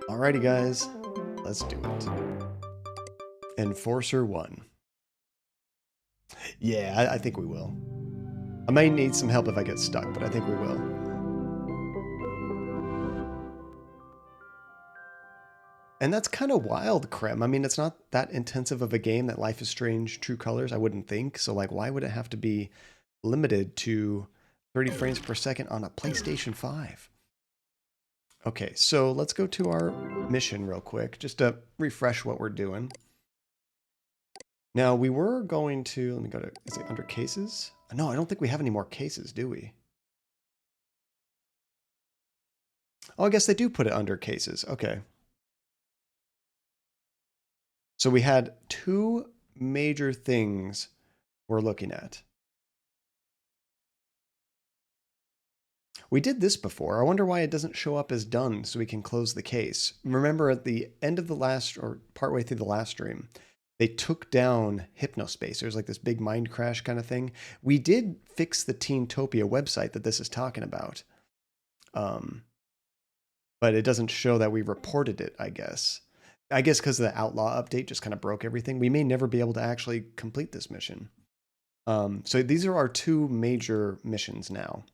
Alrighty, guys. Let's do it. Enforcer 1. Yeah, I think we will. I may need some help if I get stuck, but I think we will. And that's kind of wild, Krem. I mean, it's not that intensive of a game, that Life is Strange True Colors, I wouldn't think. So, like, why would it have to be limited to 30 frames per second on a PlayStation 5? Okay, so let's go to our mission real quick, just to refresh what we're doing. Now, we were going to, let me go to, is it under cases? No, I don't think we have any more cases, do we? Oh, I guess they do put it under cases. Okay. So we had two major things we're looking at. We did this before. I wonder why it doesn't show up as done so we can close the case. Remember at the end of the last, or partway through the last stream, they took down Hypnospace. There's like this big mind crash kind of thing. We did fix the Teentopia website that this is talking about. But it doesn't show that we reported it, I guess. I guess because the Outlaw update just kind of broke everything. We may never be able to actually complete this mission. So these are our two major missions now.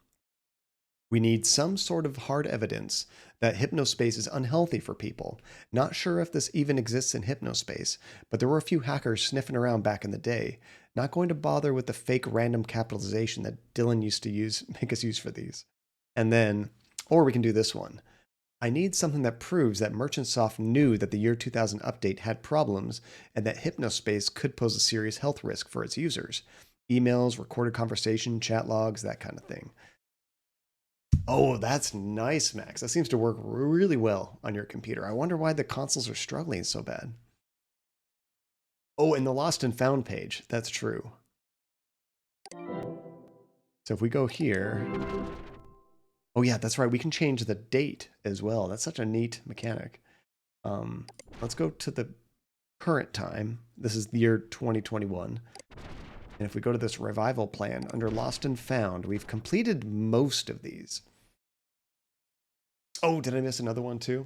We need some sort of hard evidence that hypnospace is unhealthy for people. Not sure if this even exists in hypnospace, but there were a few hackers sniffing around back in the day. Not going to bother with the fake random capitalization that Dylan used to make us use for these. And then, or we can do this one. I need something that proves that Merchantsoft knew that the year 2000 update had problems and that Hypnospace could pose a serious health risk for its users. Emails, recorded conversation, chat logs, that kind of thing. Oh, that's nice, Max. That seems to work really well on your computer. I wonder why the consoles are struggling so bad. Oh, and the lost and found page. That's true. So if we go here, oh yeah, that's right. We can change the date as well. That's such a neat mechanic. Let's go to the current time. This is the year 2021. And if we go to this revival plan under Lost and Found, we've completed most of these. Oh, did I miss another one too?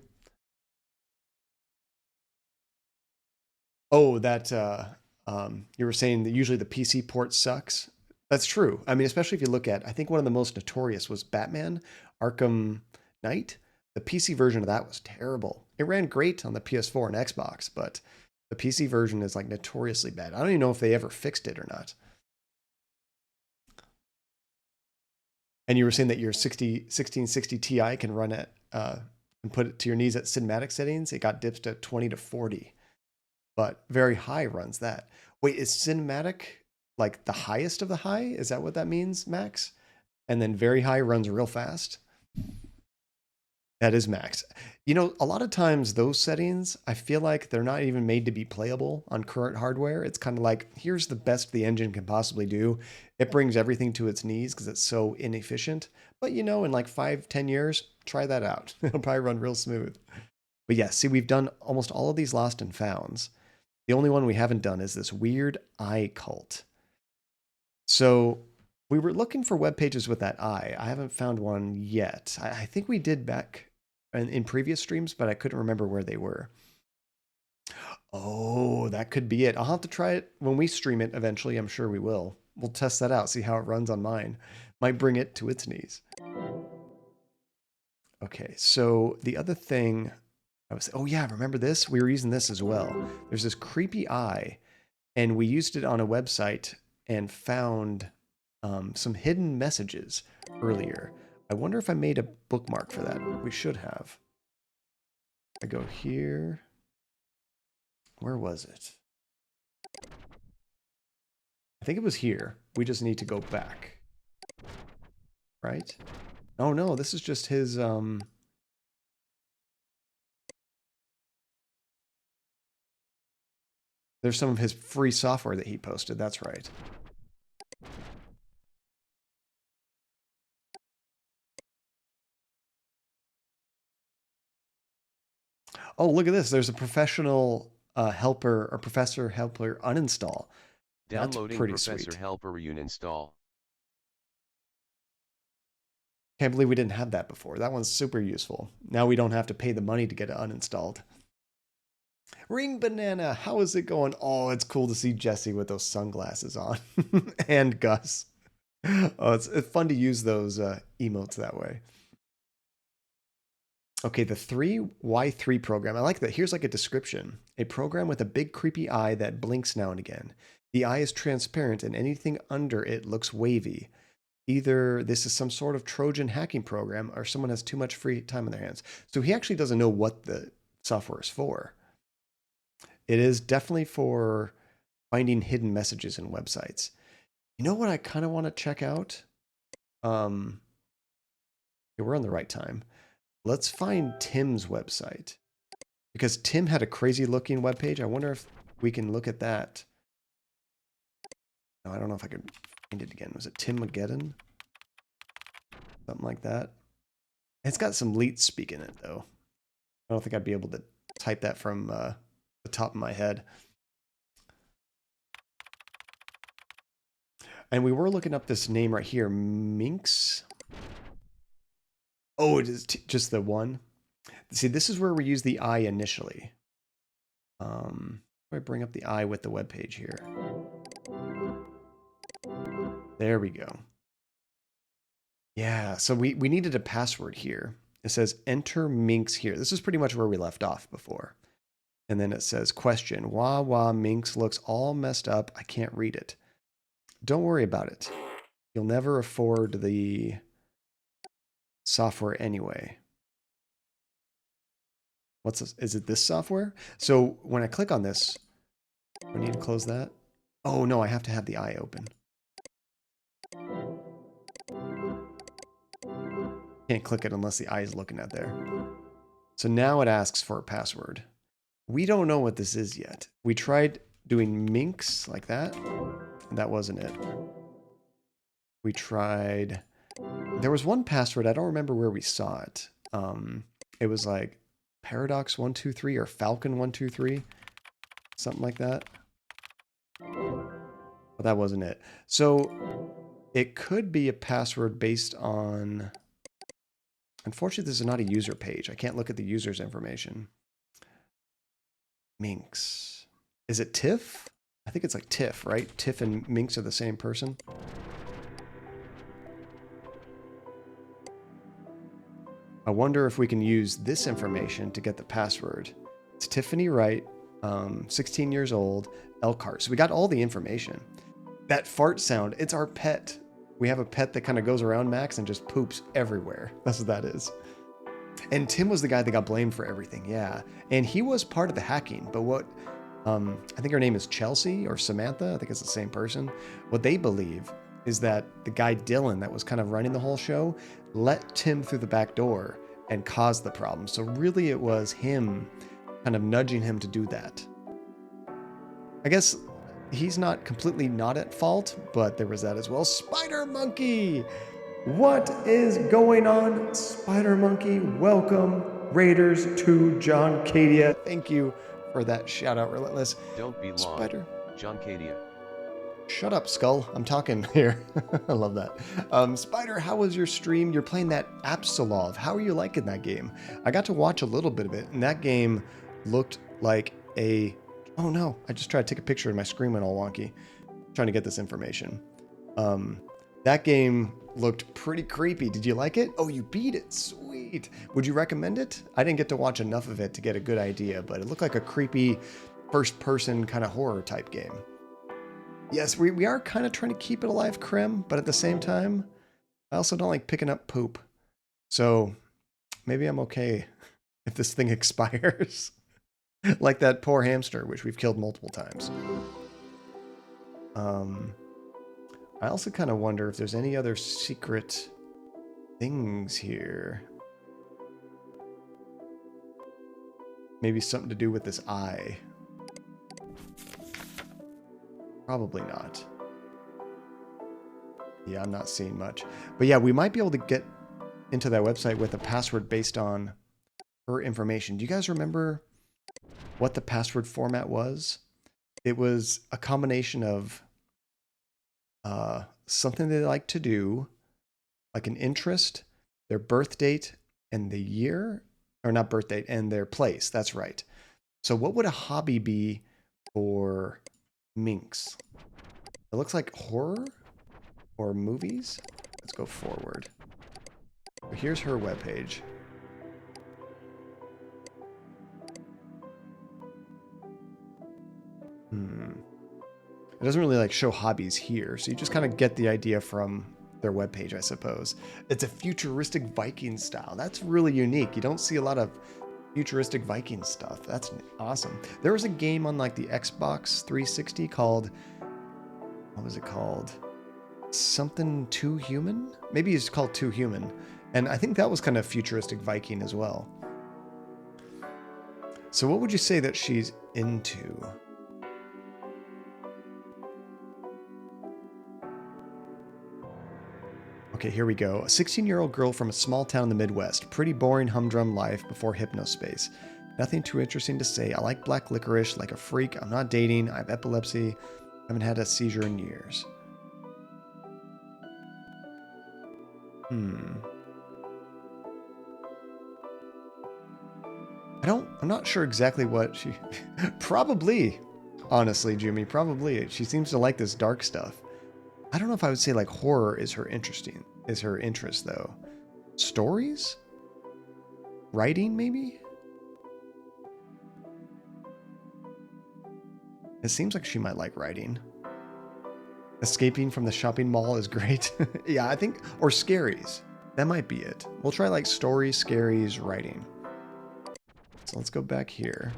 Oh, that you were saying that usually the PC port sucks. That's true. I mean, especially if you look at, I think one of the most notorious was Batman Arkham Knight. The PC version of that was terrible. It ran great on the PS4 and Xbox, but the PC version is like notoriously bad. I don't even know if they ever fixed it or not. And you were saying that your 1660 Ti can run at and put it to your knees at cinematic settings. It got dipped to 20 to 40, but very high runs that. Wait, is cinematic like the highest of the high? Is that what that means, Max? And then very high runs real fast? That is max. You know, a lot of times those settings, I feel like they're not even made to be playable on current hardware. It's kind of like, here's the best the engine can possibly do. It brings everything to its knees because it's so inefficient. But you know, in like 5-10 years, try that out. It'll probably run real smooth. But yeah, see, we've done almost all of these lost and founds. The only one we haven't done is this weird eye cult. So we were looking for web pages with that eye. I haven't found one yet. I think we did back in previous streams, but I couldn't remember where they were. Oh, that could be it. I'll have to try it when we stream it eventually. I'm sure we will. We'll test that out, see how it runs on mine. Might bring it to its knees. Okay, so the other thing I was, oh yeah, remember this? We were using this as well. There's this creepy eye, and we used it on a website and found some hidden messages earlier. I wonder if I made a bookmark for that. We should have. I go here. Where was it? I think it was here. We just need to go back. Right? Oh no, this is just his there's some of his free software that he posted. That's right. Oh, look at this. There's a professional helper or professor helper uninstall. That's Downloading pretty Professor sweet. Helper uninstall. Can't believe we didn't have that before. That one's super useful. Now we don't have to pay the money to get it uninstalled. Ring Banana, how is it going? Oh, it's cool to see Jesse with those sunglasses on. And Gus. Oh, it's fun to use those emotes that way. Okay, the 3Y3 program. I like that. Here's like a description. A program with a big creepy eye that blinks now and again. The eye is transparent and anything under it looks wavy. Either this is some sort of Trojan hacking program or someone has too much free time on their hands. So he actually doesn't know what the software is for. It is definitely for finding hidden messages in websites. You know what I kind of want to check out? Um, okay, we're on the right time. Let's find Tim's website because Tim had a crazy looking webpage. I wonder if we can look at that. No, I don't know if I could find it again. Was it Tim Mageddon? Something like that. It's got some leet speak in it though. I don't think I'd be able to type that from the top of my head. And we were looking up this name right here, Minx. Oh, it is just the one. See, this is where we use the I initially. I bring up the I with the web page here. There we go. Yeah, so we needed a password here. It says enter Minx here. This is pretty much where we left off before. And then it says question, wah wah Minx looks all messed up. I can't read it. Don't worry about it. You'll never afford the software anyway. What's this? Is it this software? So when I click on this, I need to close that. Oh no, I have to have the eye open. Can't click it unless the eye is looking at there. So now it asks for a password. We don't know what this is yet. We tried doing Minx like that. And that wasn't it. We tried... There was one password. I don't remember where we saw it. It was like Paradox123 or Falcon123. Something like that. But that wasn't it. So it could be a password based on... Unfortunately, this is not a user page. I can't look at the user's information. Minx. Is it Tiff? I think it's like Tiff, right? Tiff and Minx are the same person. I wonder if we can use this information to get the password. It's Tiffany Wright, 16 years old, Elkhart. So we got all the information. That fart sound, it's our pet. We have a pet that kind of goes around Max and just poops everywhere. That's what that is. And Tim was the guy that got blamed for everything, yeah. And he was part of the hacking, but what, I think her name is Chelsea or Samantha, I think it's the same person. What they believe is that the guy Dylan that was kind of running the whole show let Tim through the back door and caused the problem. So really it was him kind of nudging him to do that. I guess he's not completely not at fault, but there was that as well. Spider Monkey! What is going on, Spider Monkey? Welcome, Raiders, to John Cadia. Thank you for that shout out, Relentless. Don't be long, Spider. John Cadia. Shut up, Skull. I'm talking here. I love that. Spider, how was your stream? You're playing that Absolov. How are you liking that game? I got to watch a little bit of it, and that game looked like a... Oh no, I just tried to take a picture and my screen went all wonky. Trying to get this information. That game looked pretty creepy. Did you like it? Oh, you beat it. Sweet. Would you recommend it? I didn't get to watch enough of it to get a good idea, but it looked like a creepy first-person kind of horror type game. Yes, we are kind of trying to keep it alive, Krim, but at the same time, I also don't like picking up poop. So maybe I'm okay if this thing expires. Like that poor hamster, which we've killed multiple times. I also kind of wonder if there's any other secret things here. Maybe something to do with this eye. Probably not. Yeah, I'm not seeing much. But yeah, we might be able to get into that website with a password based on her information. Do you guys remember what the password format was? It was a combination of something they like to do, like an interest, their birth date and the year, or not birth date, and their place. That's right. So what would a hobby be for minks? It looks like horror or movies. Let's go forward. Here's her webpage. It doesn't really like show hobbies here, so you just kind of get the idea from their webpage, I suppose. It's a futuristic Viking style. That's really unique. You don't see a lot of futuristic Viking stuff. That's awesome. There was a game on like the Xbox 360 called, what was it called? Something Too Human? Maybe it's called Too Human. And I think that was kind of futuristic Viking as well. So what would you say that she's into? Okay, here we go. A 16-year-old girl from a small town in the Midwest. Pretty boring humdrum life before Hypnospace. Nothing too interesting to say. I like black licorice like a freak. I'm not dating. I have epilepsy. I haven't had a seizure in years. I'm not sure exactly what she... Probably. Honestly, Jimmy, probably. She seems to like this dark stuff. I don't know if I would say like horror is her interest though. Stories? Writing maybe? It seems like she might like writing. Escaping from the shopping mall is great. Yeah, I think, or scaries. That might be it. We'll try like stories, scaries, writing. So let's go back here.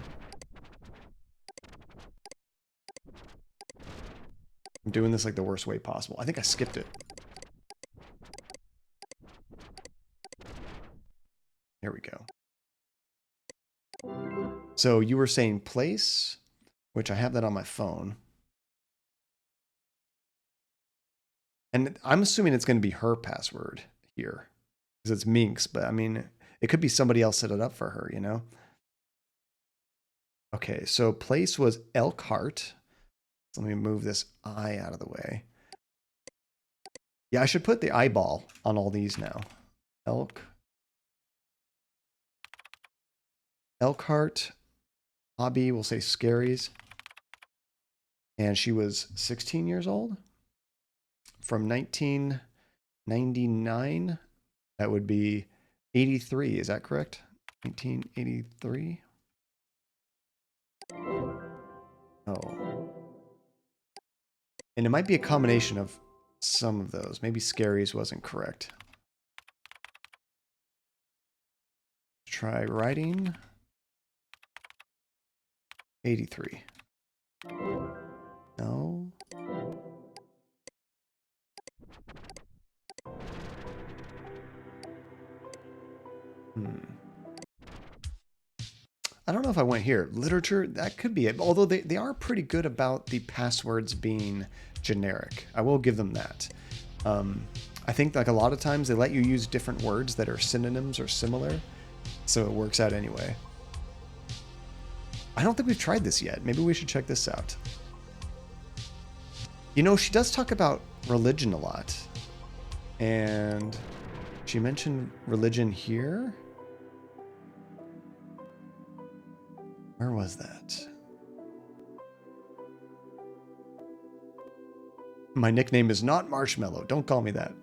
I'm doing this like the worst way possible. I think I skipped it. Here we go. So you were saying place, which I have that on my phone. And I'm assuming it's going to be her password here because it's Minx, but I mean, it could be somebody else set it up for her, you know? Okay, so place was Elkhart. So let me move this I out of the way. Yeah, I should put the eyeball on all these now. Elkhart. Hobby, we'll say scaries. And she was 16 years old. From 1999, that would be 83. Is that correct? 1983. Oh. And it might be a combination of some of those. Maybe scaries wasn't correct. Try writing. 83. No. I don't know if I went here. Literature, that could be it. Although they are pretty good about the passwords being generic. I will give them that. I think like a lot of times they let you use different words that are synonyms or similar. So it works out anyway. I don't think we've tried this yet. Maybe we should check this out. You know, she does talk about religion a lot. And she mentioned religion here. Where was that? My nickname is not Marshmallow. Don't call me that.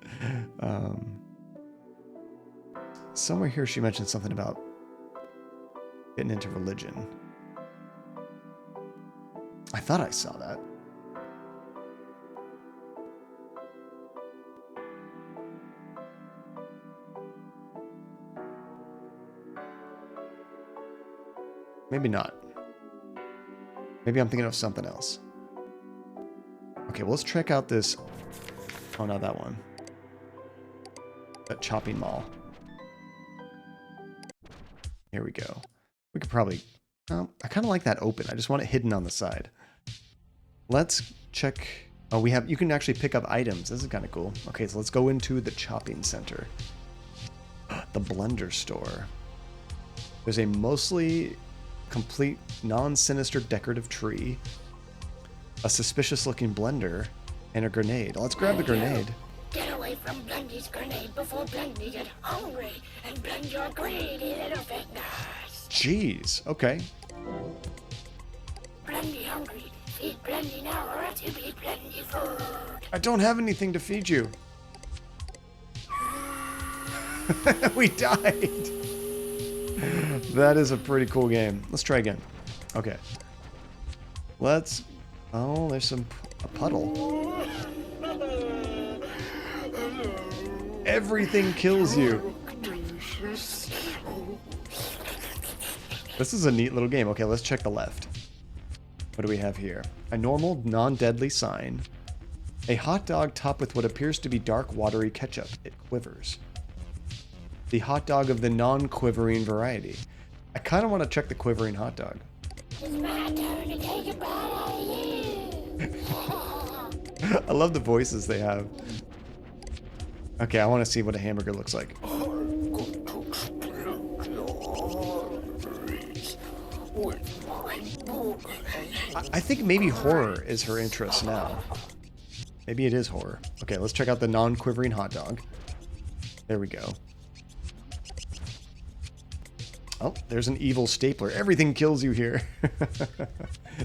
Somewhere here she mentioned something about getting into religion. I thought I saw that. Maybe not. Maybe I'm thinking of something else. Okay, well, let's check out this. Oh, not that one. That chopping mall. Here we go. We could probably... I kind of like that open. I just want it hidden on the side. Let's check... Oh, we have... You can actually pick up items. This is kind of cool. Okay, so let's go into the shopping center. The blender store. There's a mostly complete non-sinister decorative tree, a suspicious looking blender, and a grenade. Let's grab the grenade. Get away away from Blendy's grenade before Blendy get hungry and blend your greedy little fingers. Jeez, okay. Blendy hungry. Feed Blendy now or else you'll be Blendy food. I don't have anything to feed you. We died. That is a pretty cool game. Let's try again. Okay. Let's... Oh, there's a puddle. Everything kills you. This is a neat little game. Okay, let's check the left. What do we have here? A normal, non-deadly sign. A hot dog topped with what appears to be dark, watery ketchup. It quivers. The hot dog of the non-quivering variety. I kind of want to check the quivering hot dog. It's my turn to take a bite out of you. I love the voices they have. Okay, I want to see what a hamburger looks like. I think maybe horror is her interest now. Maybe it is horror. Okay, let's check out the non-quivering hot dog. There we go. Oh, there's an evil stapler. Everything kills you here.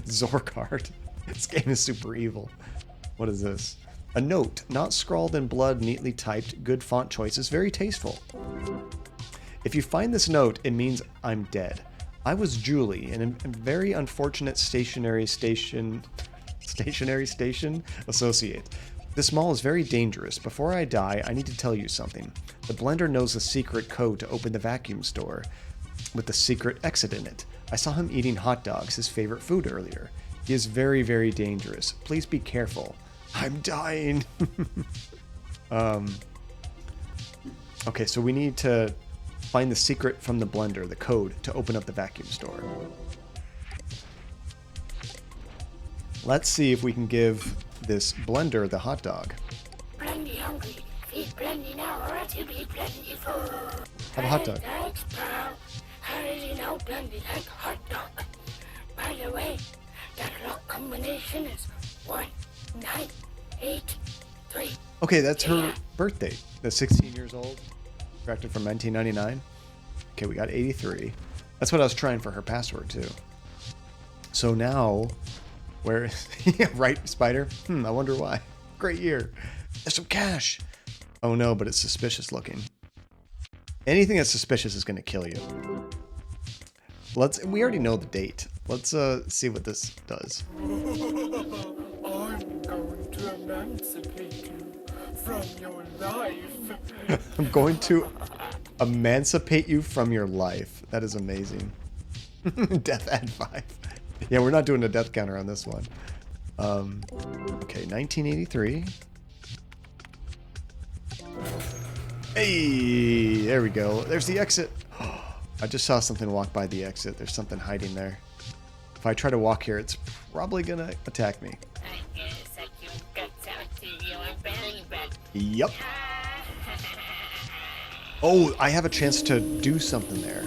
Zorkart. This game is super evil. What is this? A note, not scrawled in blood, neatly typed, good font choices, very tasteful. If you find this note, it means I'm dead. I was Julie, a very unfortunate stationary station associate. This mall is very dangerous. Before I die, I need to tell you something. The blender knows the secret code to open the vacuum store with the secret exit in it. I saw him eating hot dogs, his favorite food, earlier. He is very, very dangerous. Please be careful. I'm dying. Okay, so we need to find the secret from the blender, the code, to open up the vacuum store. Let's see if we can give this blender the hot dog. Blendy hungry. Feed Blendy now or else you'll be Blendy food. Have a hot dog. Thanks, pal. How did you know Blendy like hot dog? By the way, that lock combination is 1983. Okay, that's her birthday. The 16 years old. Corrected from 1999. Okay, we got 83. That's what I was trying for her password, too. So now, where... yeah, right, Spider? I wonder why. Great year. There's some cash. Oh no, but it's suspicious looking. Anything that's suspicious is going to kill you. We already know the date. Let's see what this does. I'm going to emancipate you from your life. I'm going to emancipate you from your life. That is amazing. Death at 5. Yeah, we're not doing a death counter on this one. Okay, 1983. Hey, there we go. There's the exit. I just saw something walk by the exit. There's something hiding there. If I try to walk here, it's probably gonna attack me. Yep. Oh, I have a chance to do something there.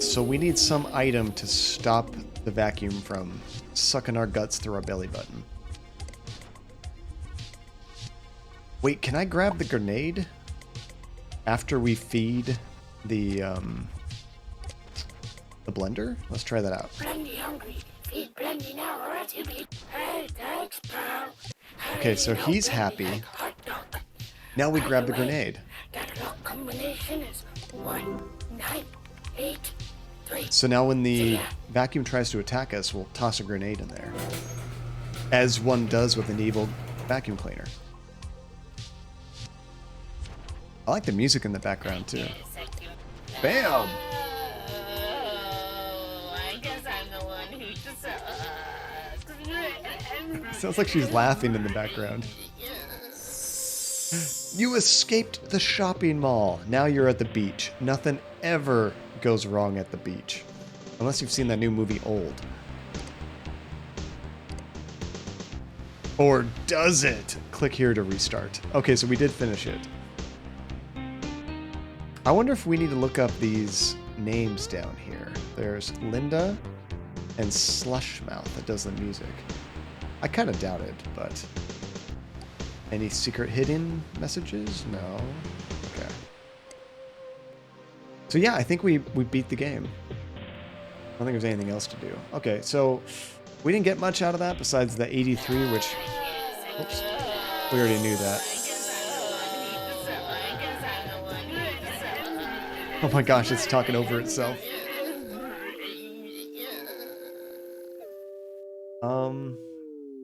So we need some item to stop the vacuum from sucking our guts through our belly button. Wait, can I grab the grenade after we feed the blender? Let's try that out. Blendy hungry. Feed Blendy now or else you'll be... Hey, thanks, pal. Okay, so he's happy. Now we grab the grenade. That lock combination is 1983. So now when the vacuum tries to attack us, we'll toss a grenade in there. As one does with an evil vacuum cleaner. I like the music in the background too. Bam! I guess I'm the one who sucks. Sounds like she's laughing in the background. You escaped the shopping mall. Now you're at the beach. Nothing ever goes wrong at the beach. Unless you've seen that new movie, Old. Or does it? Click here to restart. Okay, so we did finish it. I wonder if we need to look up these names down here. There's Linda and Slushmouth that does the music. I kind of doubt it, but Any secret hidden messages? No. Okay. So yeah, I think we beat the game. I don't think there's anything else to do. Okay, so we didn't get much out of that besides the 83, which, oops, we already knew that. Oh my gosh, it's talking over itself.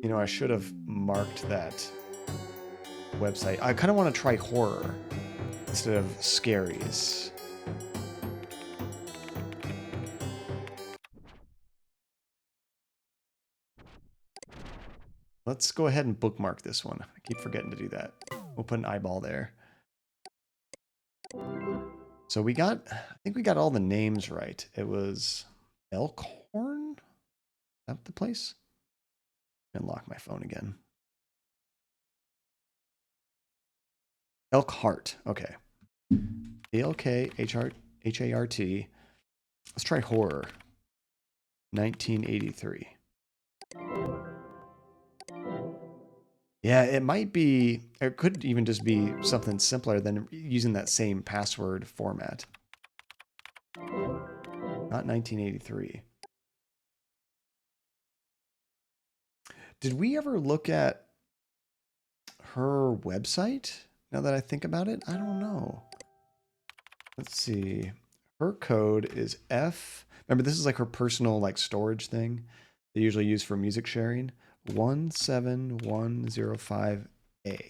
You know, I should have marked that website. I kind of want to try horror instead of scaries. Let's go ahead and bookmark this one. I keep forgetting to do that. We'll put an eyeball there. So we got, I think we got all the names right. It was Elkhorn? Is that the place? Unlock my phone again. Elkhart. Okay. Elkhart. Let's try horror. 1983. Yeah, it might be, it could even just be something simpler than using that same password format. Not 1983. Did we ever look at her website? Now that I think about it, I don't know. Let's see. Her code is F. Remember, this is like her personal like storage thing they usually use for music sharing. 17105A. I don't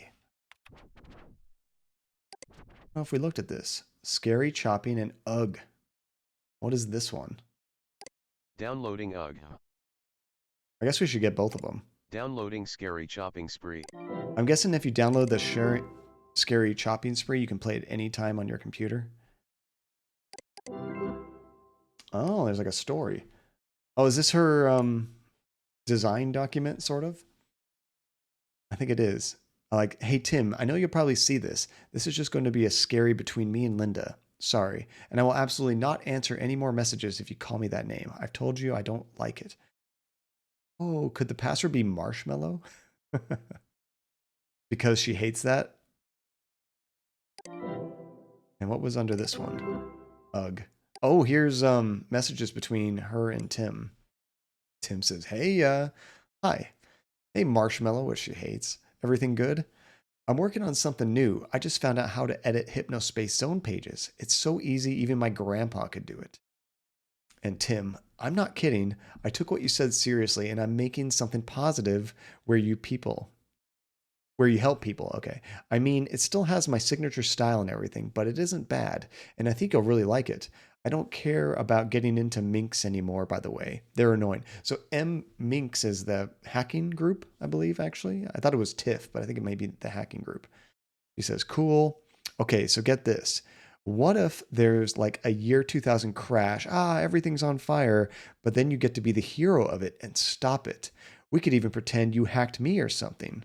know if we looked at this. Scary chopping and UGG. What is this one? Downloading UGG. I guess we should get both of them. Downloading Scary Chopping Spree. I'm guessing if you download the Scary Chopping Spree, you can play it anytime on your computer. Oh, there's like a story. Oh, is this her design document, sort of? I think it is. Like, hey, Tim, I know you'll probably see this. This is just going to be a scary between me and Linda. Sorry. And I will absolutely not answer any more messages if you call me that name. I've told you I don't like it. Oh, could the password be Marshmallow? Because she hates that? And what was under this one? Ugh. Oh, here's messages between her and Tim. Tim says, hey, hi. Hey, Marshmallow, which she hates. Everything good? I'm working on something new. I just found out how to edit Hypnospace Zone pages. It's so easy, even my grandpa could do it. And Tim, I'm not kidding. I took what you said seriously, and I'm making something positive where you help people. Okay. I mean, it still has my signature style and everything, but it isn't bad, and I think you'll really like it. I don't care about getting into minks anymore, by the way. They're annoying. So Minx is the hacking group, I believe, actually. I thought it was TIFF, but I think it might be the hacking group. He says, cool. Okay, so get this. What if there's like a year 2000 crash? Everything's on fire, but then you get to be the hero of it and stop it. We could even pretend you hacked me or something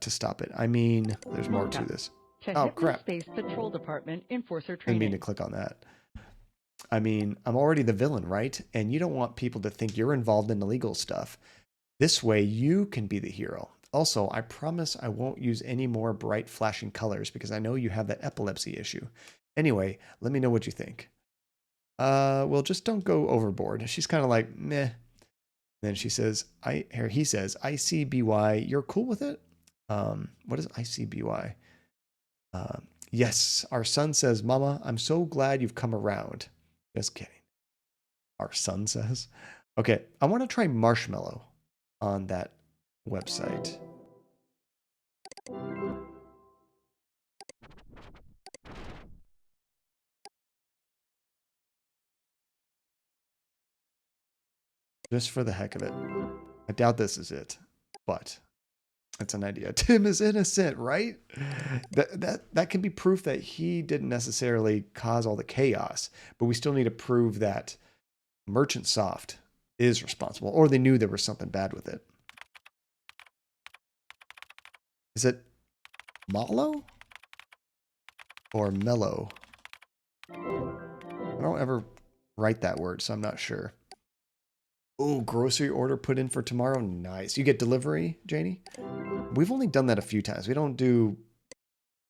to stop it. I mean, there's more to this. Oh, crap. Hypnospace Patrol Department Enforcer Didn't mean Training. to click on that. I mean, I'm already the villain, right? And you don't want people to think you're involved in illegal stuff. This way, you can be the hero. Also, I promise I won't use any more bright flashing colors because I know you have that epilepsy issue. Anyway, let me know what you think. Well, just don't go overboard. She's kind of like, meh. Then she says, he says, ICBY, you're cool with it? What is ICBY? Yes, our son says, Mama, I'm so glad you've come around. Just kidding. Our son says. Okay, I want to try Marshmallow on that website. Just for the heck of it. I doubt this is it, but it's an idea. Tim is innocent, right? That can be proof that he didn't necessarily cause all the chaos, but we still need to prove that Merchant Soft is responsible, or they knew there was something bad with it. Is it Mallow or Mellow? I don't ever write that word, so I'm not sure. Oh, grocery order put in for tomorrow. Nice. You get delivery, Janie? We've only done that a few times. We don't do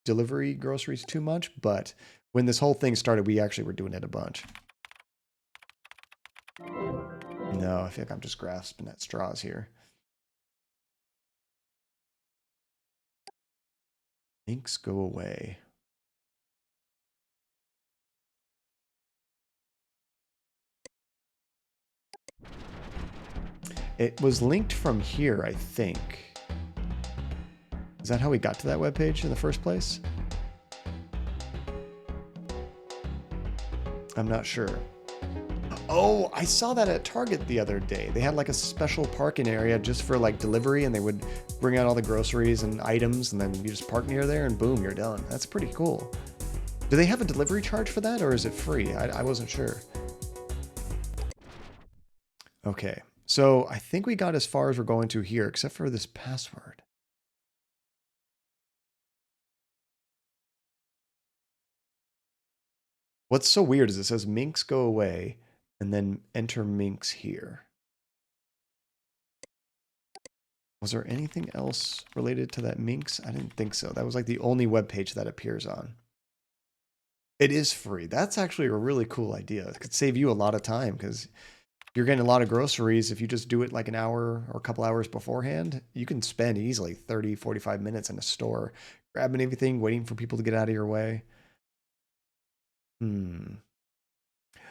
delivery groceries too much, but when this whole thing started, we actually were doing it a bunch. No, I feel like I'm just grasping at straws here. Links go away. It was linked from here, I think. Is that how we got to that webpage in the first place? I'm not sure. Oh, I saw that at Target the other day. They had like a special parking area just for like delivery, and they would bring out all the groceries and items, and then you just park near there and boom, you're done. That's pretty cool. Do they have a delivery charge for that, or is it free? I wasn't sure. Okay, so I think we got as far as we're going to here, except for this password. What's so weird is it says minks go away, and then enter minks here. Was there anything else related to that minks? I didn't think so. That was like the only web page that appears on. It is free. That's actually a really cool idea. It could save you a lot of time because you're getting a lot of groceries. If you just do it like an hour or a couple hours beforehand, you can spend easily 30, 45 minutes in a store grabbing everything, waiting for people to get out of your way.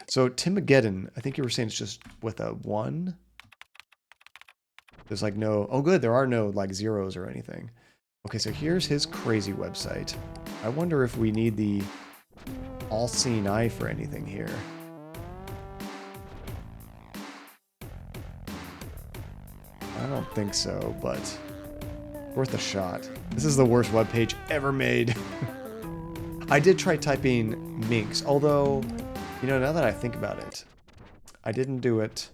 So Timageddon, I think you were saying it's just with a 1. There's like no, oh good, there are no like zeros or anything. Okay, so here's his crazy website. I wonder if we need the all-seeing eye for anything here. I don't think so, but worth a shot. This is the worst webpage ever made. I did try typing minks, although, you know, now that I think about it, I didn't do it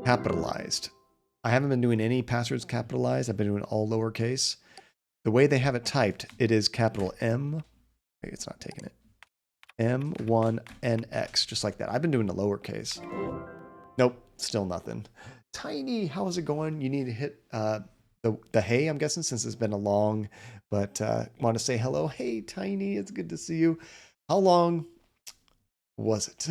capitalized. I haven't been doing any passwords capitalized. I've been doing all lowercase. The way they have it typed, it is capital M. Wait, it's not taking it. M1NX, just like that. I've been doing the lowercase. Nope, still nothing. Tiny, how is it going? You need to hit the hey, I'm guessing, since it's been a long, but want to say hello. Hey, Tiny, it's good to see you. How long was it?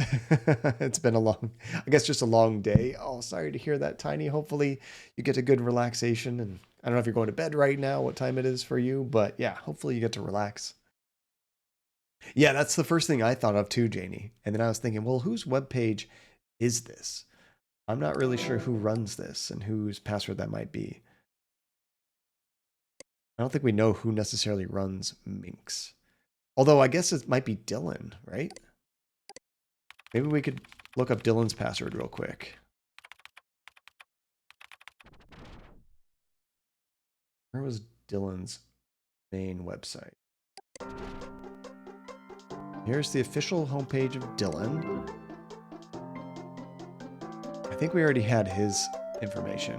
It's been a long, I guess just a long day. Oh, sorry to hear that, Tiny. Hopefully you get a good relaxation. And I don't know if you're going to bed right now, what time it is for you, but yeah, hopefully you get to relax. Yeah, that's the first thing I thought of too, Janie. And then I was thinking, well, whose webpage is this? I'm not really sure who runs this and whose password that might be. I don't think we know who necessarily runs Minx. Although I guess it might be Dylan, right? Maybe we could look up Dylan's password real quick. Where was Dylan's main website? Here's the official homepage of Dylan. I think we already had his information.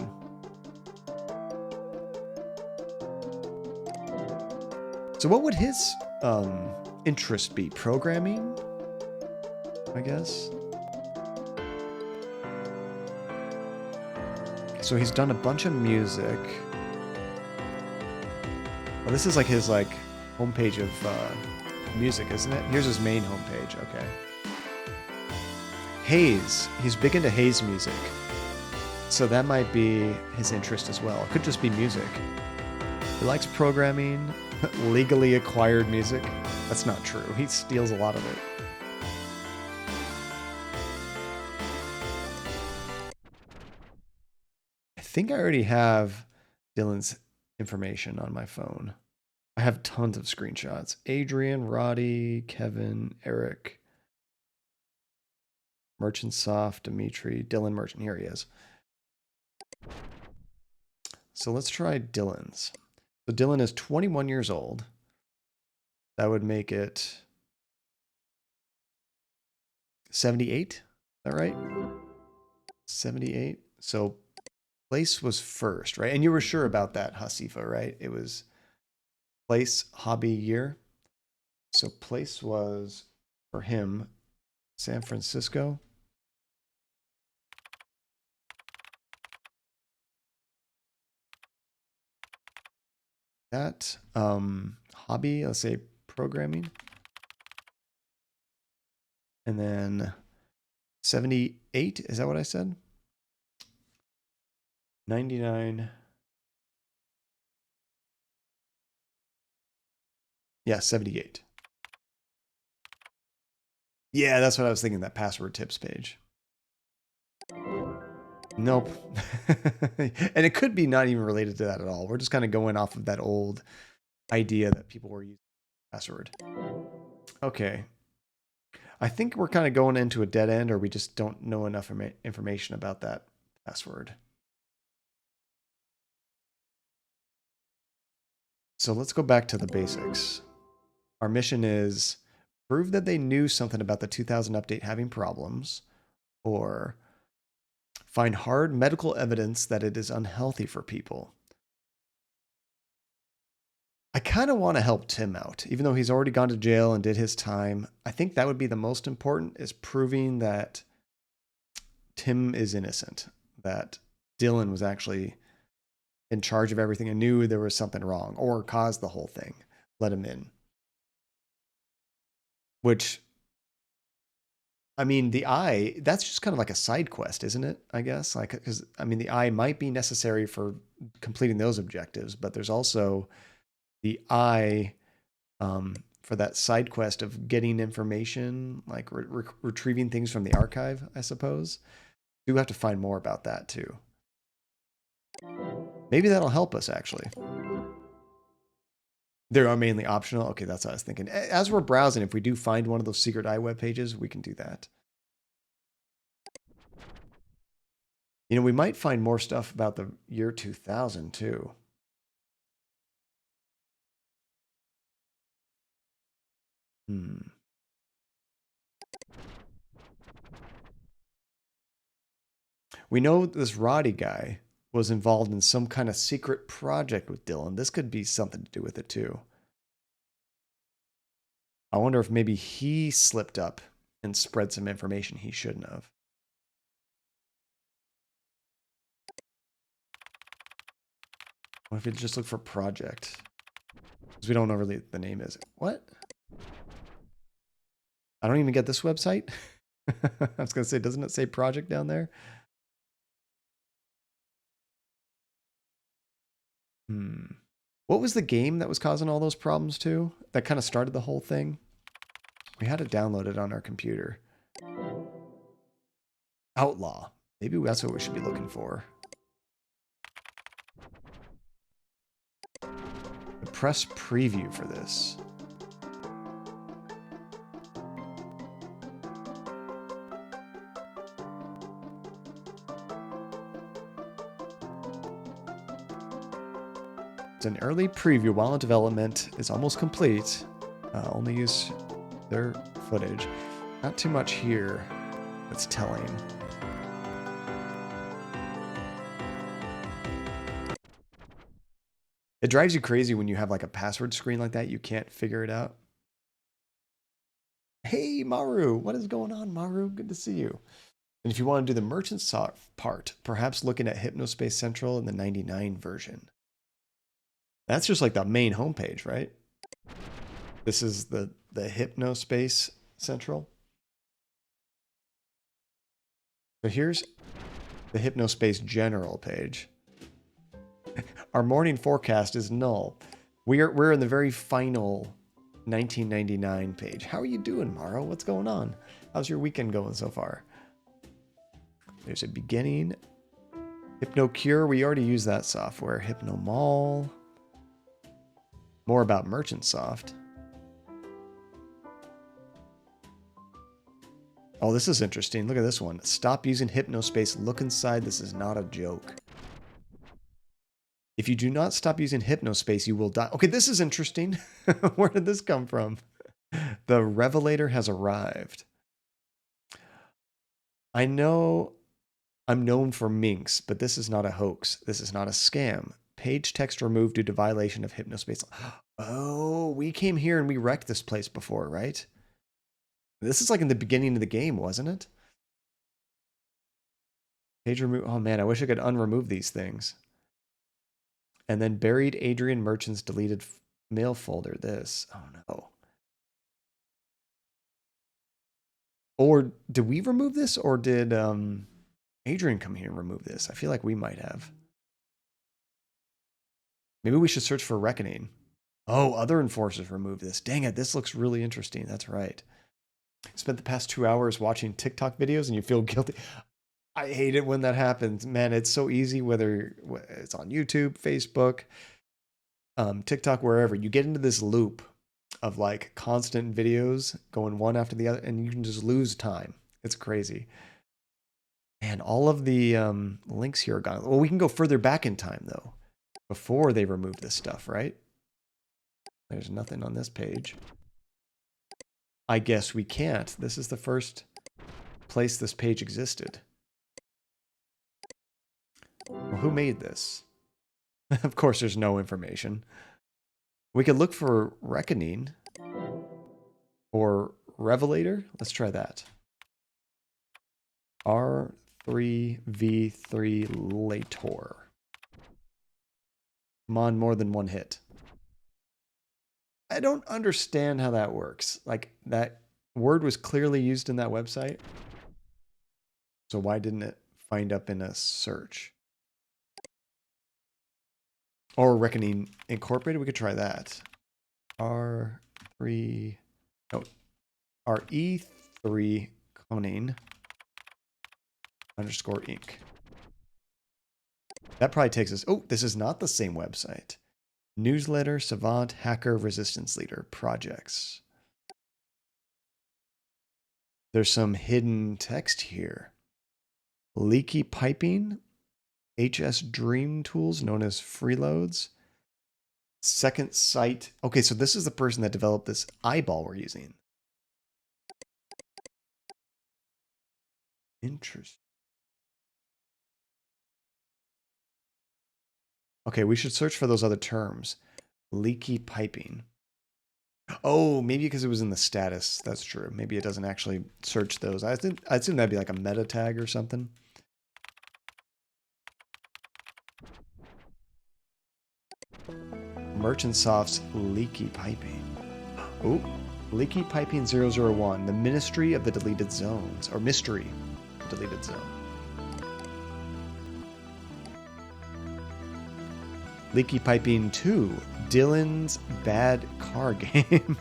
So what would his interest be? Programming, I guess. So he's done a bunch of music. Well, this is like his homepage of music, isn't it? Here's his main homepage. Okay. Haze. He's big into haze music. So that might be his interest as well. It could just be music. He likes programming, legally acquired music. That's not true. He steals a lot of it. I think I already have Dylan's information on my phone. I have tons of screenshots. Adrian, Roddy, Kevin, Eric, Merchant Soft, Dimitri, Dylan Merchant. Here he is. So let's try Dylan's. So Dylan is 21 years old. That would make it 78. Is that right? 78. So place was first, right? And you were sure about that, Hasifa, right? It was place, hobby, year. So place was, for him, San Francisco. that. Hobby, let's say programming. And then 78, is that what I said? 99. Yeah, 78. Yeah, that's what I was thinking, that password tips page. Nope. And it could be not even related to that at all. We're just kind of going off of that old idea that people were using password. Okay. I think we're kind of going into a dead end, or we just don't know enough information about that password. So let's go back to the basics. Our mission is prove that they knew something about the 2000 update having problems, or find hard medical evidence that it is unhealthy for people. I kind of want to help Tim out, even though he's already gone to jail and did his time. I think that would be the most important, is proving that Tim is innocent, that Dylan was actually in charge of everything and knew there was something wrong or caused the whole thing, let him in. Which, I mean, the eye, that's just kind of like a side quest, isn't it? I guess, like, because I mean, the eye might be necessary for completing those objectives, but there's also the eye for that side quest of getting information, like retrieving things from the archive, I suppose. Do have to find more about that too. Maybe that'll help us, actually. They are mainly optional. Okay, that's what I was thinking. As we're browsing, if we do find one of those secret eye web pages, we can do that. You know, we might find more stuff about the year 2000 too. We know this Roddy guy was involved in some kind of secret project with Dylan. This could be something to do with it too. I wonder if maybe he slipped up and spread some information he shouldn't have. What if we just look for project? Because we don't know really the name is. What? I don't even get this website. I was going to say, doesn't it say project down there? What was the game that was causing all those problems too? That kind of started the whole thing? We had it downloaded on our computer. Outlaw. Maybe that's what we should be looking for. Press preview for this. It's an early preview while development is almost complete. Only use their footage. Not too much here that's telling. It drives you crazy when you have like a password screen like that. You can't figure it out. Hey, Maru. What is going on, Maru? Good to see you. And if you want to do the merchant part, perhaps looking at Hypnospace Central in the 99 version. That's just like the main homepage, right? This is the Hypnospace Central. So here's the Hypnospace General page. Our morning forecast is null. We're in the very final 1999 page. How are you doing, Maro? What's going on? How's your weekend going so far? There's a beginning. HypnoCure, we already use that software. HypnoMall. More about MerchantSoft. Oh, this is interesting. Look at this one. Stop using Hypnospace. Look inside. This is not a joke. If you do not stop using Hypnospace, you will die. Okay, this is interesting. Where did this come from? The Revelator has arrived. I know I'm known for minks, but this is not a hoax. This is not a scam. Page text removed due to violation of Hypnospace. Oh, we came here and we wrecked this place before, right? This is like in the beginning of the game, wasn't it? Page remove. Oh man, I wish I could unremove these things. And then buried Adrian Merchant's deleted mail folder. This. Oh no. Or did we remove this, or did Adrian come here and remove this? I feel like we might have. Maybe we should search for Reckoning. Oh, other enforcers removed this. Dang it, this looks really interesting. That's right. Spent the past 2 hours watching TikTok videos and you feel guilty. I hate it when that happens. Man, it's so easy, whether it's on YouTube, Facebook, TikTok, wherever. You get into this loop of like constant videos going one after the other, and you can just lose time. It's crazy. And all of the links here are gone. Well, we can go further back in time, though, before they remove this stuff, right? There's nothing on this page. I guess we can't. This is the first place this page existed. Well, who made this? Of course, there's no information. We could look for Reckoning or Revelator. Let's try that. R3V3 Lator. Come on, more than one hit. I don't understand how that works. Like, that word was clearly used in that website. So why didn't it find up in a search? Or Reckoning Incorporated, we could try that. R3, no, RE3 Coning _ Inc. That probably takes us, oh, this is not the same website. Newsletter, Savant, Hacker, Resistance Leader, Projects. There's some hidden text here. Leaky piping, HS Dream tools known as freeloads. Second Sight. Okay, so this is the person that developed this eyeball we're using. Interesting. Okay, we should search for those other terms. Leaky piping. Oh, maybe because it was in the status. That's true. Maybe it doesn't actually search those. I assume that'd be like a meta tag or something. Merchantsoft's leaky piping. Oh, leaky piping 001. The Ministry of the Deleted Zones, or Mystery of the Deleted Zone. Leaky Piping 2, Dylan's Bad Car Game.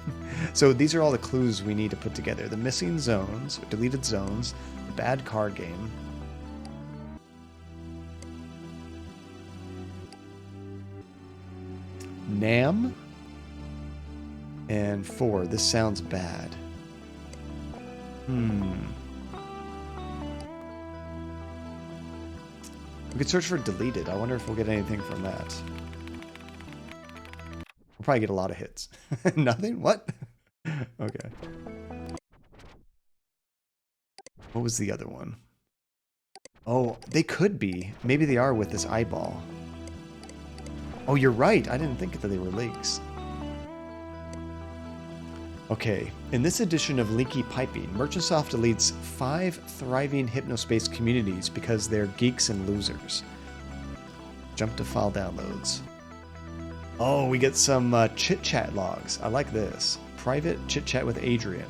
So these are all the clues we need to put together. The missing zones, deleted zones, the bad car game. Nam. And 4, this sounds bad. We could search for deleted. I wonder if we'll get anything from that. We'll probably get a lot of hits. Nothing? What? Okay. What was the other one? Oh, they could be. Maybe they are with this eyeball. Oh, you're right. I didn't think that they were leaks. Okay, in this edition of Leaky Piping, Merchantsoft deletes 5 thriving Hypnospace communities because they're geeks and losers. Jump to file downloads. Oh, we get some chit-chat logs. I like this. Private chit-chat with Adrian.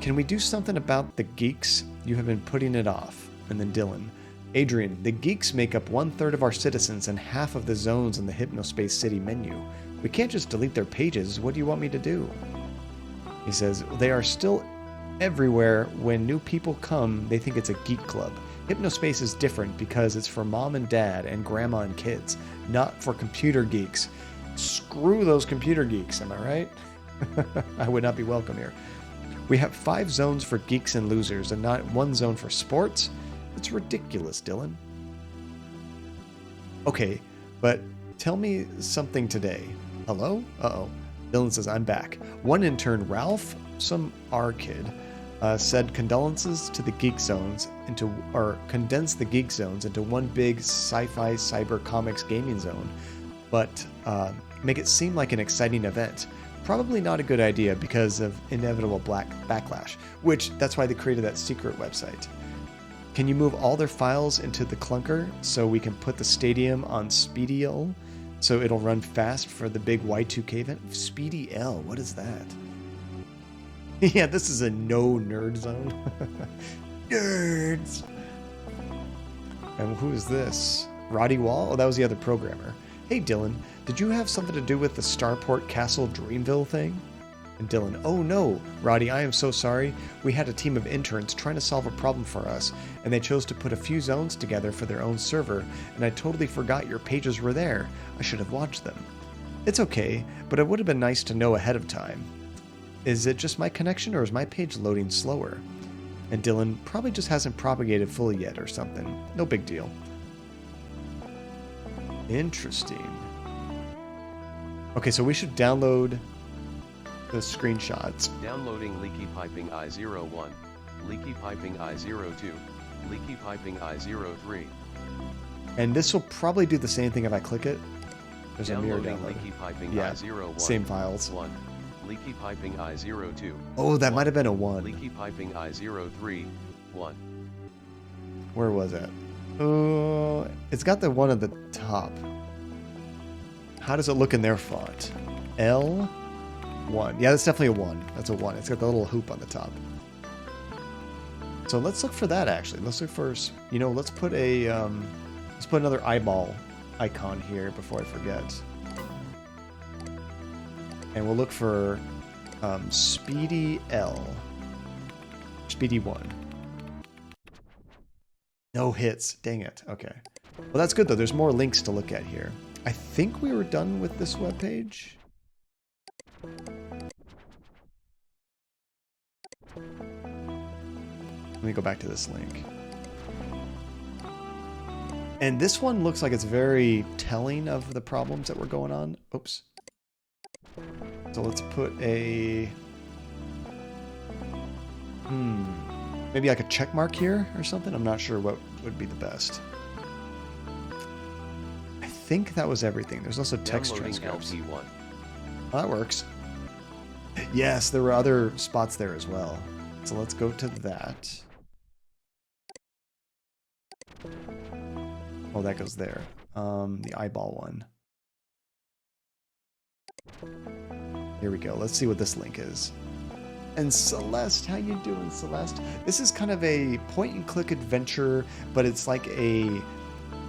Can we do something about the geeks? You have been putting it off. And then Dylan. Adrian, the geeks make up 1/3 of our citizens and half of the zones in the Hypnospace City menu. We can't just delete their pages. What do you want me to do? He says, they are still everywhere. When new people come, they think it's a geek club. Hypnospace is different because it's for mom and dad and grandma and kids, not for computer geeks. Screw those computer geeks, am I right? I would not be welcome here. We have 5 zones for geeks and losers and not 1 zone for sports? It's ridiculous, Dylan. Okay, but tell me something today. Hello? Uh-oh. Dylan says, I'm back. One intern, Ralph, some R kid, said condolences to the geek zones condense the geek zones into one big sci-fi cyber comics gaming zone, but make it seem like an exciting event. Probably not a good idea because of inevitable backlash, which that's why they created that secret website. Can you move all their files into the clunker so we can put the stadium on Speedial So it'll run fast for the big Y2K event. Speedy L, what is that? Yeah, this is a no nerd zone. Nerds! And who is this? Roddy Wall? Oh, that was the other programmer. Hey, Dylan, did you have something to do with the Starport Castle Dreamville thing? And Dylan, oh no, Roddy, I am so sorry. We had a team of interns trying to solve a problem for us, and they chose to put a few zones together for their own server, and I totally forgot your pages were there. I should have watched them. It's okay, but it would have been nice to know ahead of time. Is it just my connection, or is my page loading slower? And Dylan probably just hasn't propagated fully yet or something. No big deal. Interesting. Okay, so we should download the screenshots. Downloading leaky piping I01, leaky piping I02, leaky piping I03. And this will probably do the same thing if I click it. There's a mirror Downloading download. leaky piping Yeah, I01. same files. 1. Leaky piping I02. Oh, that might have been a 1. Leaky piping I03. 1. Where was it? Oh, it's got the 1 at the top. How does it look in their font? L1. Yeah, that's definitely a 1. That's a 1. It's got the little hoop on the top. So let's look for that actually. Let's look for, you know, let's put another eyeball icon here before I forget. And we'll look for Speedy L. Speedy 1. No hits. Dang it. Okay. Well, that's good, though. There's more links to look at here. I think we were done with this webpage. Let me go back to this link. And this one looks like it's very telling of the problems that were going on. Oops. So let's put a... maybe like a check mark here or something? I'm not sure what would be the best. I think that was everything. There's also text transcripts. LP1. Well, that works. Yes, there were other spots there as well. So let's go to that. Oh, that goes there. The eyeball one. Here we go. Let's see what this link is. And Celeste, how you doing, Celeste? This is kind of a point-and-click adventure, but it's like a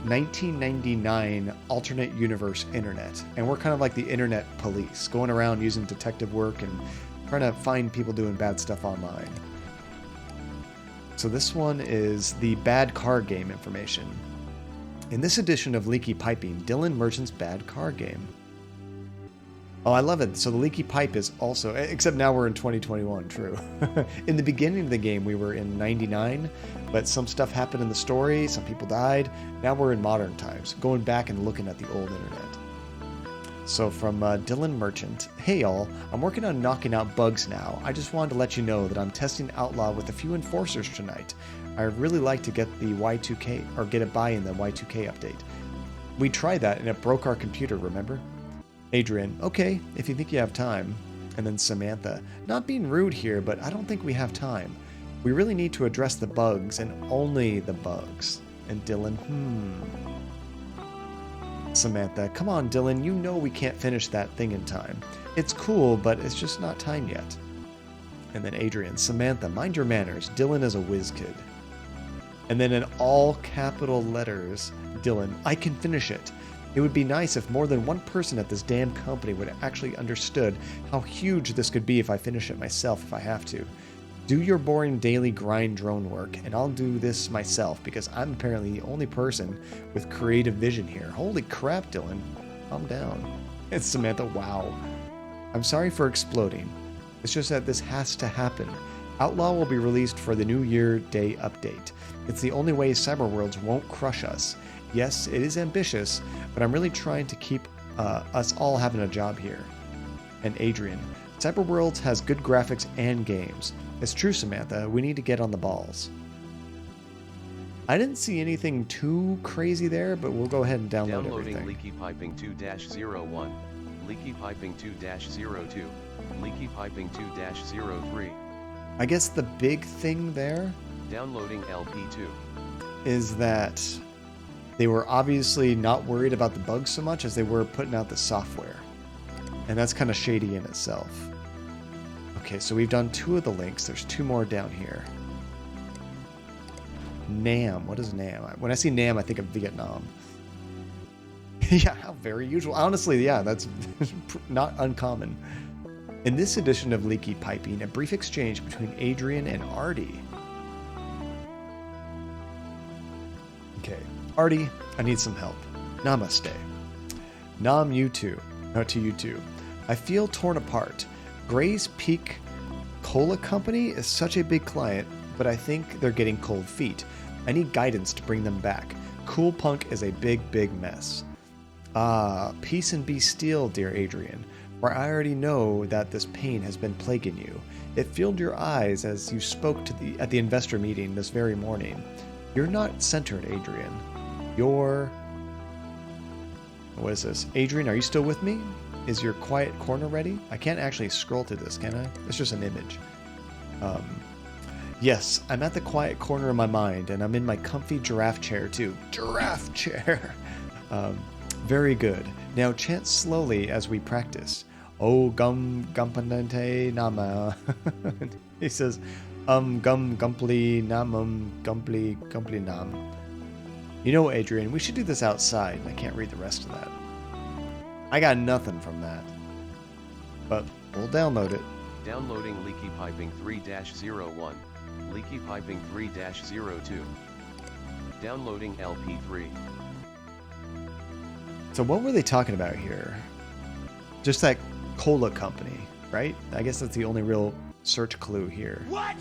1999 alternate universe internet. And we're kind of like the internet police, going around using detective work and trying to find people doing bad stuff online. So this one is the bad car game information. In this edition of Leaky Piping, Dylan Merchant's bad car game. Oh, I love it. So the leaky pipe is also, except now we're in 2021, true. In the beginning of the game, we were in 99, but some stuff happened in the story, some people died. Now we're in modern times, going back and looking at the old internet. So from Dylan Merchant, hey all, I'm working on knocking out bugs now. I just wanted to let you know that I'm testing Outlaw with a few enforcers tonight. I really like to get the Y2K, or get it by in the Y2K update. We tried that and it broke our computer, remember? Adrian, okay, if you think you have time. And then Samantha, not being rude here, but I don't think we have time. We really need to address the bugs, and only the bugs. And Dylan, Samantha, come on, Dylan, you know we can't finish that thing in time. It's cool, but it's just not time yet. And then Adrian, Samantha, mind your manners. Dylan is a whiz kid. And then in all capital letters, Dylan, I can finish it. It would be nice if more than one person at this damn company would actually understood how huge this could be if I finish it myself if I have to. Do your boring daily grind drone work, and I'll do this myself because I'm apparently the only person with creative vision here. Holy crap, Dylan. Calm down. It's Samantha, wow. I'm sorry for exploding. It's just that this has to happen. Outlaw will be released for the New Year Day update. It's the only way Cyberworlds won't crush us. Yes, it is ambitious, but I'm really trying to keep us all having a job here. And Adrian, Cyberworlds has good graphics and games. It's true, Samantha, we need to get on the balls. I didn't see anything too crazy there, but we'll go ahead and download Downloading everything. leaky piping 2-01, leaky piping 2-02, leaky piping 2-03. I guess the big thing there Downloading LP2. is that They were obviously not worried about the bugs so much as they were putting out the software. And that's kind of shady in itself. Okay, so we've done 2 of the links. There's 2 more down here. Nam. What is Nam? When I see Nam, I think of Vietnam. Yeah, how very usual. Honestly, yeah, that's not uncommon. In this edition of Leaky Piping, a brief exchange between Adrian and Artie. Okay, Artie, I need some help. Namaste. Nam, you too. No, to you too. I feel torn apart. Gray's Peak Cola Company is such a big client, but I think they're getting cold feet. I need guidance to bring them back. Cool Punk is a big, big mess. Ah, peace and be still, dear Adrian, for I already know that this pain has been plaguing you. It filled your eyes as you spoke to at the investor meeting this very morning. You're not centered, Adrian. You're... What is this? Adrian, are you still with me? Is your quiet corner ready? I can't actually scroll through this, can I? It's just an image. Yes, I'm at the quiet corner of my mind, and I'm in my comfy giraffe chair, too. Giraffe chair! Very good. Now chant slowly as we practice. Oh, gumpanente nama. He says, gumply nam, gumply nam. You know, Adrian, we should do this outside. I can't read the rest of that. I got nothing from that. But we'll download it. Downloading Leaky Piping 3-01. Leaky Piping 3-02. Downloading LP3. So what were they talking about here? Just that cola company, right? I guess that's the only real search clue here. What?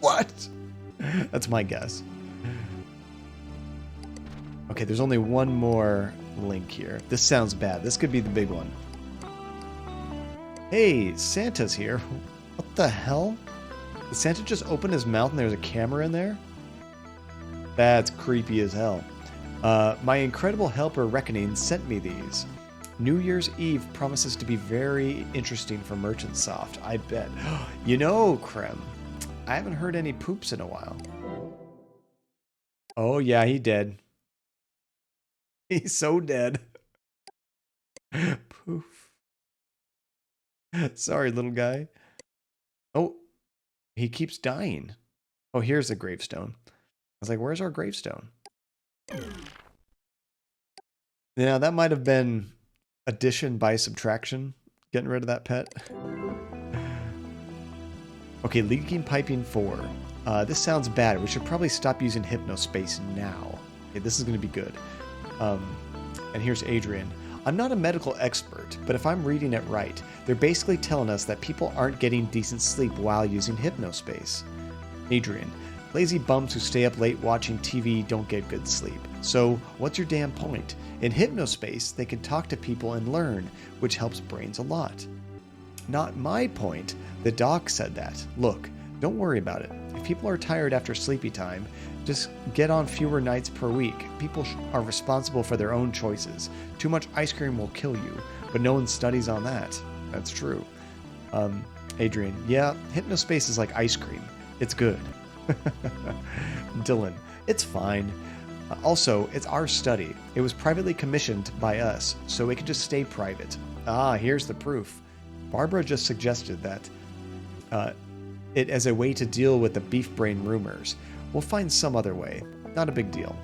What? That's my guess. Okay, there's only one more link here. This sounds bad. This could be the big one. Hey, Santa's here. What the hell? Did Santa just open his mouth and there's a camera in there? That's creepy as hell. My incredible helper Reckoning sent me these. New Year's Eve promises to be very interesting for Merchant Soft, I bet. You know, Krem, I haven't heard any poops in a while. Oh yeah, he dead. He's so dead. Poof. Sorry, little guy. Oh, he keeps dying. Oh, here's the gravestone. I was like, where's our gravestone? Now, that might have been addition by subtraction, getting rid of that pet. Okay, leaking piping 4. This sounds bad. We should probably stop using Hypnospace now. Okay, this is going to be good. And here's Adrian. I'm not a medical expert, but if I'm reading it right, they're basically telling us that people aren't getting decent sleep while using Hypnospace. Adrian. Lazy bums who stay up late watching TV don't get good sleep. So, what's your damn point? In Hypnospace, they can talk to people and learn, which helps brains a lot. Not my point. The doc said that. Look, don't worry about it. If people are tired after sleepy time, just get on fewer nights per week. People are responsible for their own choices. Too much ice cream will kill you, but no one studies on that. That's true. Adrian, yeah, Hypnospace is like ice cream. It's good. Dylan, it's fine. Also, it's our study. It was privately commissioned by us, so it can just stay private. Ah, here's the proof. Barbara just suggested that it as a way to deal with the beef brain rumors. We'll find some other way. Not a big deal.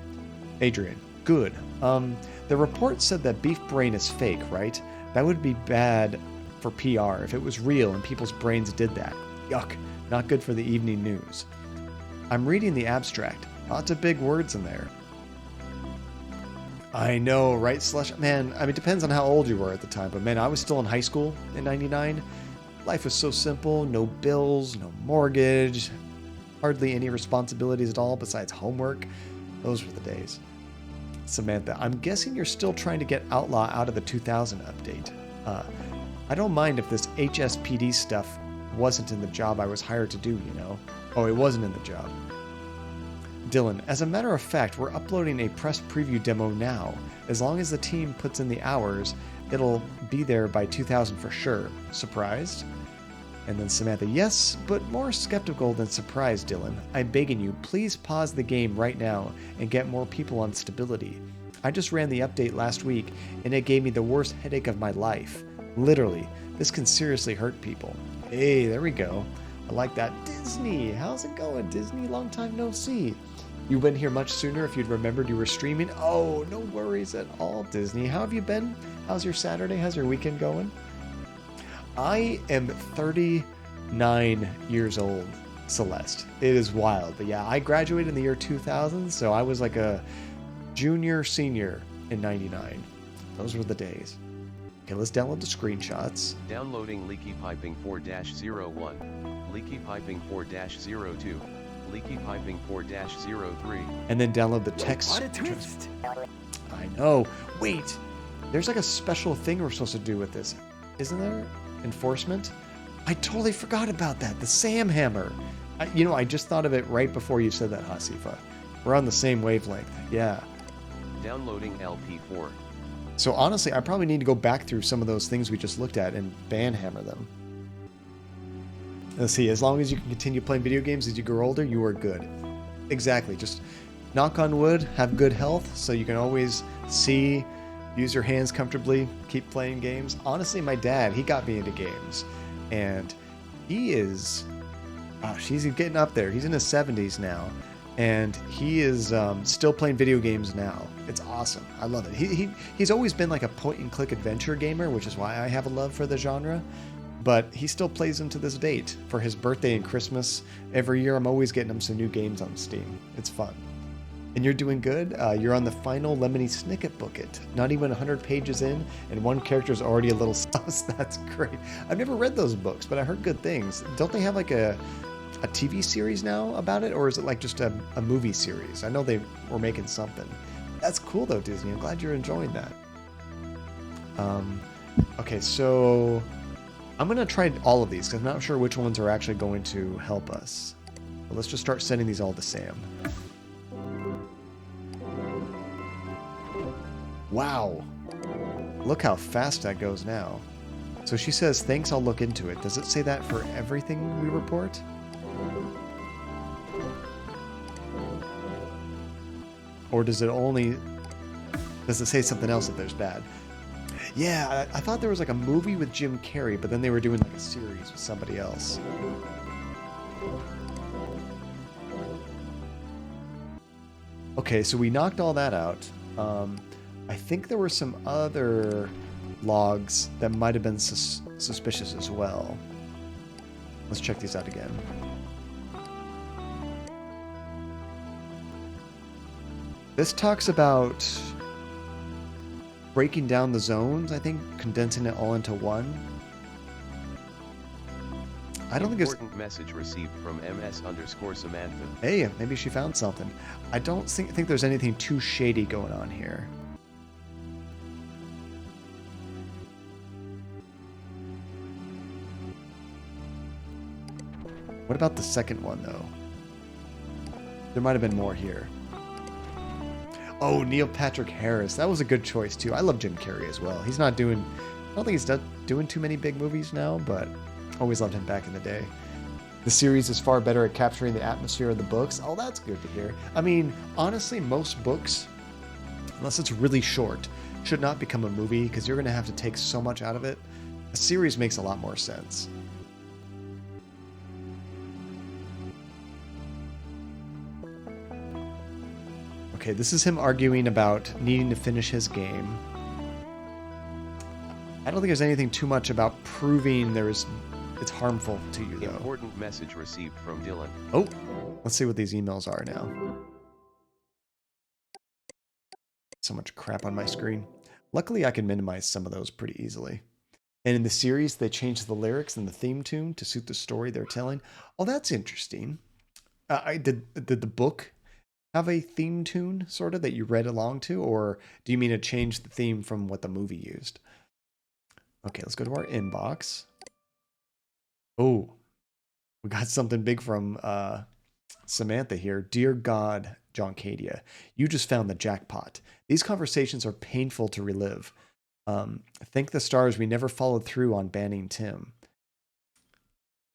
Adrian, good. The report said that beef brain is fake, right? That would be bad for PR if it was real and people's brains did that. Yuck. Not good for the evening news. I'm reading the abstract. Lots of big words in there. I know, right, Slush? Man, I mean, it depends on how old you were at the time, but man, I was still in high school in '99. Life was so simple. No bills, no mortgage, hardly any responsibilities at all besides homework. Those were the days. Samantha, I'm guessing you're still trying to get Outlaw out of the 2000 update. I don't mind if this HSPD stuff wasn't in the job I was hired to do, you know. Oh, it wasn't in the job. Dylan, as a matter of fact, we're uploading a press preview demo now. As long as the team puts in the hours, it'll be there by 2000 for sure. Surprised? And then Samantha, yes, but more skeptical than surprised, Dylan. I'm begging you, please pause the game right now and get more people on stability. I just ran the update last week and it gave me the worst headache of my life. Literally, this can seriously hurt people. Hey, there we go. I like that. Disney, how's it going? Disney, long time no see. You wouldn't hear much sooner if you'd remembered you were streaming. Oh, no worries at all, Disney. How have you been? How's your Saturday? How's your weekend going? I am 39 years old, Celeste. It is wild. But yeah, I graduated in the year 2000, so I was like a junior, senior in 99. Those were the days. Okay, let's download the screenshots. Downloading Leaky Piping 4-01, Leaky Piping 4-02, Leaky Piping 4-03. And then download the text. What a twist! I know. Wait, there's like a special thing we're supposed to do with this. Isn't there? Enforcement? I totally forgot about that. The Sam Hammer. I just thought of it right before you said that, Hasifa. We're on the same wavelength. Yeah. Downloading LP4. So honestly, I probably need to go back through some of those things we just looked at and banhammer them. Let's see, as long as you can continue playing video games as you grow older, you are good. Exactly. Just knock on wood, have good health, so you can always see, use your hands comfortably, keep playing games. Honestly, my dad, he got me into games. And he is... he's getting up there. He's in his 70s now. And he is still playing video games now. It's awesome. I love it. He's always been like a point-and-click adventure gamer, which is why I have a love for the genre. But he still plays them to this date. For his birthday and Christmas, every year I'm always getting him some new games on Steam. It's fun. And you're doing good. You're on the final Lemony Snicket booklet. Not even 100 pages in, and one character's already a little sus. That's great. I've never read those books, but I heard good things. Don't they have like a TV series now about it, or is it like just a movie series? I know they were making something. That's cool though, Disney. I'm glad you're enjoying that. Okay, so I'm gonna try all of these because I'm not sure which ones are actually going to help us. But let's just start sending these all to Sam. Wow, look how fast that goes now. So she says, thanks, I'll look into it. Does it say that for everything we report? Or does it say something else if there's bad? Yeah, I thought there was like a movie with Jim Carrey, but then they were doing like a series with somebody else. Okay, so we knocked all that out. I think there were some other logs that might have been suspicious as well. Let's check these out again. This talks about breaking down the zones, I think, condensing it all into one. I don't think it's... Important message received from MS_Samantha. Hey, maybe she found something. I don't think there's anything too shady going on here. What about the second one, though? There might have been more here. Oh, Neil Patrick Harris. That was a good choice, too. I love Jim Carrey as well. He's not doing... I don't think he's doing too many big movies now, but always loved him back in the day. The series is far better at capturing the atmosphere of the books. Oh, that's good to hear. I mean, honestly, most books, unless it's really short, should not become a movie because you're going to have to take so much out of it. A series makes a lot more sense. Okay, this is him arguing about needing to finish his game. I don't think there's anything too much about proving it's harmful to you, though. Important message received from Dylan. Oh, let's see what these emails are now. So much crap on my screen. Luckily, I can minimize some of those pretty easily. And in the series, they changed the lyrics and the theme tune to suit the story they're telling. Oh, that's interesting. Did the book have a theme tune, sort of, that you read along to? Or do you mean to change the theme from what the movie used? Okay, let's go to our inbox. Oh, we got something big from Samantha here. Dear God, John Cadia, you just found the jackpot. These conversations are painful to relive. Thank the stars we never followed through on banning Tim.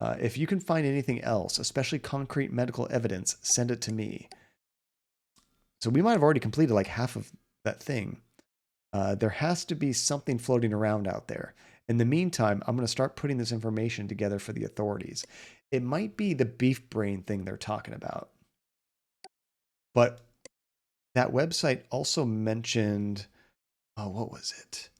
If you can find anything else, especially concrete medical evidence, send it to me. So we might have already completed like half of that thing. There has to be something floating around out there. In the meantime, I'm going to start putting this information together for the authorities. It might be the beef brain thing they're talking about. But that website also mentioned, oh, what was it?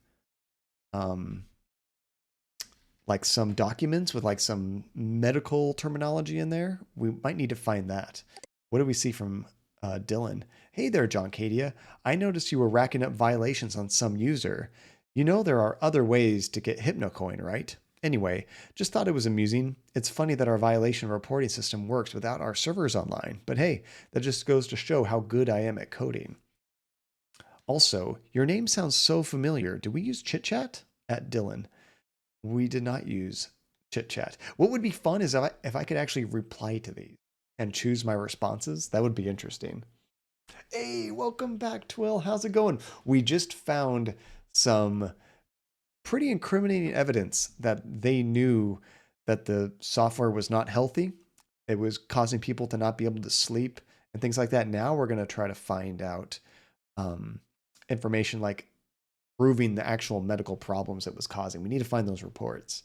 Like some documents with like some medical terminology in there. We might need to find that. What do we see from Dylan? Hey there, John Cadia. I noticed you were racking up violations on some user. You know there are other ways to get HypnoCoin, right? Anyway, just thought it was amusing. It's funny that our violation reporting system works without our servers online. But hey, that just goes to show how good I am at coding. Also, your name sounds so familiar. Do we use ChitChat? At Dylan. We did not use ChitChat. What would be fun is if I could actually reply to these and choose my responses. That would be interesting. Hey, welcome back, Twill. How's it going? We just found some pretty incriminating evidence that they knew that the software was not healthy. It was causing people to not be able to sleep and things like that. Now we're going to try to find out information like proving the actual medical problems it was causing. We need to find those reports.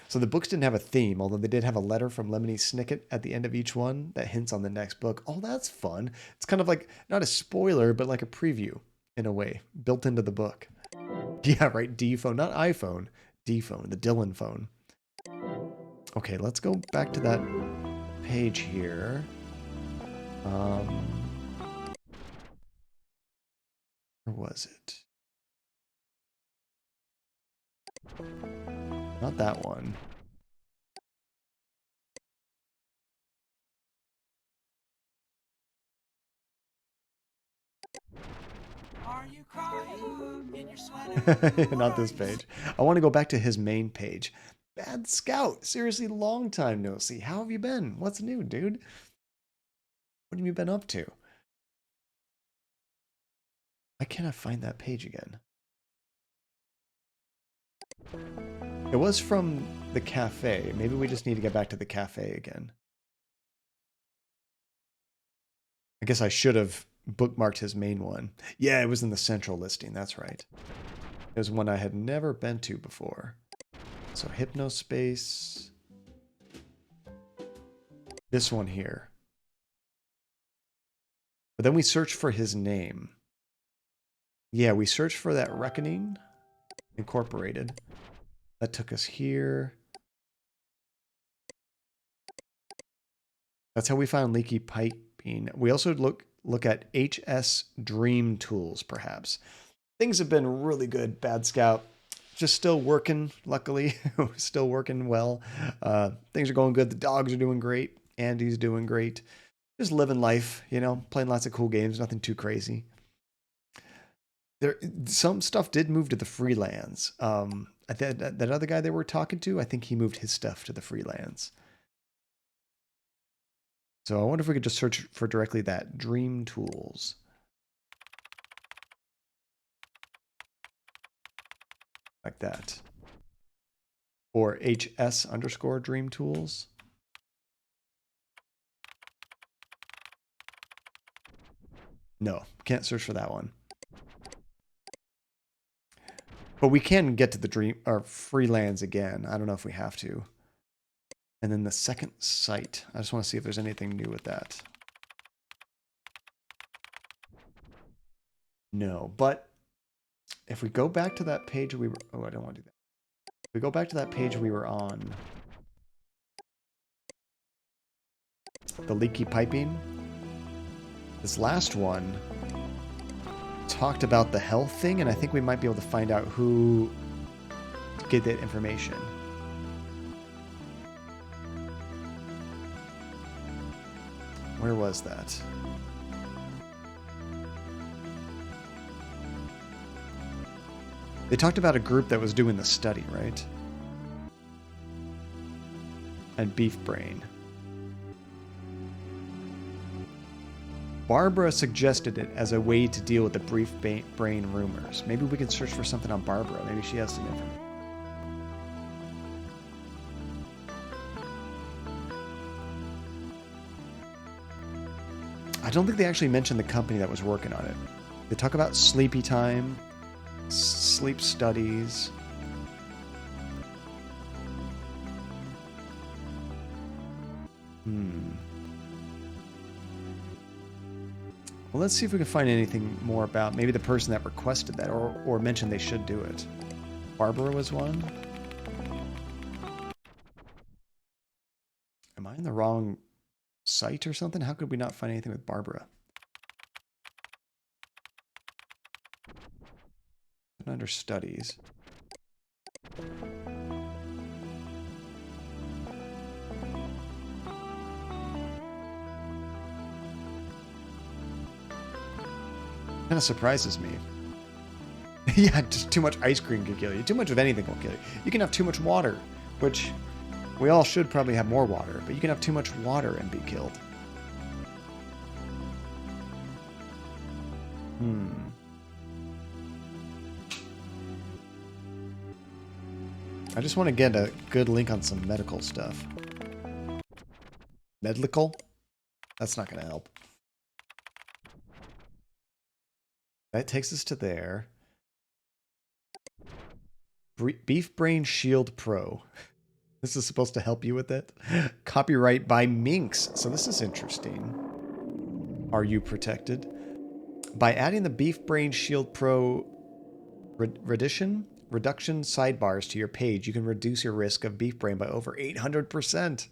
So the books didn't have a theme, although they did have a letter from Lemony Snicket at the end of each one that hints on the next book. Oh, that's fun. It's kind of like, not a spoiler, but like a preview in a way, built into the book. Yeah, right, D phone, not iPhone, D phone, the Dylan phone. Okay, let's go back to that page here. Where was it? Not that one. Are you crying in your sweater? Not this page. I want to go back to his main page. Bad Scout. Seriously, long time no see. How have you been? What's new, dude? What have you been up to? Why can't I find that page again? It was from the cafe. Maybe we just need to get back to the cafe again. I guess I should have bookmarked his main one. Yeah, it was in the central listing. That's right. It was one I had never been to before. So Hypnospace. This one here. But then we searched for his name. Yeah, we searched for that Reckoning Incorporated. That took us here. That's how we found leaky piping. We also look at HS Dream Tools, perhaps. Things have been really good, Bad Scout. Just still working, luckily. Still working well. Things are going good. The dogs are doing great. Andy's doing great. Just living life, you know, playing lots of cool games, nothing too crazy. Some stuff did move to the freelance. That other guy they were talking to, I think he moved his stuff to the freelance. So I wonder if we could just search for directly that Dream Tools. Like that. Or HS_Dream Tools. No, can't search for that one. But we can get to the freelance again. I don't know if we have to. And then the second site. I just want to see if there's anything new with that. No, but if we go back to that page we were... Oh, I don't want to do that. If we go back to that page we were on. The leaky piping. This last one talked about the health thing, and I think we might be able to find out who gave that information. Where was that? They talked about a group that was doing the study, right? And Beef Brain. Barbara suggested it as a way to deal with the brief brain rumors. Maybe we can search for something on Barbara. Maybe she has some information. I don't think they actually mentioned the company that was working on it. They talk about sleepy time, sleep studies. Well, let's see if we can find anything more about maybe the person that requested that or mentioned they should do it. Barbara was one. Am I in the wrong site or something? How could we not find anything with Barbara? And under studies. Kind of surprises me. Yeah, just too much ice cream can kill you. Too much of anything will kill you. You can have too much water, which we all should probably have more water, but you can have too much water and be killed. I just want to get a good link on some medical stuff. Medical? That's not going to help. That takes us to there. Beef Brain Shield Pro. This is supposed to help you with it. Copyright by Minx. So this is interesting. Are you protected? By adding the Beef Brain Shield Pro reduction sidebars to your page, you can reduce your risk of beef brain by over 800%.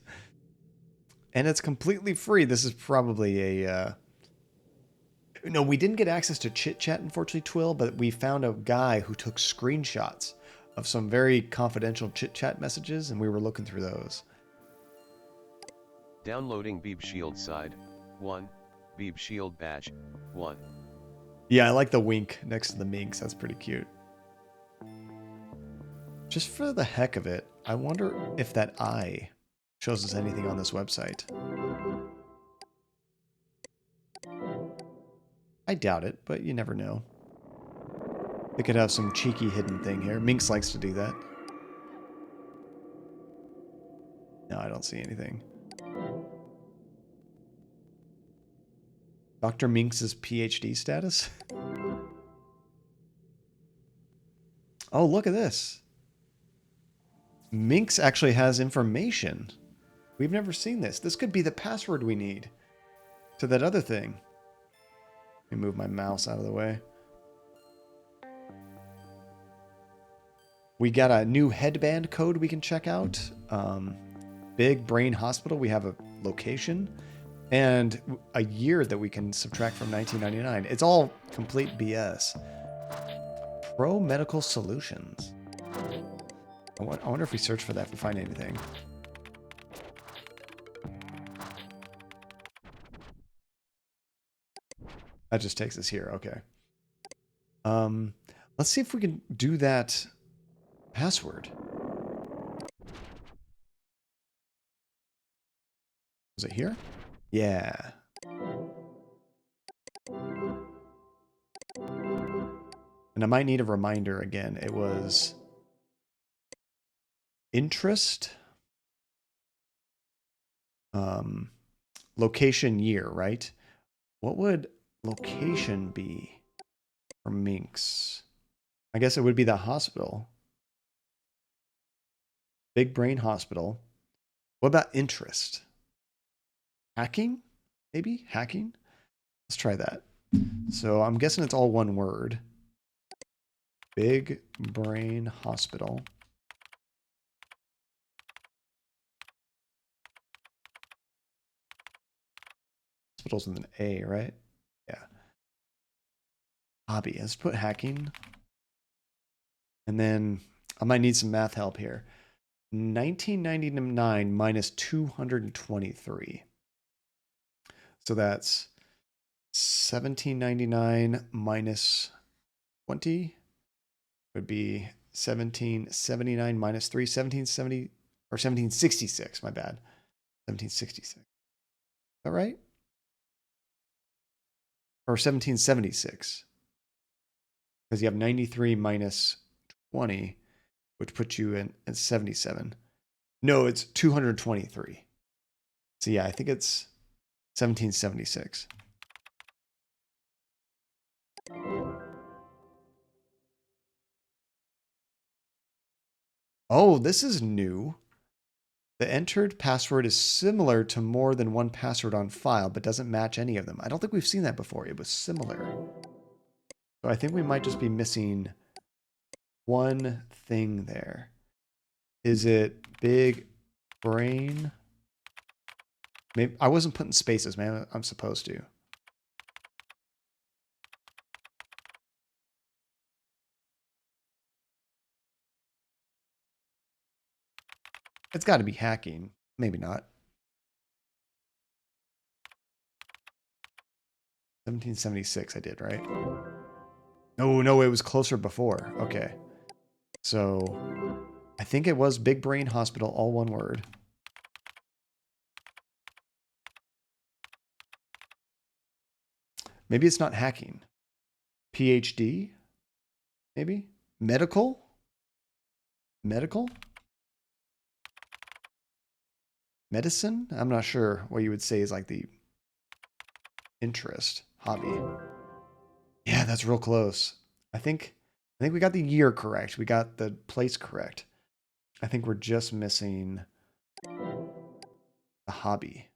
And it's completely free. This is probably a... No, we didn't get access to chit chat, unfortunately, Twill, but we found a guy who took screenshots of some very confidential chit chat messages, and we were looking through those. Downloading Beep Shield side 1. Beep Shield badge 1. Yeah, I like the wink next to the minx. That's pretty cute. Just for the heck of it, I wonder if that eye shows us anything on this website. I doubt it, but you never know. They could have some cheeky hidden thing here. Minx likes to do that. No, I don't see anything. Dr. Minx's PhD status? Oh, look at this. Minx actually has information. We've never seen this. This could be the password we need to that other thing. Let me move my mouse out of the way. We got a new headband code we can check out. Big Brain Hospital, we have a location. And a year that we can subtract from 1999. It's all complete BS. Pro Medical Solutions. I wonder if we search for that, if we find anything. That just takes us here. Okay. Let's see if we can do that password. Was it here? Yeah. And I might need a reminder again. It was interest, location, year, right? What would location be for Minx? I guess it would be the hospital. Big Brain Hospital. What about interest? Hacking? Maybe? Hacking? Let's try that. So I'm guessing it's all one word. Big Brain Hospital. Hospital's with an A, right? Yeah. Hobby. Let's put hacking. And then I might need some math help here. 1999 minus 223. So that's 1799 minus 20 would be 1779 minus 3, 1770 or 1766, my bad. 1766. Is that right? Or 1776. Because you have 93 minus 20, which puts you in at 77. No, it's 223. So yeah, I think it's 1776. Oh, this is new. The entered password is similar to more than one password on file, but doesn't match any of them. I don't think we've seen that before. It was similar. So I think we might just be missing one thing there. Is it big brain? Maybe I wasn't putting spaces, man. I'm supposed to. It's got to be hacking. Maybe not. 1776 I did, right? No, it was closer before. Okay. So I think it was Big Brain Hospital, all one word. Maybe it's not hacking. PhD? Maybe? Medical? Medical? Medicine? I'm not sure what you would say is like the interest, hobby. Yeah, that's real close. I think we got the year correct. We got the place correct. I think we're just missing a hobby.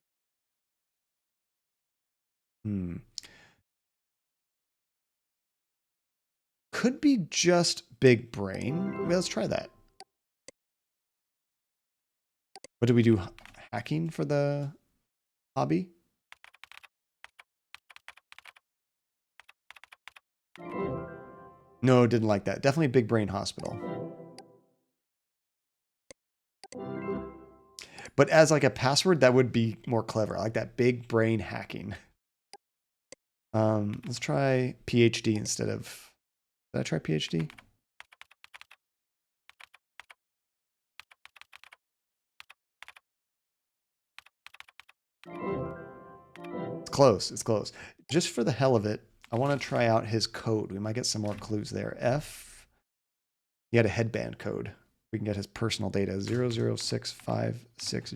Could be just big brain. Well, let's try that. What did we do? Hacking for the hobby? No, didn't like that. Definitely Big Brain Hospital. But as like a password, that would be more clever. I like that big brain hacking. Let's try PhD instead of... Did I try PhD? It's close. It's close. Just for the hell of it, I want to try out his code. We might get some more clues there. F. He had a headband code. We can get his personal data. 00656.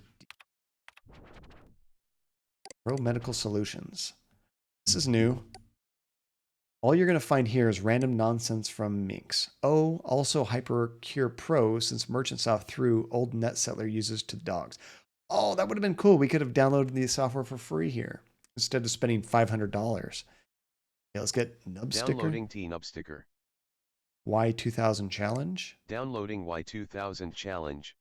Pro Medical Solutions. This is new. All you're going to find here is random nonsense from Minx. Oh, also Hypercure Pro, since merchants saw through old net settler uses to dogs. Oh, that would have been cool. We could have downloaded the software for free here instead of spending $500. Okay, let's get Nub Sticker. Downloading T-Nub Sticker. Y2000 Challenge. Downloading Y2000 Challenge.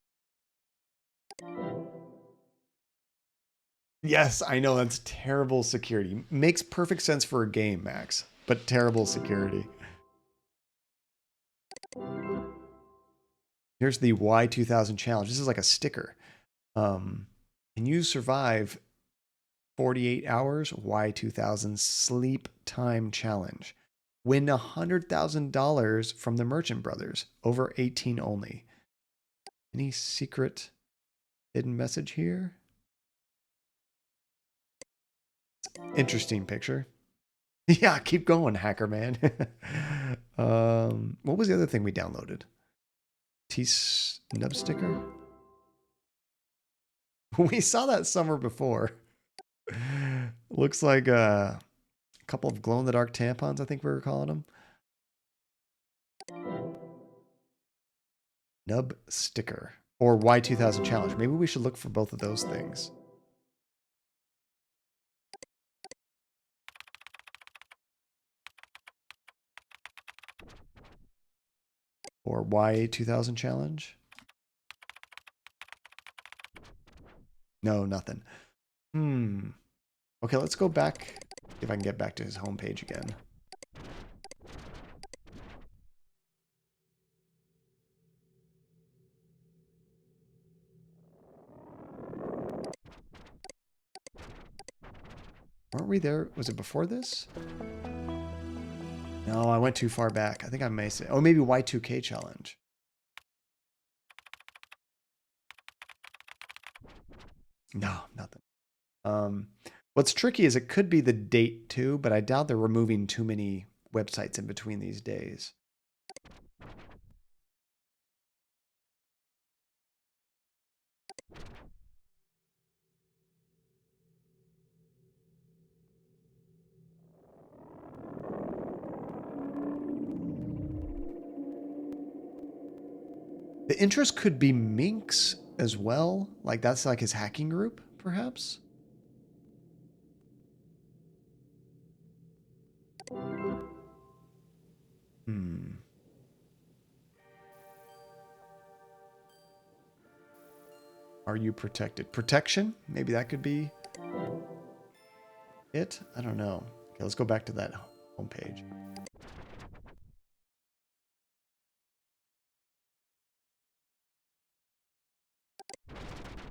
Yes, I know that's terrible security. Makes perfect sense for a game, Max, but terrible security. Here's the Y2000 Challenge. This is like a sticker. Can you survive 48 hours? Y2000 Sleep Time Challenge. Win $100,000 from the Merchant Brothers. Over 18 only. Any secret hidden message here? Interesting picture. Yeah, keep going, hacker man. What was the other thing we downloaded? Nub sticker? We saw that somewhere before. Looks like a couple of glow-in-the-dark tampons, I think we were calling them. Nub sticker. Or Y2000 challenge. Maybe we should look for both of those things. Or Y2000 challenge. No, nothing. Okay, let's go back. See if I can get back to his homepage again. Weren't we there? Was it before this? No, I went too far back. I think I may say... Oh, maybe Y2K challenge. No, nothing. What's tricky is it could be the date too, but I doubt they're removing too many websites in between these days. The interest could be Minx as well. Like that's like his hacking group, perhaps. Hmm. Are you protected? Protection? Maybe that could be it? I don't know. Okay, let's go back to that homepage.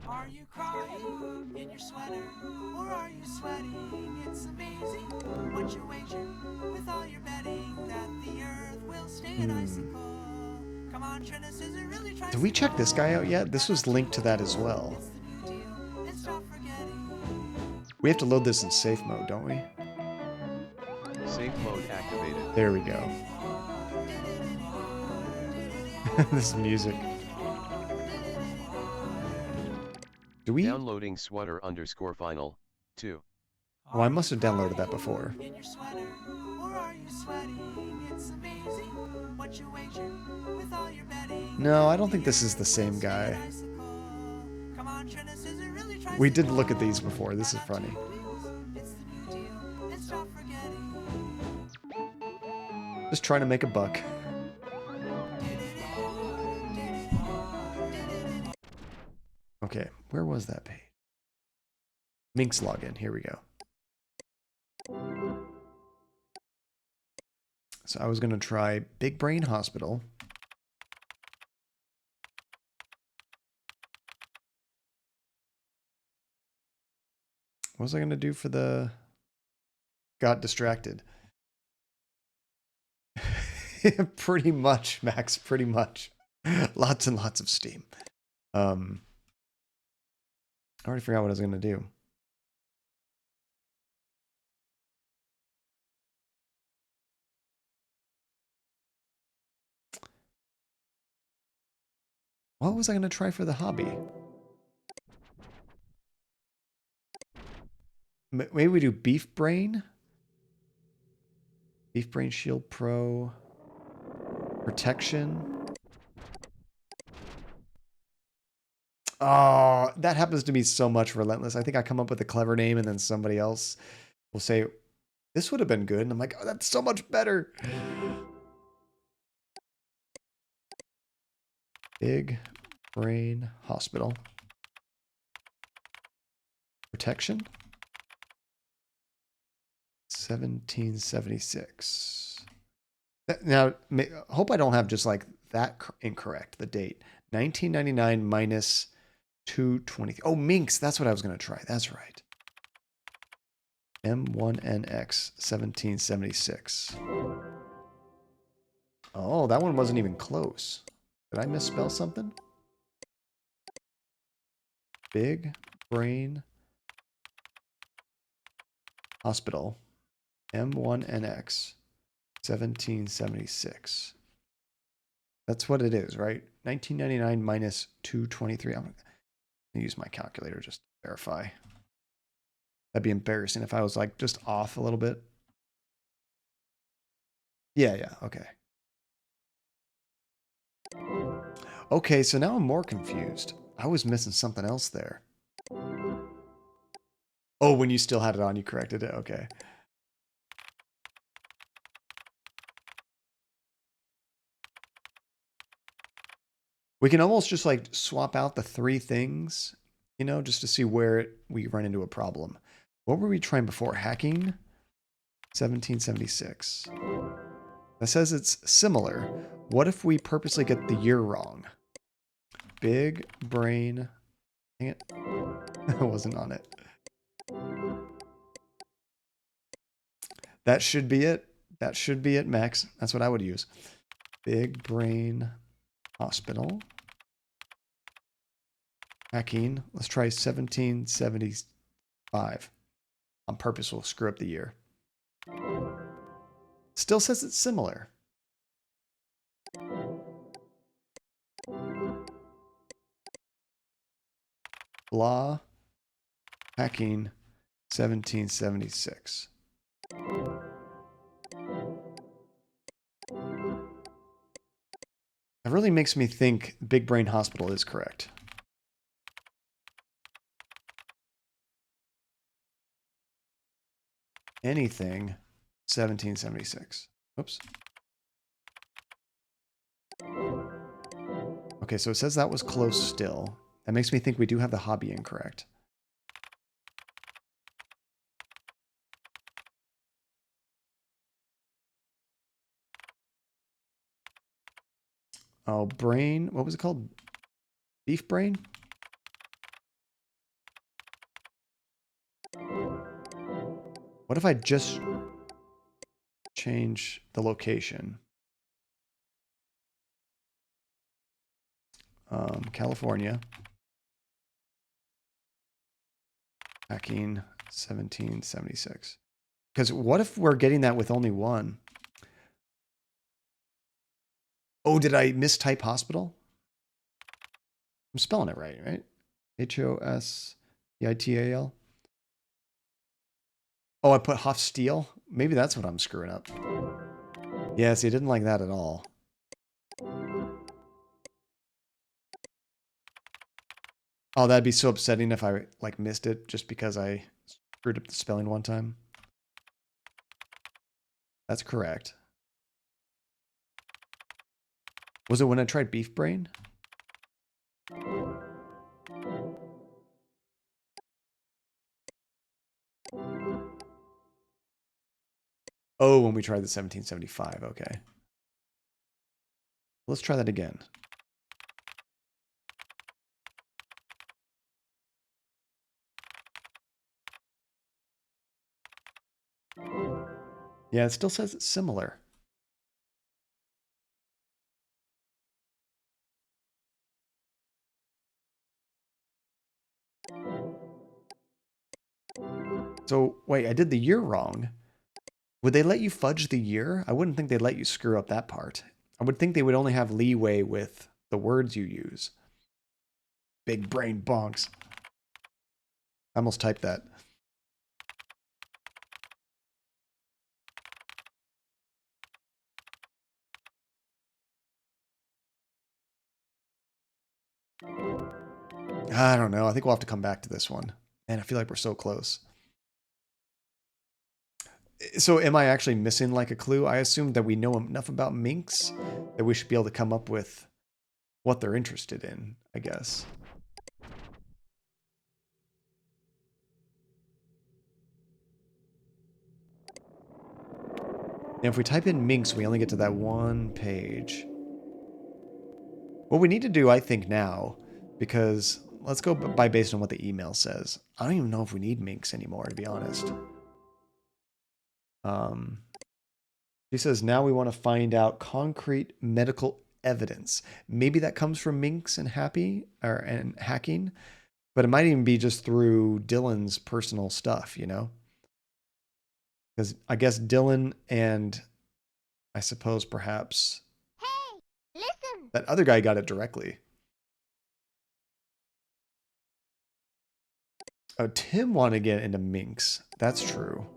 Are you crying in your sweater? Or are you sweating? It's amazing what you wager with all your betting that the earth will stay an icicle. Come on, Trinus, is it really Did we check this guy out yet? This was linked to that as well. It's the new deal, and stop forgetting. We have to load this in safe mode, don't we? Safe mode activated. There we go. This music. Do we? Downloading sweater _ final 2. Oh, I must have downloaded that before. In your sweater, or are you sweating? It's amazing what you wager with all your betting. No, I don't think this is the same guy. Come on, Trinus, is it really We did look at these before. This is funny. It's the new deal, and stop forgetting. Just trying to make a buck. Okay, where was that page? Minx login. Here we go. So I was going to try Big Brain Hospital. What was I going to do for the... Got distracted. Pretty much, Max, pretty much. Lots and lots of steam. I already forgot what I was going to do. What was I going to try for the hobby? Maybe we do Beef Brain? Beef Brain Shield Pro. Protection. Oh, that happens to me so much, Relentless. I think I come up with a clever name and then somebody else will say, this would have been good. And I'm like, oh, that's so much better. Big Brain Hospital. Protection. 1776. Now, hope I don't have just like that incorrect, the date. 1999 minus 220. Oh, Minx. That's what I was going to try. That's right. M1NX 1776. Oh, that one wasn't even close. Did I misspell something? Big Brain Hospital. M1NX 1776. That's what it is, right? 1999 minus 223. I'm going to use my calculator just to verify. That'd be embarrassing if I was like just off a little bit. Yeah, okay. Okay, so now I'm more confused. I was missing something else there. Oh, when you still had it on, you corrected it. Okay. We can almost just like swap out the three things, you know, just to see where we run into a problem. What were we trying before? Hacking? 1776. That says it's similar. What if we purposely get the year wrong? Big Brain. Dang it. I wasn't on it. That should be it. That should be it, Max. That's what I would use. Big Brain Hospital. Hacking. Let's try 1775. On purpose, we'll screw up the year. Still says it's similar. Blah. Hacking. 1776. That really makes me think Big Brain Hospital is correct. Anything 1776. Oops. Okay, so it says that was close still. That makes me think we do have the hobby incorrect. Oh, brain. What was it called? Beef brain? What if I just change the location? California. Hacking 1776. Because what if we're getting that with only one? Oh, did I mistype hospital? I'm spelling it right, right? Hospital. Oh, I put Hofsteel? Maybe that's what I'm screwing up. Yeah, see, I didn't like that at all. Oh, that'd be so upsetting if I, like, missed it just because I screwed up the spelling one time. That's correct. Was it when I tried beef brain? Oh, when we tried the 1775, okay. Let's try that again. Yeah, it still says it's similar. So, wait, I did the year wrong. Would they let you fudge the year? I wouldn't think they'd let you screw up that part. I would think they would only have leeway with the words you use. Big brain bonks. I almost typed that. I don't know. I think we'll have to come back to this one. Man, I feel like we're so close. So am I actually missing like a clue? I assumed that we know enough about minks that we should be able to come up with what they're interested in, I guess. And if we type in minks, we only get to that one page. What we need to do, I think now, because let's go by based on what the email says. I don't even know if we need minks anymore, to be honest. She says, now we want to find out concrete medical evidence. Maybe that comes from minks and and hacking, but it might even be just through Dylan's personal stuff, you know? Because I guess Dylan and I suppose perhaps Hey, listen! that other guy got it directly. Oh, Tim wanted to get into minks. That's true.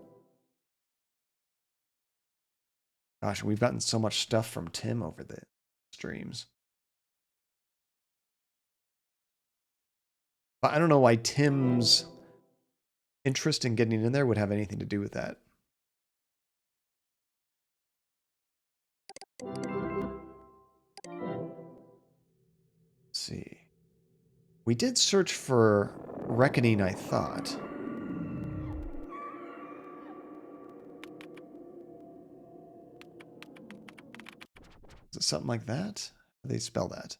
Gosh, we've gotten so much stuff from Tim over the streams. But I don't know why Tim's interest in getting in there would have anything to do with that. Let's see. We did search for Reckoning, I thought. Is it something like that? How do they spell that?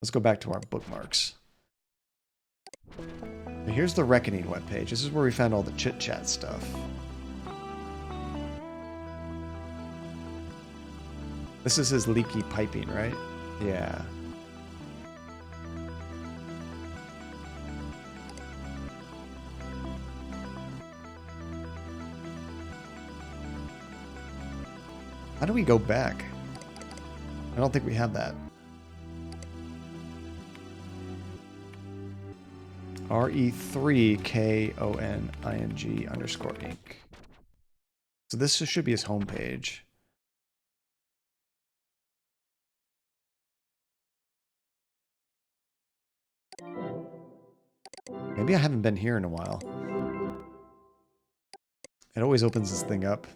Let's go back to our bookmarks. Now here's the Reckoning webpage. This is where we found all the chit-chat stuff. This is his leaky piping, right? Yeah. How do we go back? I don't think we have that. RE3KONING_Inc. So this should be his homepage. Maybe I haven't been here in a while. It always opens this thing up.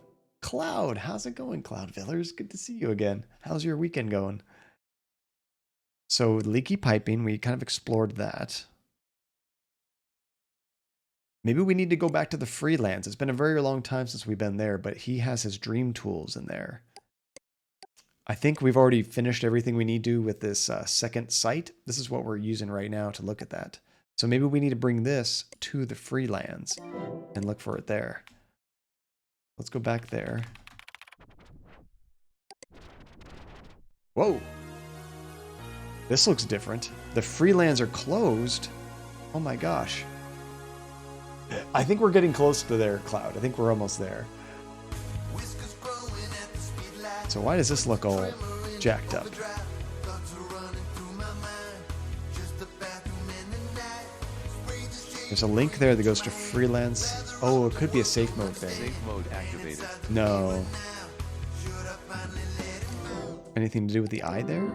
Cloud, how's it going, Cloud Villers? Good to see you again. How's your weekend going? So leaky piping, we kind of explored that. Maybe we need to go back to the freelance. It's been a very long time since we've been there, but he has his dream tools in there. I think we've already finished everything we need to with this second site. This is what we're using right now to look at that. So maybe we need to bring this to the freelance and look for it there. Let's go back there. Whoa. This looks different. The freelands are closed. Oh my gosh. I think we're getting close to there, Cloud. I think we're almost there. So why does this look all jacked up? There's a link there that goes to freelance. Oh, it could be a safe mode thing. Safe mode activated. No. Anything to do with the eye there?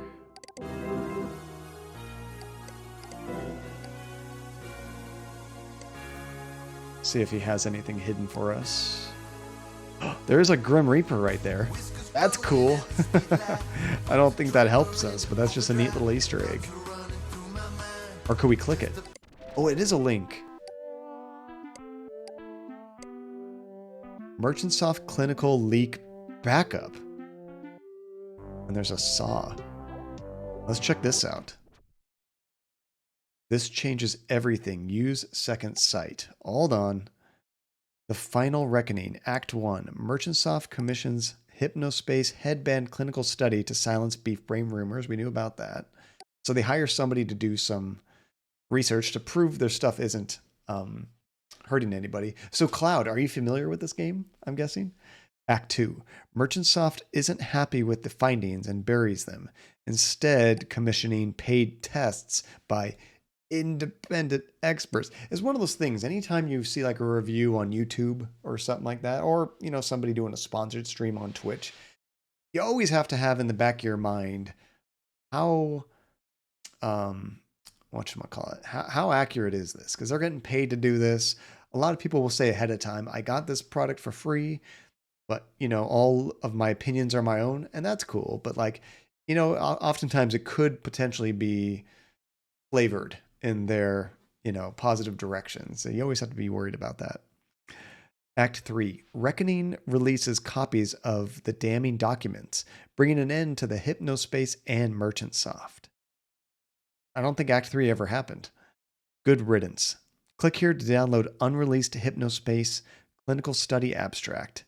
See if he has anything hidden for us. There's a Grim Reaper right there. That's cool. I don't think that helps us, but that's just a neat little Easter egg. Or could we click it? Oh, it is a link. Merchantsoft Clinical Leak Backup. And there's a saw. Let's check this out. This changes everything. Use second sight. Hold on. The Final Reckoning, Act 1. Merchantsoft commissions Hypnospace headband clinical study to silence beef brain rumors. We knew about that. So they hire somebody to do some research to prove their stuff isn't hurting anybody. So Cloud, are you familiar with this game, I'm guessing? Act 2. Merchantsoft isn't happy with the findings and buries them, instead commissioning paid tests by independent experts. It's one of those things, anytime you see like a review on YouTube or something like that, or you know, somebody doing a sponsored stream on Twitch, you always have to have in the back of your mind how whatchamacallit, how accurate is this? Because they're getting paid to do this. A lot of people will say ahead of time, I got this product for free, but you know, all of my opinions are my own, and that's cool. But like, you know, oftentimes it could potentially be flavored in their, you know, positive direction. So you always have to be worried about that. Act 3. Reckoning releases copies of the damning documents, bringing an end to the Hypnospace and Merchantsoft. I don't think Act 3 ever happened. Good riddance. Click here to download unreleased Hypnospace clinical study abstract.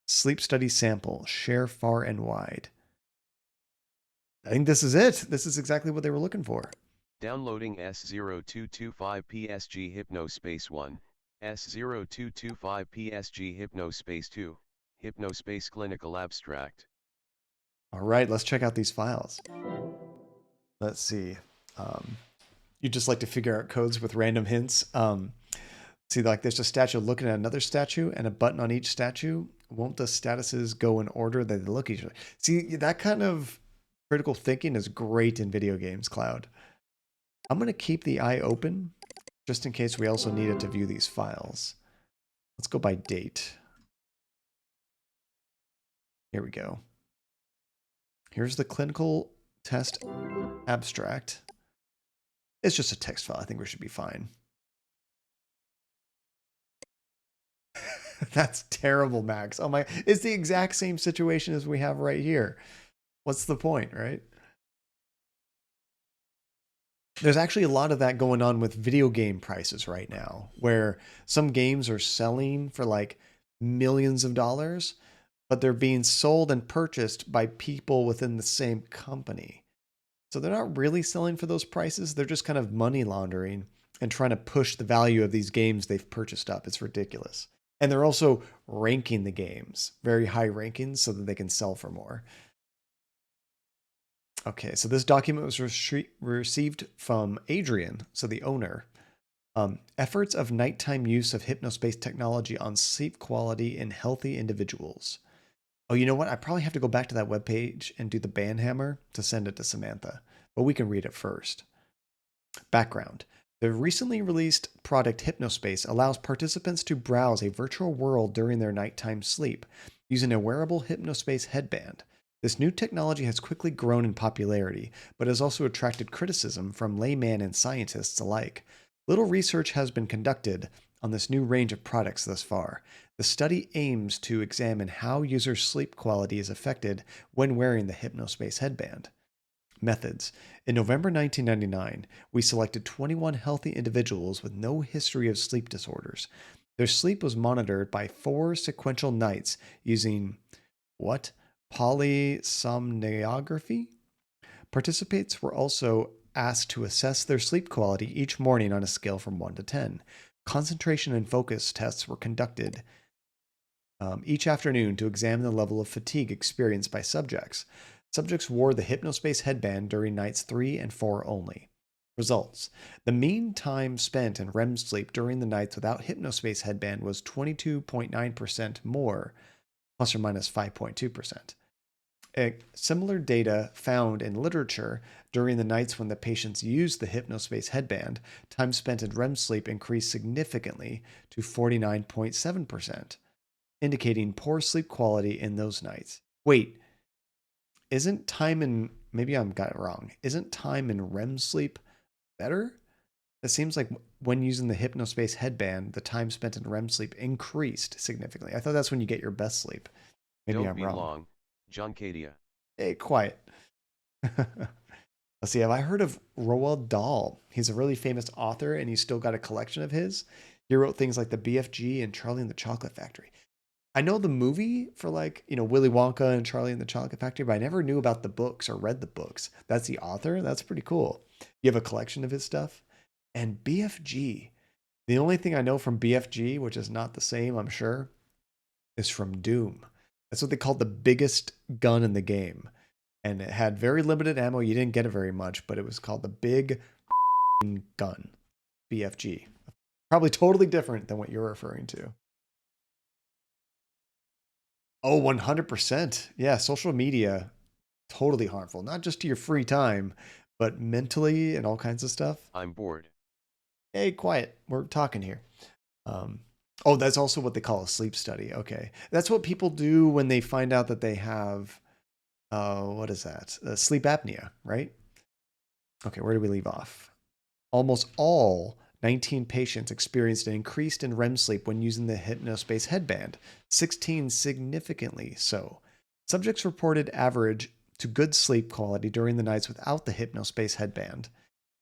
Sleep study sample. Share far and wide. I think this is it. This is exactly what they were looking for. Downloading S0225 PSG Hypnospace 1, S0225 PSG Hypnospace 2, Hypnospace Clinical Abstract. All right, let's check out these files. Let's see. You just like to figure out codes with random hints. See, like there's a statue looking at another statue and a button on each statue. Won't the statuses go in order that they look each other? See, that kind of critical thinking is great in video games, Cloud. I'm going to keep the eye open just in case we also need it to view these files. Let's go by date. Here we go. Here's the clinical test abstract. It's just a text file. I think we should be fine. That's terrible, Max. Oh my, it's the exact same situation as we have right here. What's the point, right? There's actually a lot of that going on with video game prices right now, where some games are selling for like millions of dollars, but they're being sold and purchased by people within the same company. So they're not really selling for those prices. They're just kind of money laundering and trying to push the value of these games they've purchased up. It's ridiculous. And they're also ranking the games, very high rankings, so that they can sell for more. Okay, so this document was received from Adrian, so the owner. Efforts of nighttime use of Hypnospace technology on sleep quality in healthy individuals. Oh, you know what? I probably have to go back to that webpage and do the ban hammer to send it to Samantha, but we can read it first. Background. The recently released product Hypnospace allows participants to browse a virtual world during their nighttime sleep using a wearable Hypnospace headband. This new technology has quickly grown in popularity, but has also attracted criticism from laymen and scientists alike. Little research has been conducted on this new range of products thus far. The study aims to examine how users' sleep quality is affected when wearing the Hypnospace headband. Methods. In November 1999, we selected 21 healthy individuals with no history of sleep disorders. Their sleep was monitored by 4 sequential nights using what? Polysomnography? Participants were also asked to assess their sleep quality each morning on a scale from 1 to 10. Concentration and focus tests were conducted each afternoon to examine the level of fatigue experienced by subjects. Subjects wore the Hypnospace headband during nights 3 and 4 only. Results. The mean time spent in REM sleep during the nights without Hypnospace headband was 22.9% more, plus or minus 5.2%. Similar data found in literature during the nights when the patients used the Hypnospace headband, time spent in REM sleep increased significantly to 49.7%, indicating poor sleep quality in those nights. Wait, isn't time in, maybe I'm got it wrong, isn't time in REM sleep better? It seems like when using the Hypnospace headband, the time spent in REM sleep increased significantly. I thought that's when you get your best sleep. Maybe Don't I'm be wrong. long, John Cadia. Hey, quiet. Let's see, have I heard of Roald Dahl? He's a really famous author and he's still got a collection of his. He wrote things like the BFG and Charlie and the Chocolate Factory. I know the movie for like, Willy Wonka and Charlie and the Chocolate Factory, but I never knew about the books or read the books. That's the author? That's pretty cool. You have a collection of his stuff? And BFG. The only thing I know from BFG, which is not the same, I'm sure, is from Doom. That's what they called the biggest gun in the game. And it had very limited ammo. You didn't get it very much, but it was called the Big Gun, BFG. Probably totally different than what you're referring to. Oh, 100%. Yeah, social media, totally harmful. Not just to your free time, but mentally and all kinds of stuff. I'm bored. Hey, quiet. We're talking here. Oh, that's also what they call a sleep study. Okay. That's what people do when they find out that they have, what is that? Sleep apnea, right? Okay, where do we leave off? Almost all 19 patients experienced an increase in REM sleep when using the Hypnospace headband, 16 significantly so. Subjects reported average to good sleep quality during the nights without the Hypnospace headband,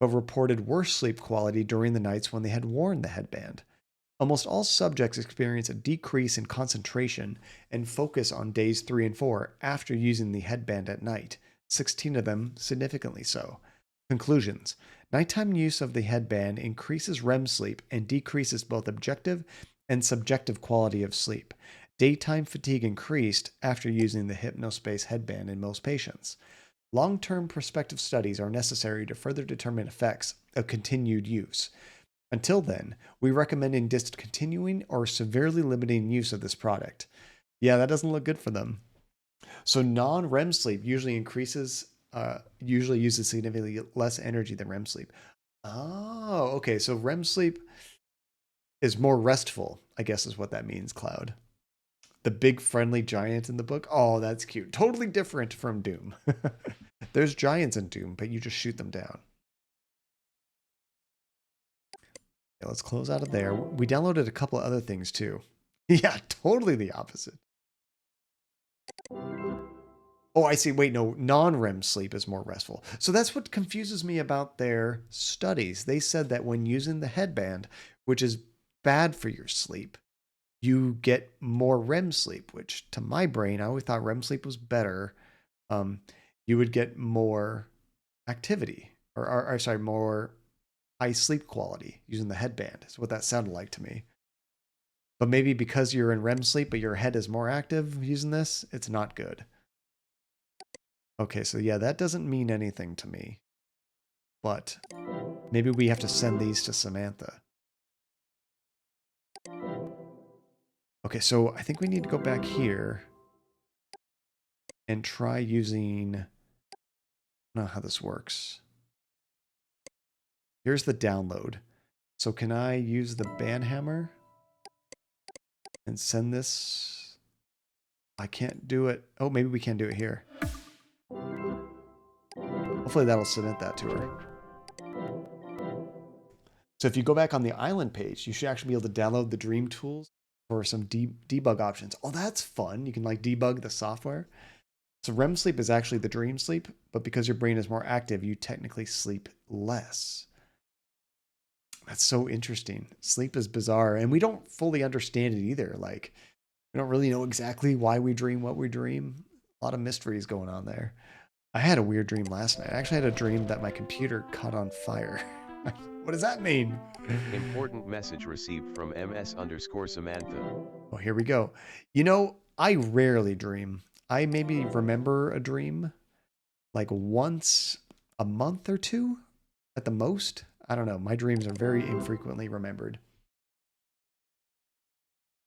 but reported worse sleep quality during the nights when they had worn the headband. Almost all subjects experienced a decrease in concentration and focus on days 3 and 4 after using the headband at night, 16 of them significantly so. Conclusions. Nighttime use of the headband increases REM sleep and decreases both objective and subjective quality of sleep. Daytime fatigue increased after using the Hypnospace headband in most patients. Long-term prospective studies are necessary to further determine effects of continued use. Until then, we recommend discontinuing or severely limiting use of this product. Yeah, that doesn't look good for them. So non-REM sleep usually uses significantly less energy than REM sleep. Oh, okay. So REM sleep is more restful, I guess is what that means, Cloud. The big friendly giant in the book. Oh, that's cute. Totally different from Doom. There's giants in Doom, but you just shoot them down. Okay, let's close out of there. We downloaded a couple of other things too. Yeah, totally the opposite. Oh, I see. Wait, no, non-REM sleep is more restful. So that's what confuses me about their studies. They said that when using the headband, which is bad for your sleep, you get more REM sleep, which to my brain, I always thought REM sleep was better. You would get more activity or sorry, more high sleep quality using the headband. Is what that sounded like to me. But maybe because you're in REM sleep, but your head is more active using this, it's not good. Okay, so yeah, that doesn't mean anything to me. But maybe we have to send these to Samantha. Okay, so I think we need to go back here and try using, I don't know how this works. Here's the download. So can I use the banhammer and send this? I can't do it. Oh, maybe we can do it here. Hopefully that'll submit that to her. So if you go back on the island page, you should actually be able to download the dream tools for some debug options. Oh, that's fun. You can like debug the software. So REM sleep is actually the dream sleep, but because your brain is more active, you technically sleep less. That's so interesting. Sleep is bizarre, and we don't fully understand it either. Like, we don't really know exactly why we dream what we dream. A lot of mysteries going on there. I had a weird dream last night. I actually had a dream that my computer caught on fire. What does that mean? Important message received from MS_Samantha. Oh, here we go. You know, I rarely dream. I maybe remember a dream like once a month or two at the most. I don't know. My dreams are very infrequently remembered.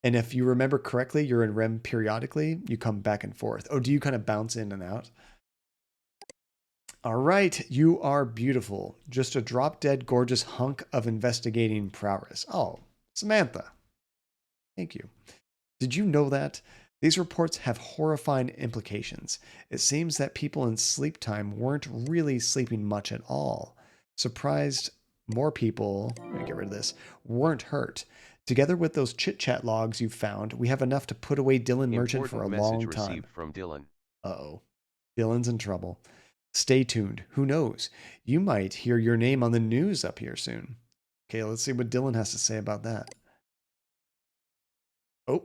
And if you remember correctly, you're in REM periodically. You come back and forth. Oh, do you kind of bounce in and out? All right, you are beautiful. Just a drop-dead gorgeous hunk of investigating prowess. Oh, Samantha. Thank you. Did you know that? These reports have horrifying implications. It seems that people in sleep time weren't really sleeping much at all. Surprised more people, I'm gonna get rid of this, weren't hurt. Together with those chit-chat logs you've found, we have enough to put away Dylan Merchant for a long time. Received from Dylan. Uh-oh. Dylan's in trouble. Stay tuned. Who knows? You might hear your name on the news up here soon. Okay, let's see what Dylan has to say about that. Oh,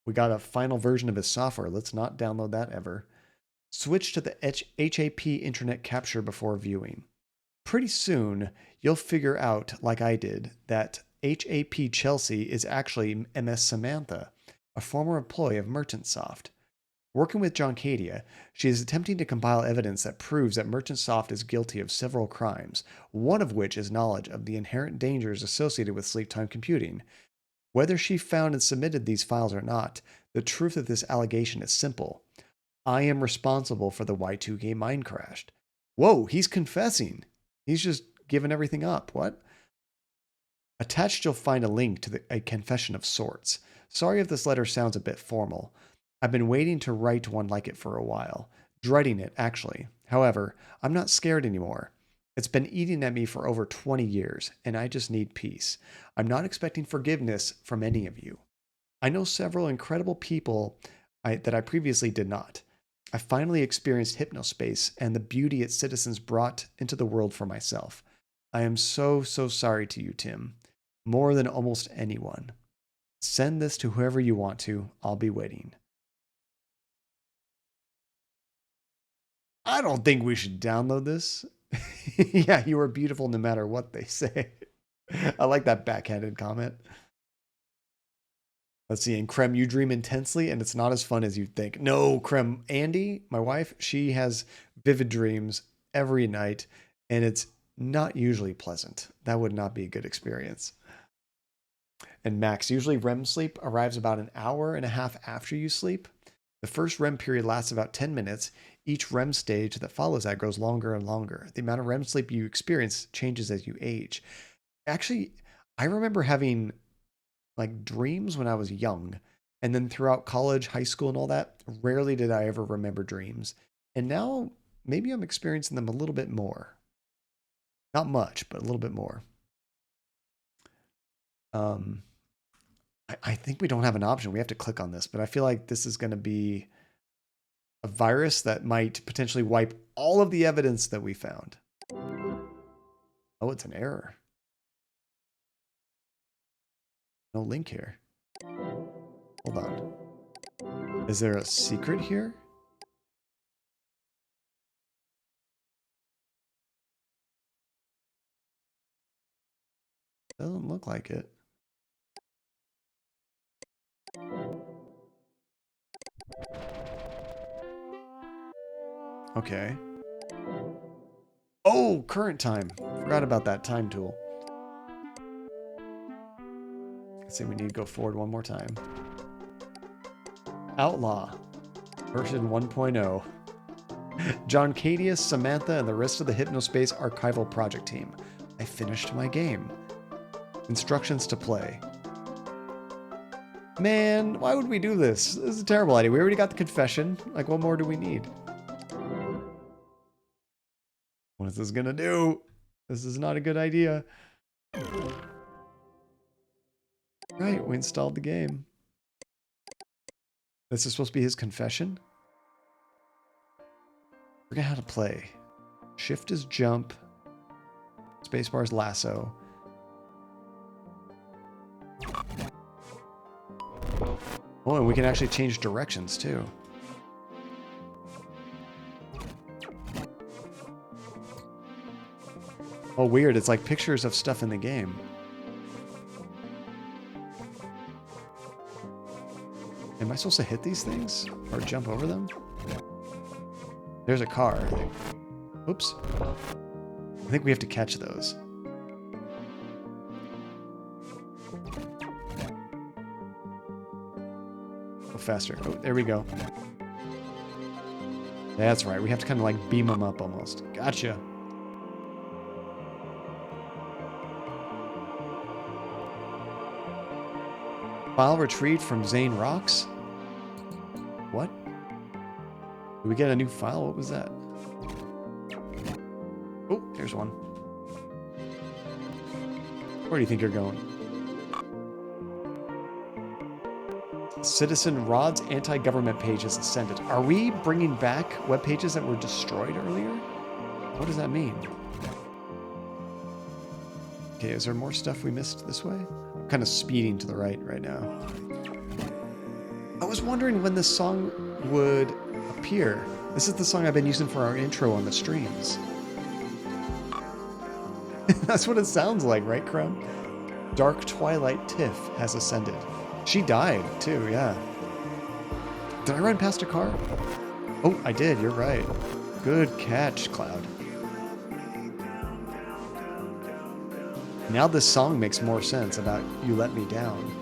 we got a final version of his software. Let's not download that ever. Switch to the HAP internet capture before viewing. Pretty soon, you'll figure out, like I did, that HAP Chelsea is actually MS Samantha, a former employee of Merchantsoft. Working with John Cadia, she is attempting to compile evidence that proves that Merchantsoft is guilty of several crimes, one of which is knowledge of the inherent dangers associated with sleep-time computing. Whether she found and submitted these files or not, the truth of this allegation is simple. I am responsible for the Y2K mine crash. Whoa, he's confessing. He's just given everything up. What? Attached, you'll find a link to a confession of sorts. Sorry if this letter sounds a bit formal. I've been waiting to write one like it for a while. Dreading it, actually. However, I'm not scared anymore. It's been eating at me for over 20 years, and I just need peace. I'm not expecting forgiveness from any of you. I know several incredible people that I previously did not. I finally experienced Hypnospace and the beauty its citizens brought into the world for myself. I am so sorry to you, Tim. More than almost anyone. Send this to whoever you want to. I'll be waiting. I don't think we should download this. Yeah, you are beautiful no matter what they say. I like that backhanded comment. Let's see. And Krem, you dream intensely and it's not as fun as you'd think. No, Krem. Andy, my wife, she has vivid dreams every night and it's not usually pleasant. That would not be a good experience. And Max, usually REM sleep arrives about an hour and a half after you sleep. The first REM period lasts about 10 minutes. Each REM stage that follows that grows longer and longer. The amount of REM sleep you experience changes as you age. Actually, I remember having like dreams when I was young. And then throughout college, high school, and all that, rarely did I ever remember dreams. And now maybe I'm experiencing them a little bit more. Not much, but a little bit more. I think we don't have an option. We have to click on this, but I feel like this is going to be a virus that might potentially wipe all of the evidence that we found. Oh, it's an error. No link here. Hold on. Is there a secret here? Doesn't look like it. Okay. Oh, current time. Forgot about that time tool. Let's see, we need to go forward one more time. Outlaw. Version 1.0. John Cadius, Samantha, and the rest of the Hypnospace archival project team. I finished my game. Instructions to play. Man, why would we do this? This is a terrible idea. We already got the confession. Like, what more do we need? What is this gonna do? This is not a good idea. Right, we installed the game. This is supposed to be his confession? Forget how to play. Shift is jump. Spacebar is lasso. Oh, and we can actually change directions too. Oh, weird. It's like pictures of stuff in the game. Am I supposed to hit these things? Or jump over them? There's a car, I think. Oops. I think we have to catch those. Go faster. Oh, there we go. That's right. We have to kind of like beam them up almost. Gotcha. File retrieved from Zane Rocks? What? Did we get a new file? What was that? Oh, there's one. Where do you think you're going? Citizen Rod's anti-government page is ascended. Are we bringing back web pages that were destroyed earlier? What does that mean? Okay, is there more stuff we missed this way? I'm kind of speeding to the right now. I was wondering when this song would appear. This is the song I've been using for our intro on the streams. That's what it sounds like, right, Crumb? Dark Twilight Tiff has ascended. She died, too, yeah. Did I run past a car? Oh, I did, you're right. Good catch, Cloud. Now this song makes more sense about You Let Me Down.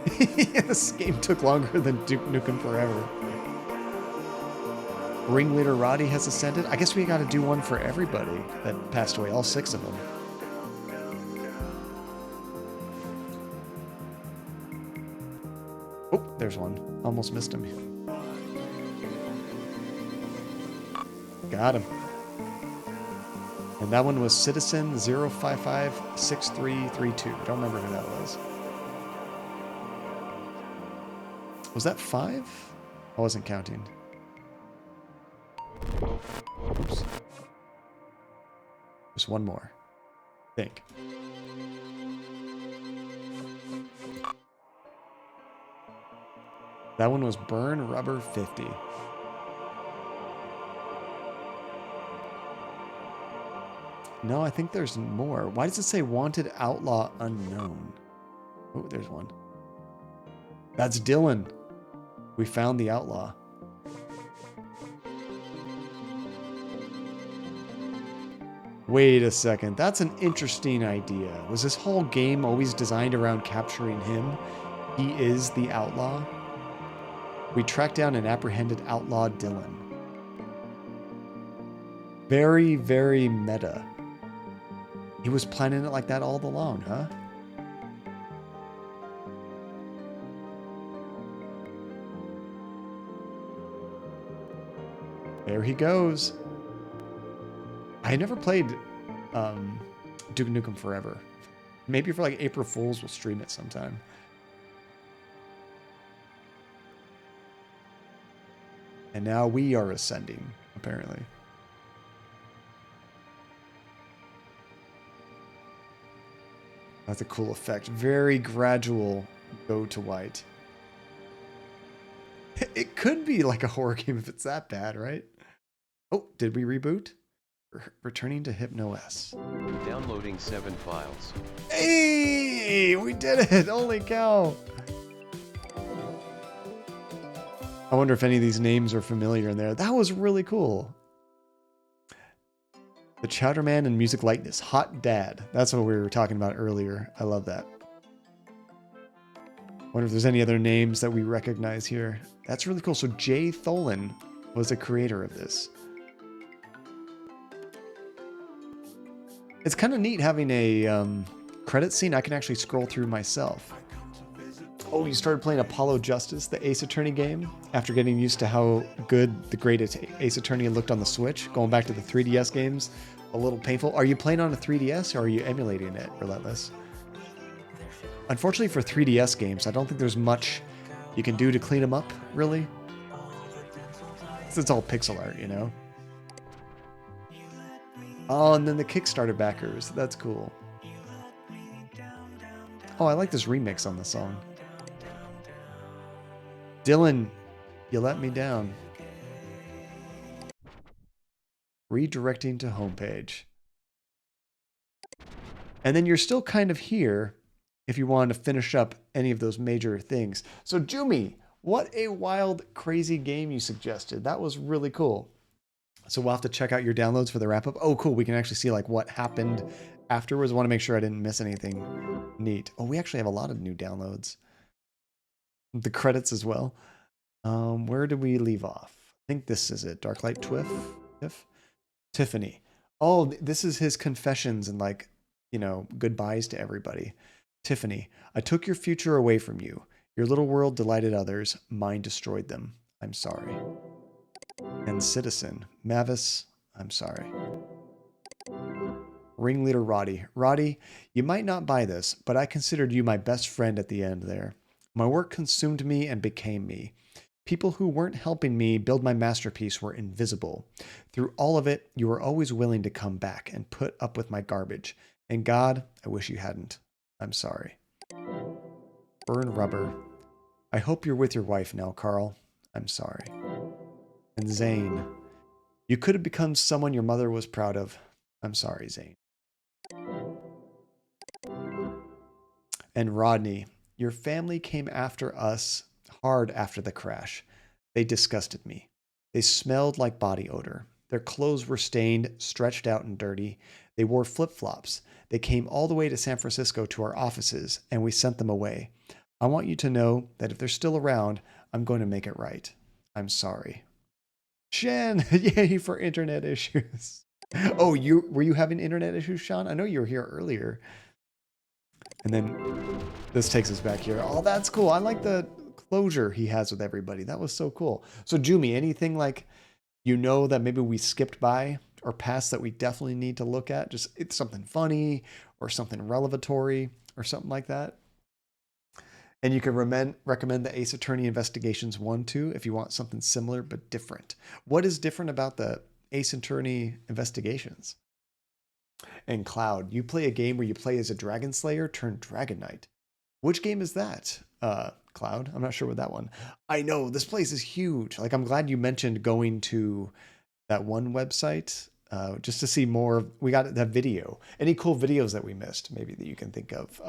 This game took longer than Duke Nukem Forever. Ringleader Roddy has ascended. I guess we gotta do one for everybody that passed away, all 6 of them. Oh, there's one. Almost missed him. Got him. And that one was Citizen 0556332. I don't remember who that was. Was that 5? I wasn't counting. Oops. Just one more. I think. That one was Burn Rubber 50. No, I think there's more. Why does it say Wanted Outlaw Unknown? Oh, there's one. That's Dylan. We found the outlaw. Wait a second. That's an interesting idea. Was this whole game always designed around capturing him? He is the outlaw? We tracked down and apprehended outlaw Dylan. Very, very meta. He was planning it like that all along, huh? There he goes. I never played Duke Nukem Forever. Maybe for like April Fools we'll stream it sometime. And now we are ascending, apparently. That's a cool effect. Very gradual go to white. It could be like a horror game if it's that bad, right? Oh, did we reboot? Returning to HypnoS. Downloading 7 files. Hey, we did it! Holy cow! I wonder if any of these names are familiar in there. That was really cool. The Chowderman and Music Lightness. Hot Dad. That's what we were talking about earlier. I love that. Wonder if there's any other names that we recognize here. That's really cool. So Jay Tholen was the creator of this. It's kind of neat having a credit scene I can actually scroll through myself. Oh, you started playing Apollo Justice, the Ace Attorney game, after getting used to how good the great Ace Attorney looked on the Switch, going back to the 3DS games, a little painful. Are you playing on a 3DS or are you emulating it, Relentless? Unfortunately for 3DS games, I don't think there's much you can do to clean them up, really. It's all pixel art, you know? Oh, and then the Kickstarter backers. That's cool. Oh, I like this remix on the song. Dylan, you let me down. Redirecting to homepage. And then you're still kind of here if you want to finish up any of those major things. So Jumi, what a wild, crazy game you suggested. That was really cool. So we'll have to check out your downloads for the wrap up. Oh, cool. We can actually see like what happened afterwards. I want to make sure I didn't miss anything neat. Oh, we actually have a lot of new downloads. The credits as well. Where did we leave off? I think this is it. Darklight Tiffany. Oh, this is his confessions and like, you know, goodbyes to everybody. Tiffany, I took your future away from you. Your little world delighted others. Mine destroyed them. I'm sorry. And Citizen, Mavis, I'm sorry. Ringleader Roddy. Roddy, you might not buy this, but I considered you my best friend at the end there. My work consumed me and became me. People who weren't helping me build my masterpiece were invisible. Through all of it, you were always willing to come back and put up with my garbage. And God, I wish you hadn't. I'm sorry. Burn Rubber. I hope you're with your wife now, Carl. I'm sorry. And Zane. You could have become someone your mother was proud of. I'm sorry, Zane. And Rodney. Your family came after us hard after the crash. They disgusted me. They smelled like body odor. Their clothes were stained, stretched out, and dirty. They wore flip-flops. They came all the way to San Francisco to our offices, and we sent them away. I want you to know that if they're still around, I'm going to make it right. I'm sorry. Shan, yay for internet issues. Oh, were you having internet issues, Sean? I know you were here earlier. And then this takes us back here. Oh, that's cool. I like the closure he has with everybody. That was so cool. So Jumi, anything like, you know, that maybe we skipped by or past that we definitely need to look at? Just it's something funny or something revelatory or something like that. And you can recommend the Ace Attorney Investigations 1-2 if you want something similar but different. What is different about the Ace Attorney Investigations? And Cloud, you play a game where you play as a Dragon Slayer turned Dragon Knight. Which game is that, Cloud? I'm not sure what that one. I know, this place is huge. Like, I'm glad you mentioned going to that one website just to see more. We got that video. Any cool videos that we missed, maybe, that you can think of?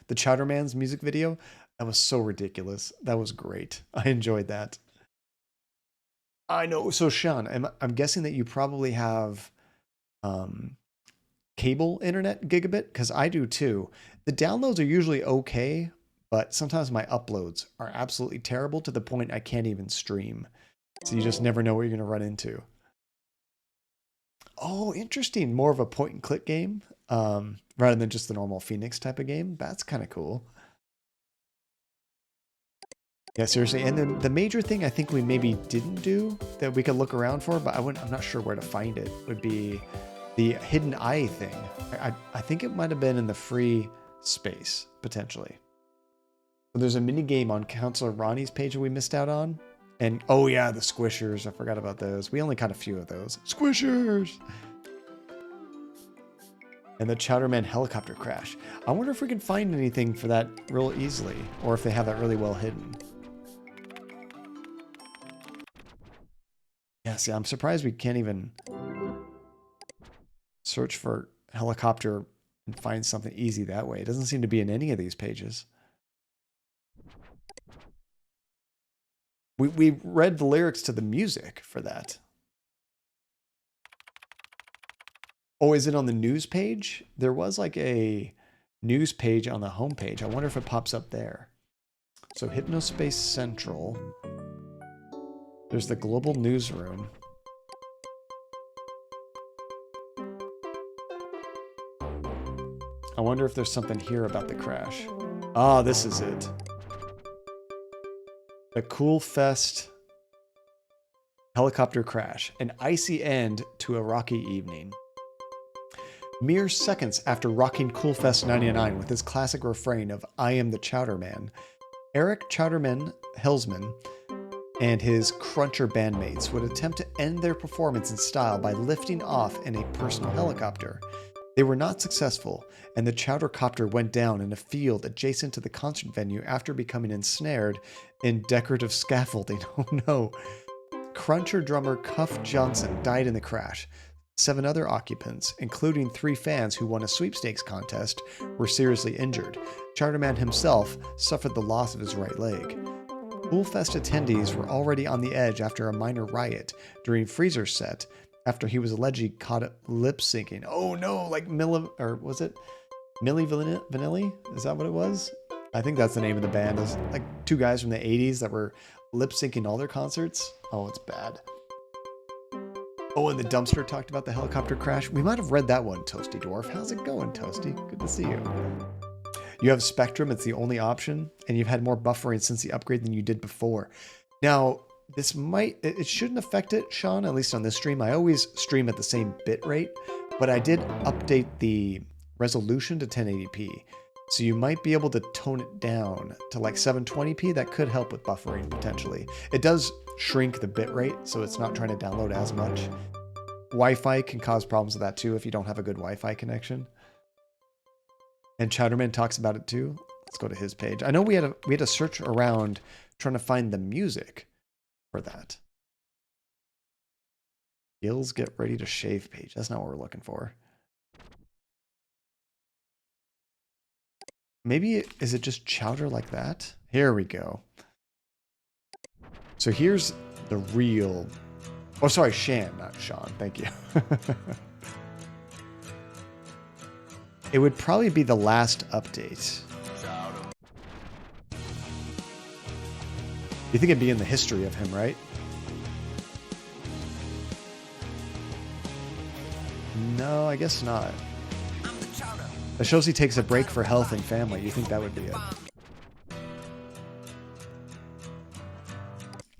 The Chowderman's music video, that was so ridiculous. That was great. I enjoyed that. I know. So, Sean, I'm guessing that you probably have cable internet gigabit, because I do too. The downloads are usually okay, but sometimes my uploads are absolutely terrible to the point I can't even stream. So you just never know what you're going to run into. Oh, interesting. More of a point and click game rather than just the normal Phoenix type of game. That's kind of cool. Yeah, seriously. And then the major thing I think we maybe didn't do that we could look around for, but I'm not sure where to find it, would be the hidden eye thing. I think it might have been in the free space, potentially. So there's a mini game on Counselor Ronnie's page that we missed out on. And oh yeah, the squishers. I forgot about those. We only caught a few of those. Squishers! And the Chowderman helicopter crash. I wonder if we can find anything for that real easily, or if they have that really well hidden. Yeah, see, I'm surprised we can't even search for helicopter and find something easy that way. It doesn't seem to be in any of these pages. We read the lyrics to the music for that. Oh, is it on the news page? There was like a news page on the homepage. I wonder if it pops up there. So Hypnospace Central. There's the global newsroom. I wonder if there's something here about the crash. Ah, this is it. The Cool Fest helicopter crash. An icy end to a rocky evening. Mere seconds after rocking Cool Fest 99 with his classic refrain of I am the Chowder Man, Eric Chowderman Helsman and his Cruncher bandmates would attempt to end their performance in style by lifting off in a personal helicopter. They were not successful, and the Chowdercopter went down in a field adjacent to the concert venue after becoming ensnared in decorative scaffolding. Oh no. Cruncher drummer Cuff Johnson died in the crash. 7 other occupants, including 3 fans who won a sweepstakes contest, were seriously injured. Chowderman himself suffered the loss of his right leg. Coolfest attendees were already on the edge after a minor riot during Freezer's set after he was allegedly caught lip syncing. Oh no, like Milli Vanilli? Is that what it was? I think that's the name of the band. There's like 2 guys from the 80s that were lip syncing all their concerts. Oh, it's bad. Oh, and the dumpster talked about the helicopter crash. We might have read that one, Toasty Dwarf. How's it going, Toasty? Good to see you. You have Spectrum. It's the only option, and you've had more buffering since the upgrade than you did before. Now, this it shouldn't affect it, Sean, at least on this stream. I always stream at the same bit rate, but I did update the resolution to 1080p. So you might be able to tone it down to like 720p. That could help with buffering potentially. It does shrink the bit rate, so it's not trying to download as much. Wi-Fi can cause problems with that too if you don't have a good Wi-Fi connection. And Chowderman talks about it too. Let's go to his page. I know we had to search around trying to find the music for that. Gills get ready to shave page. That's not what we're looking for. Maybe, is it just Chowder like that? Here we go. So here's the real... Oh, sorry, Shan, not Sean. Thank you. It would probably be the last update. You think it'd be in the history of him, right? No, I guess not. It shows he takes a break for health and family. You think that would be it?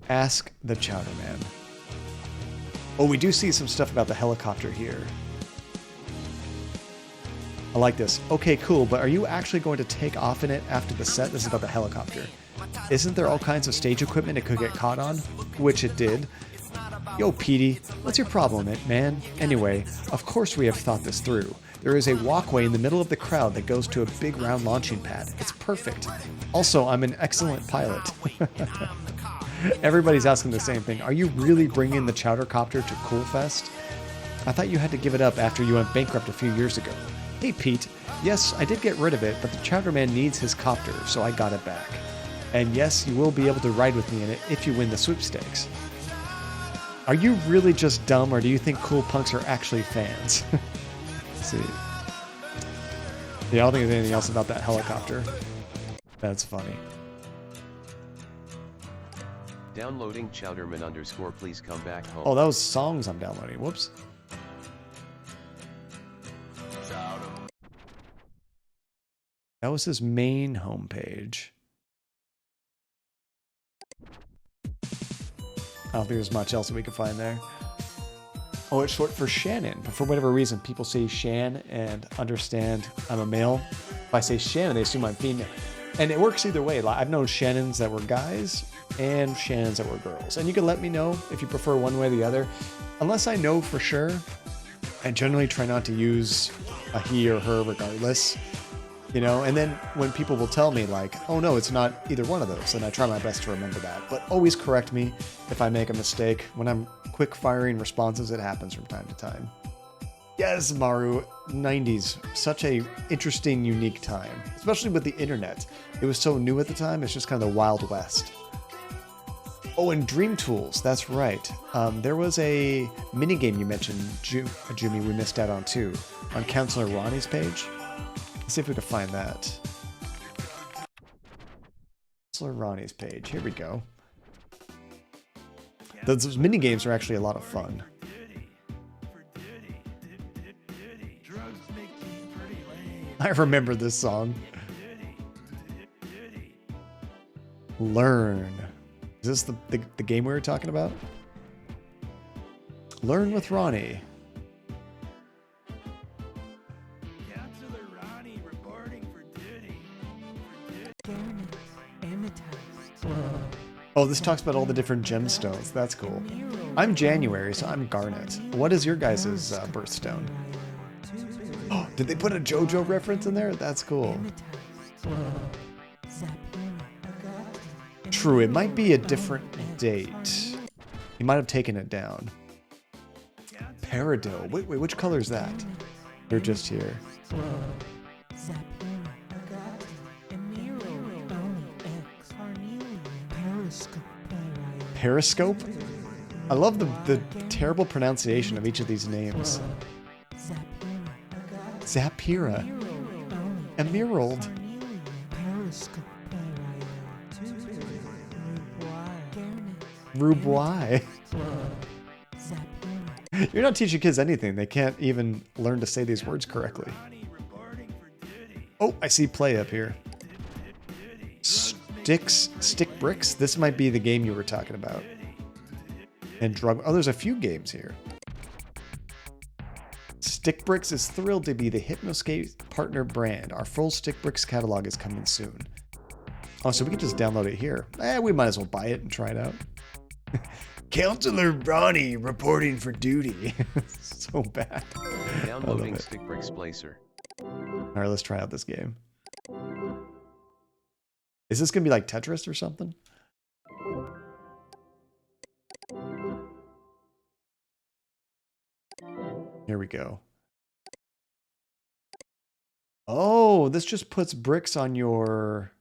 Ask the Chowder Man. Oh, we do see some stuff about the helicopter here. I like this. Okay, cool, but are you actually going to take off in it after the set? This is about the helicopter. Isn't there all kinds of stage equipment it could get caught on? Which it did. Yo, Petey, what's your problem, man? Anyway, of course we have thought this through. There is a walkway in the middle of the crowd that goes to a big round launching pad. It's perfect. Also, I'm an excellent pilot. Everybody's asking the same thing. Are you really bringing the Chowdercopter to Coolfest? I thought you had to give it up after you went bankrupt a few years ago. Hey, Pete. Yes, I did get rid of it, but the Chowderman needs his copter, so I got it back. And yes, you will be able to ride with me in it if you win the sweepstakes. Are you really just dumb, or do you think cool punks are actually fans? Let's see. Yeah, I don't think there's anything else about that helicopter. That's funny. Downloading Chowderman _ please come back home. Oh, that was songs I'm downloading. Whoops. That was his main homepage. I don't think there's much else that we can find there. Oh, it's short for Shannon. But for whatever reason, people say Shan and understand I'm a male. If I say Shannon, they assume I'm female. And it works either way. I've known Shannons that were guys and Shannons that were girls. And you can let me know if you prefer one way or the other. Unless I know for sure, I generally try not to use a he or her regardless. You know, and then when people will tell me like, oh no, it's not either one of those, then I try my best to remember that. But always correct me if I make a mistake. When I'm quick firing responses, it happens from time to time. Yes, Maru, 90s, such a interesting, unique time, especially with the internet. It was so new at the time, it's just kind of the Wild West. Oh, and Dream Tools, that's right. There was a minigame you mentioned, Jimmy, we missed out on too, on Counselor Ronnie's page. Let's see if we can find that. Counselor Ronnie's page. Here we go. Those mini games are actually a lot of fun. I remember this song. Learn. Is this the game we were talking about? Learn with Ronnie. Counselor Ronnie reporting for duty. Oh, this talks about all the different gemstones. That's cool. I'm January, so I'm Garnet. What is your guys' birthstone? Oh, did they put a JoJo reference in there? That's cool. True, it might be a different date. He might have taken it down. Peridot. Wait, which color is that? They're just here. Periscope? I love the terrible pronunciation of each of these names. Zapira. Emerald. Rubois. You're not teaching kids anything. They can't even learn to say these words correctly. Oh, I see play up here. Stick bricks? This might be the game you were talking about. And drug... Oh, there's a few games here. Stick Bricks is thrilled to be the Hypnospace partner brand. Our full Stick Bricks catalog is coming soon. Oh, so we can just download it here. We might as well buy it and try it out. Counselor Ronnie reporting for duty. So bad. Downloading Stick Bricks Placer. Alright, let's try out this game. Is this going to be like Tetris or something? Here we go. Oh, this just puts bricks on your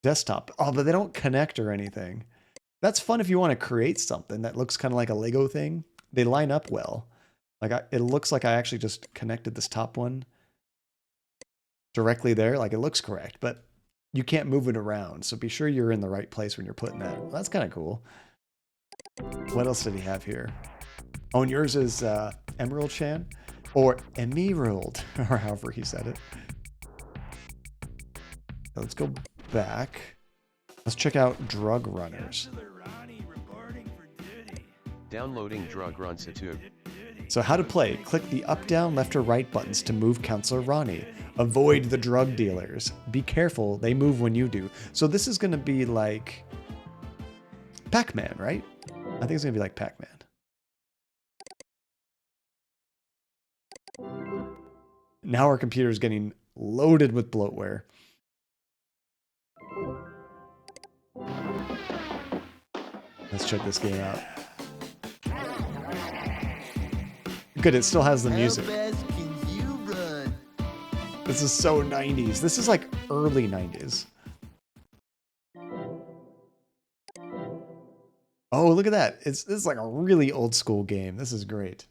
desktop. Oh, but they don't connect or anything. That's fun if you want to create something that looks kind of like a Lego thing. They line up well. Like it looks like I actually just connected this top one directly there. Like it looks correct, but you can't move it around. So be sure you're in the right place when you're putting that. Well, that's kind of cool. What else did he have here? Oh, and yours is Emerald Chan? Or Emerald, or however he said it. Let's go back. Let's check out Drug Runners. Downloading Drug Run Situ. So how to play. Click the up, down, left, or right buttons to move Counselor Ronnie. Avoid the drug dealers. Be careful, they move when you do. So this is going to be like Pac-Man, right? I think it's going to be like Pac-Man. Now our computer is getting loaded with bloatware. Let's check this game out. Good, it still has the music. This is so 90s. This is like early 90s. Oh, look at that. This is like a really old school game. This is great.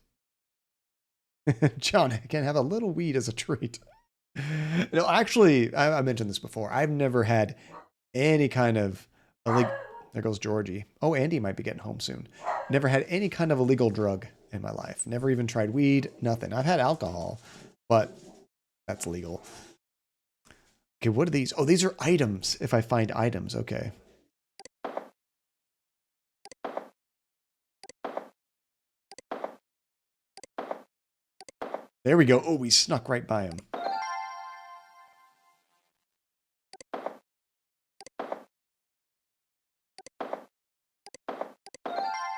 John, I can have a little weed as a treat. No, actually, I mentioned this before. I've never had any kind of illegal... There goes Georgie. Oh, Andy might be getting home soon. Never had any kind of illegal drug in my life. Never even tried weed, nothing. I've had alcohol, but that's legal. Okay, what are these? Oh, these are items. If I find items, okay. There we go. Oh, we snuck right by him.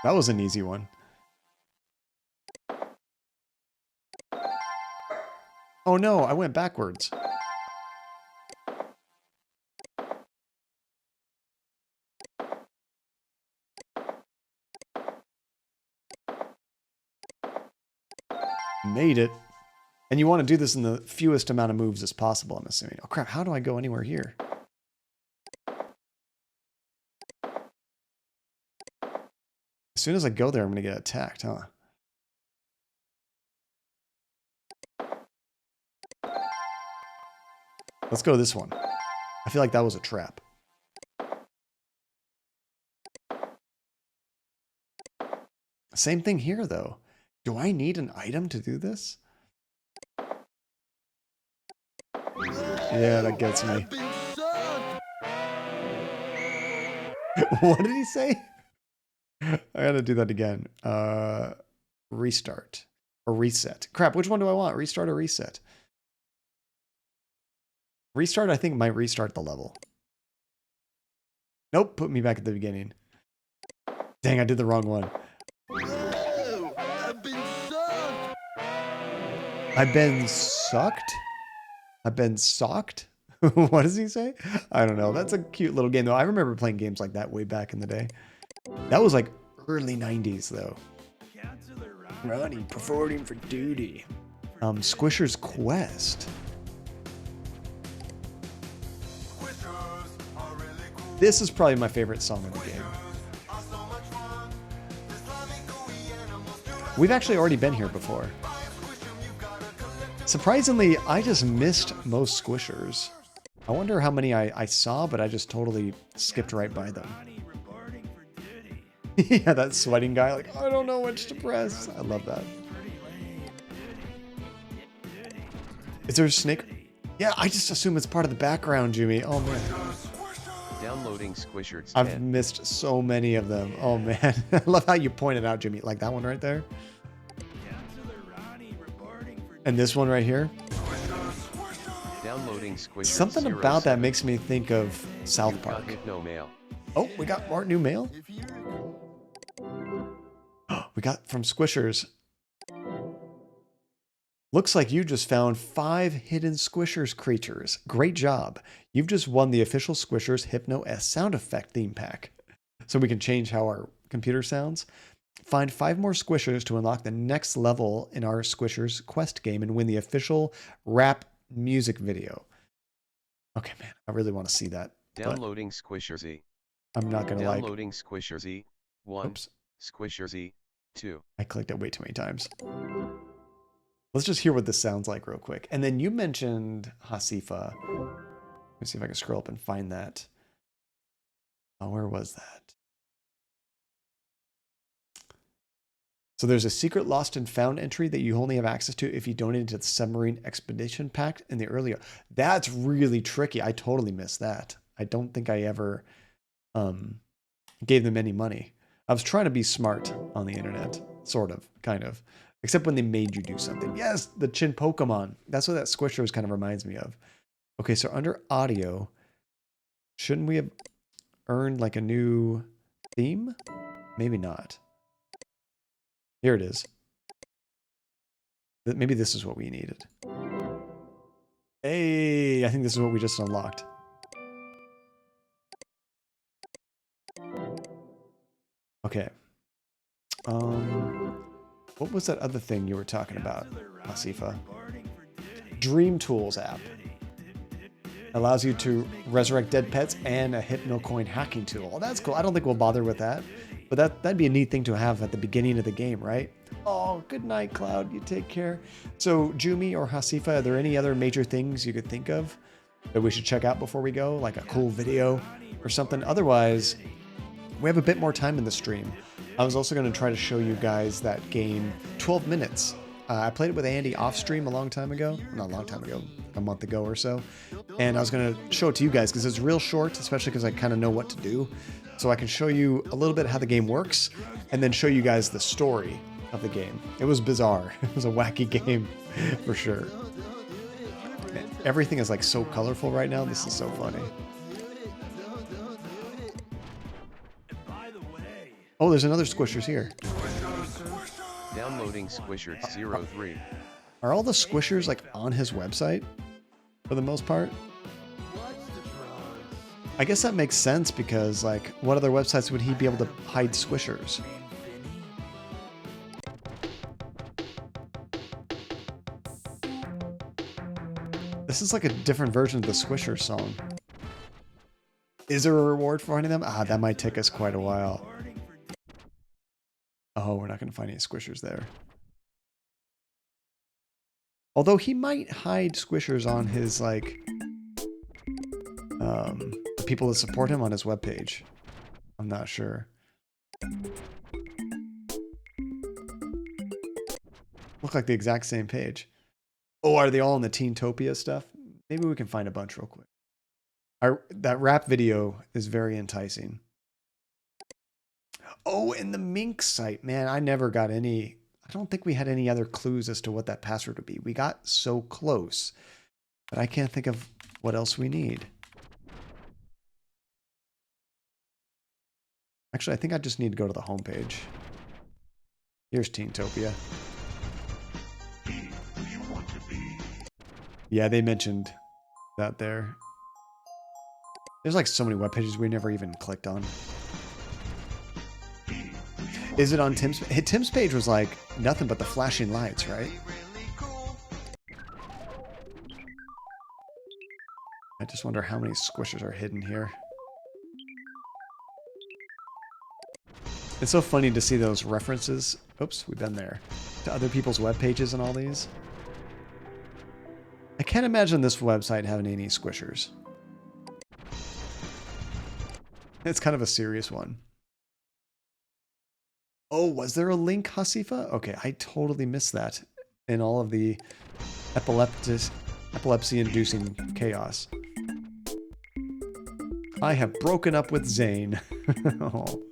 That was an easy one. Oh no, I went backwards. Made it. And you want to do this in the fewest amount of moves as possible, I'm assuming. Oh crap, how do I go anywhere here? As soon as I go there, I'm going to get attacked, huh? Let's go to this one. I feel like that was a trap. Same thing here, though. Do I need an item to do this? Yeah, that gets me. What did he say? I gotta do that again. Restart or reset. Crap, which one do I want? Restart or reset? Restart, I think, might restart the level. Nope, put me back at the beginning. Dang, I did the wrong one. Whoa, I've been sucked. I've been sucked? I've been socked? What does he say? I don't know. That's a cute little game, though. I remember playing games like that way back in the day. That was like early 90s, though. Ronnie, performing for duty. Squisher's Quest. This is probably my favorite song in the game. We've actually already been here before. Surprisingly, I just missed most Squishers. I wonder how many I saw, but I just totally skipped right by them. Yeah, that sweating guy, like, I don't know which to press. I love that. Is there a snake? Yeah, I just assume it's part of the background, Jimmy. Oh, man. Downloading Squishers 10. I've missed so many of them. Oh, man. I love how you pointed out, Jimmy. Like that one right there. And this one right here. Downloading Squishers Something about that makes me think of South Park. Hypno mail. Oh, we got more new mail? We got from Squishers. Looks like you just found 5 hidden Squishers creatures. Great job. You've just won the official Squishers Hypno S sound effect theme pack. So we can change how our computer sounds. Find 5 more Squishers to unlock the next level in our Squishers Quest game and win the official rap music video. Okay, man, I really want to see that. Downloading Squishers. I'm not going to like... Downloading Squishers. 1. Oops. Squishers. 2. I clicked it way too many times. Let's just hear what this sounds like real quick. And then you mentioned Hasifa. Let me see if I can scroll up and find that. Oh, where was that? So there's a secret lost and found entry that you only have access to if you donated to the Submarine Expedition Pack in the earlier. That's really tricky. I totally missed that. I don't think I ever gave them any money. I was trying to be smart on the internet. Sort of, kind of. Except when they made you do something. Yes, the Chin Pokemon. That's what that Squishers kind of reminds me of. Okay, so under audio, shouldn't we have earned like a new theme? Maybe not. Here it is. Maybe this is what we needed. Hey, I think this is what we just unlocked. Okay. What was that other thing you were talking about, Asifa? Dream Tools app. Allows you to resurrect dead pets and a Hypnocoin hacking tool. Oh, that's cool. I don't think we'll bother with that. But that'd be a neat thing to have at the beginning of the game, right? Oh, good night, Cloud. You take care. So, Jumi or Hasifa, are there any other major things you could think of that we should check out before we go? Like a cool video or something? Otherwise, we have a bit more time in the stream. I was also going to try to show you guys that game, 12 Minutes. I played it with Andy off stream a long time ago. Not a long time ago, a month ago or so. And I was going to show it to you guys because it's real short, especially because I kind of know what to do. So I can show you a little bit how the game works and then show you guys the story of the game. It was bizarre. It was a wacky game for sure. Everything is like so colorful right now. This is so funny. Oh, there's another Squishers here. Downloading Squishers 03. Are all the Squishers like on his website for the most part? I guess that makes sense because like what other websites would he be able to hide Squishers? This is like a different version of the Squishers song. Is there a reward for finding them? Ah, that might take us quite a while. Oh, we're not going to find any Squishers there. Although he might hide Squishers on his, like, the people that support him on his webpage. I'm not sure. Look like the exact same page. Oh, are they all in the Teentopia stuff? Maybe we can find a bunch real quick. That rap video is very enticing. Oh, and the mink site, man, I never got any. I don't think we had any other clues as to what that password would be. We got so close, but I can't think of what else we need. Actually, I think I just need to go to the homepage. Here's Teentopia. Yeah, they mentioned that there. There's like so many web pages we never even clicked on. Is it on Tim's? Tim's page was like nothing but the flashing lights, right? I just wonder how many squishers are hidden here. It's so funny to see those references. Oops, we've been there. To other people's web pages and all these. I can't imagine this website having any squishers. It's kind of a serious one. Oh, was there a link, Hasifa? Okay, I totally missed that in all of the epilepsy-inducing chaos. I have broken up with Zane. Oh.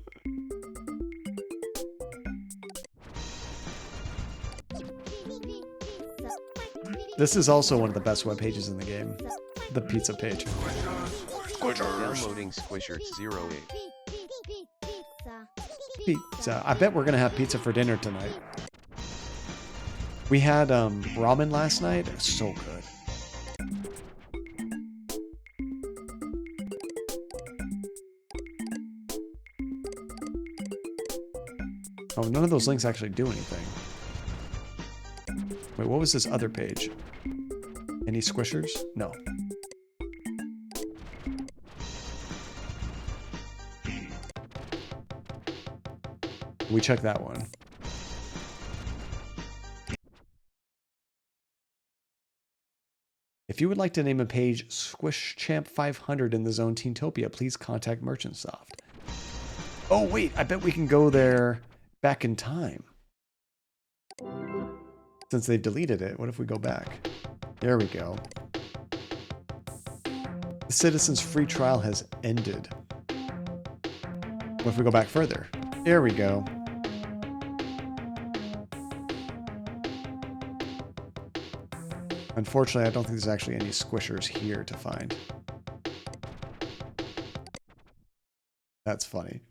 This is also one of the best web pages in the game. The pizza page. Downloading Squishers 08. Pizza. I bet we're gonna have pizza for dinner tonight. We had ramen last night. It was so good. Oh, none of those links actually do anything. Wait, what was this other page? Any squishers? No. We check that one. If you would like to name a page Squish Champ 500 in the Zone Teentopia, please contact Merchantsoft. Oh wait, I bet we can go there back in time. Since they've deleted it, what if we go back? There we go. The citizen's free trial has ended. What if we go back further? There we go. Unfortunately, I don't think there's actually any squishers here to find. That's funny.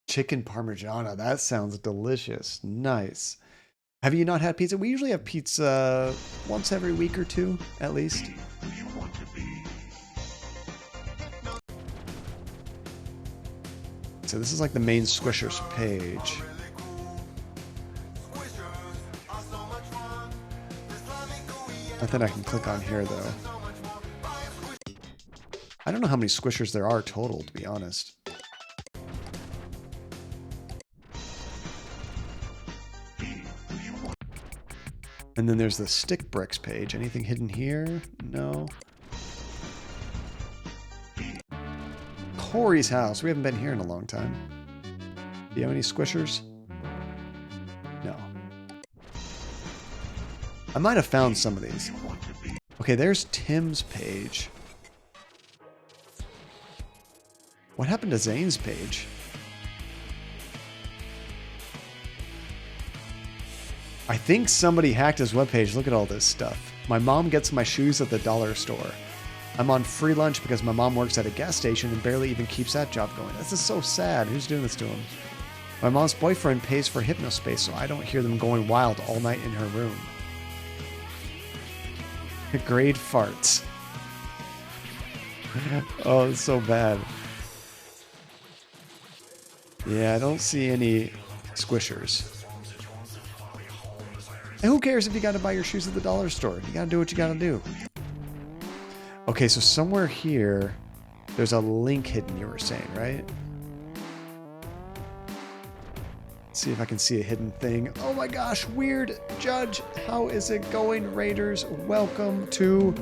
Chicken Parmigiana, that sounds delicious. Nice. Have you not had pizza? We usually have pizza once every week or two, at least. So this is like the main Squishers page. Nothing I can click on here, though. I don't know how many Squishers there are total, to be honest. And then there's the Stick Bricks page. Anything hidden here? No. Corey's house. We haven't been here in a long time. Do you have any squishers? No. I might have found some of these. Okay, there's Tim's page. What happened to Zane's page? I think somebody hacked his webpage. Look at all this stuff. My mom gets my shoes at the dollar store. I'm on free lunch because my mom works at a gas station and barely even keeps that job going. This is so sad. Who's doing this to him? My mom's boyfriend pays for Hypnospace, so I don't hear them going wild all night in her room. Grade farts. Oh, it's so bad. Yeah, I don't see any squishers. And who cares if you got to buy your shoes at the dollar store? You got to do what you got to do. Okay, so somewhere here, there's a link hidden, you were saying, right? Let's see if I can see a hidden thing. Oh my gosh, Weird Judge. How is it going, Raiders? Welcome to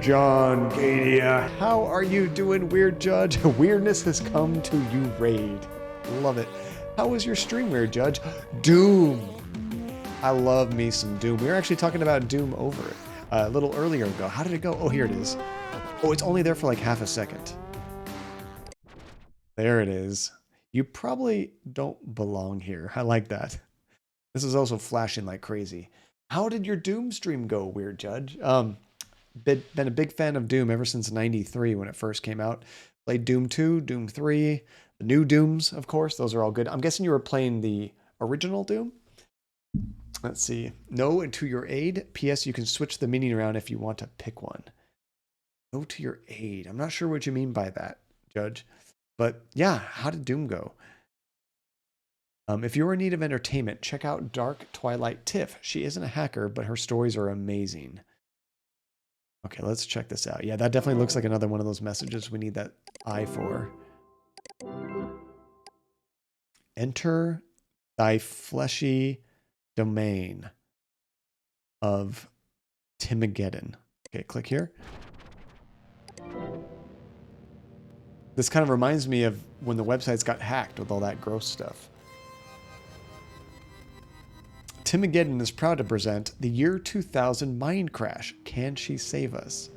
John Gadia. How are you doing, Weird Judge? Weirdness has come to you, Raid. Love it. How was your stream, Weird Judge? Doom. I love me some Doom. We were actually talking about Doom over it. a little earlier ago. How did it go? Oh, here it is. Oh, it's only there for like half a second. There it is. You probably don't belong here. I like that. This is also flashing like crazy. How did your Doom stream go, Weird Judge? Been a big fan of Doom ever since '93 when it first came out. Played Doom 2, Doom 3, the new Dooms, of course. Those are all good. I'm guessing you were playing the original Doom? Let's see. No to your aid. P.S. You can switch the meaning around if you want to pick one. No to your aid. I'm not sure what you mean by that, Judge. But yeah, how did Doom go? If you're in need of entertainment, check out Dark Twilight Tiff. She isn't a hacker, but her stories are amazing. Okay, let's check this out. Yeah, that definitely looks like another one of those messages we need that eye for. Enter thy fleshy domain of Timigeddon. Okay, click here. This kind of reminds me of when the websites got hacked with all that gross stuff. Timigeddon is proud to present the year 2000 Mind Crash. Can she save us?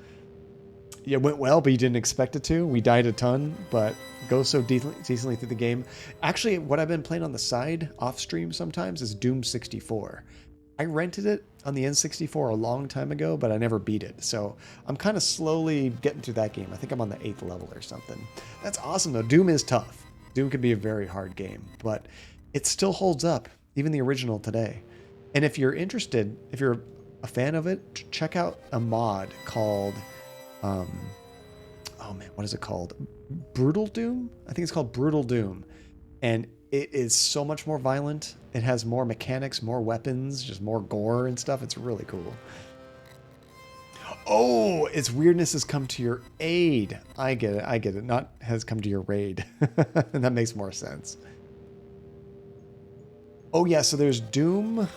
Yeah, it went well, but you didn't expect it to. We died a ton, but goes so decently through the game. Actually, what I've been playing on the side, off stream sometimes, is Doom 64. I rented it on the N64 a long time ago, but I never beat it. So I'm kind of slowly getting through that game. I think I'm on the 8th level or something. That's awesome, though. Doom is tough. Doom can be a very hard game, but it still holds up, even the original today. And if you're interested, if you're a fan of it, check out a mod called, oh man, what is it called? Brutal Doom? I think it's called Brutal Doom. And it is so much more violent. It has more mechanics, more weapons, just more gore and stuff. It's really cool. Oh, its weirdness has come to your aid. I get it. I get it. Not has come to your raid. And that makes more sense. Oh yeah, so there's Doom.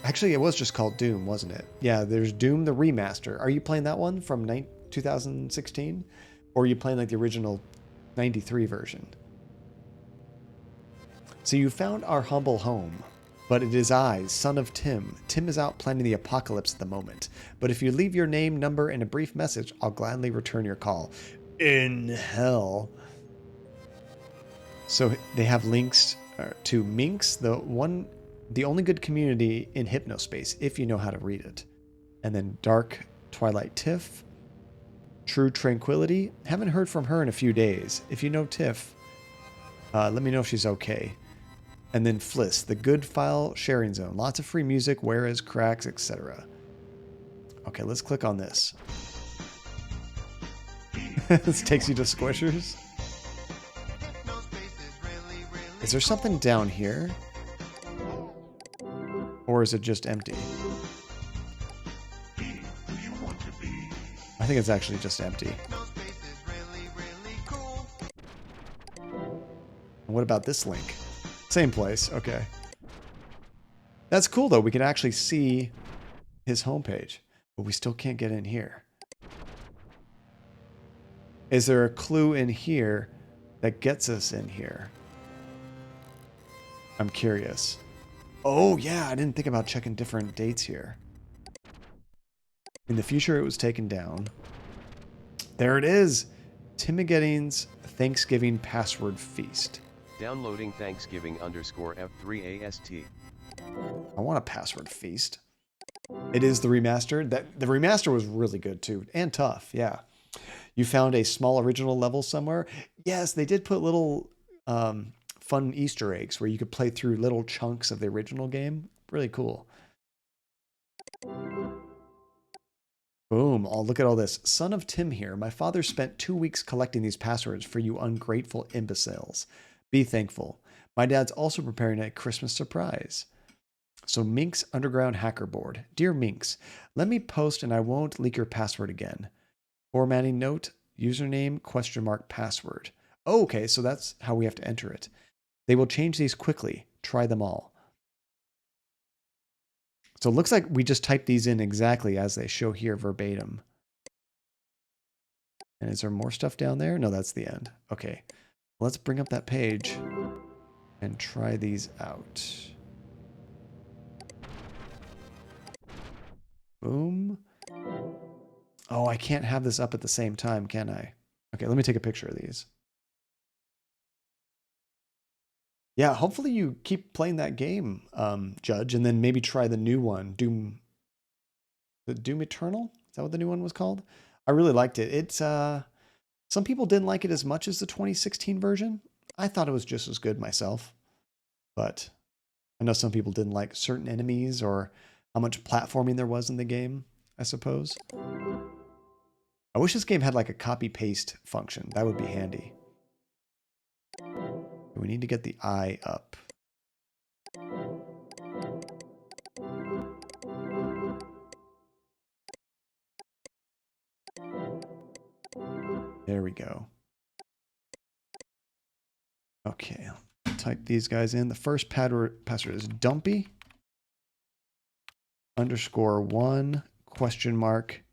Actually, it was just called Doom, wasn't it? Yeah, there's Doom the Remaster. Are you playing that one from 2016? Or are you playing like the original 93 version? So you found our humble home, but it is I, son of Tim. Tim is out planning the apocalypse at the moment. But if you leave your name, number, and a brief message, I'll gladly return your call. In hell. So they have links to Minx, the only good community in Hypnospace, if you know how to read it. And then Dark Twilight Tiff. True Tranquility. Haven't heard from her in a few days. If you know Tiff, let me know if she's okay. And then Fliss, the good file sharing zone. Lots of free music, whereas cracks, etc. Okay, let's click on this. This takes you to Squishers. Is there something down here? Or is it just empty? I think it's actually just empty. What about this link? Same place, okay. That's cool though, we can actually see his homepage, but we still can't get in here. Is there a clue in here that gets us in here? I'm curious. Oh yeah, I didn't think about checking different dates here. In the future, it was taken down. There it is! Timigeddon's Thanksgiving Password Feast. Downloading Thanksgiving_F3AST. I want a password feast. It is the remastered. The remaster was really good too, and tough, yeah. You found a small original level somewhere? Yes, they did put little fun Easter eggs where you could play through little chunks of the original game. Really cool. Boom. Oh, look at all this. Son of Tim here. My father spent 2 weeks collecting these passwords for you ungrateful imbeciles. Be thankful. My dad's also preparing a Christmas surprise. So Minx Underground Hacker Board. Dear Minx, let me post and I won't leak your password again. Formatting note, username, ? Password. Oh, okay, so that's how we have to enter it. They will change these quickly. Try them all. So it looks like we just typed these in exactly as they show here verbatim. And is there more stuff down there? No, that's the end. Okay, let's bring up that page and try these out. Boom. Oh, I can't have this up at the same time, can I? Okay, let me take a picture of these. Yeah, hopefully you keep playing that game, Judge, and then maybe try the new one, the Doom Eternal? Is that what the new one was called? I really liked it. It's some people didn't like it as much as the 2016 version. I thought it was just as good myself, but I know some people didn't like certain enemies or how much platforming there was in the game, I suppose. I wish this game had like a copy paste function. That would be handy. We need to get the eye up. There we go. Okay, type these guys in. The first password is dumpy _1 question mark.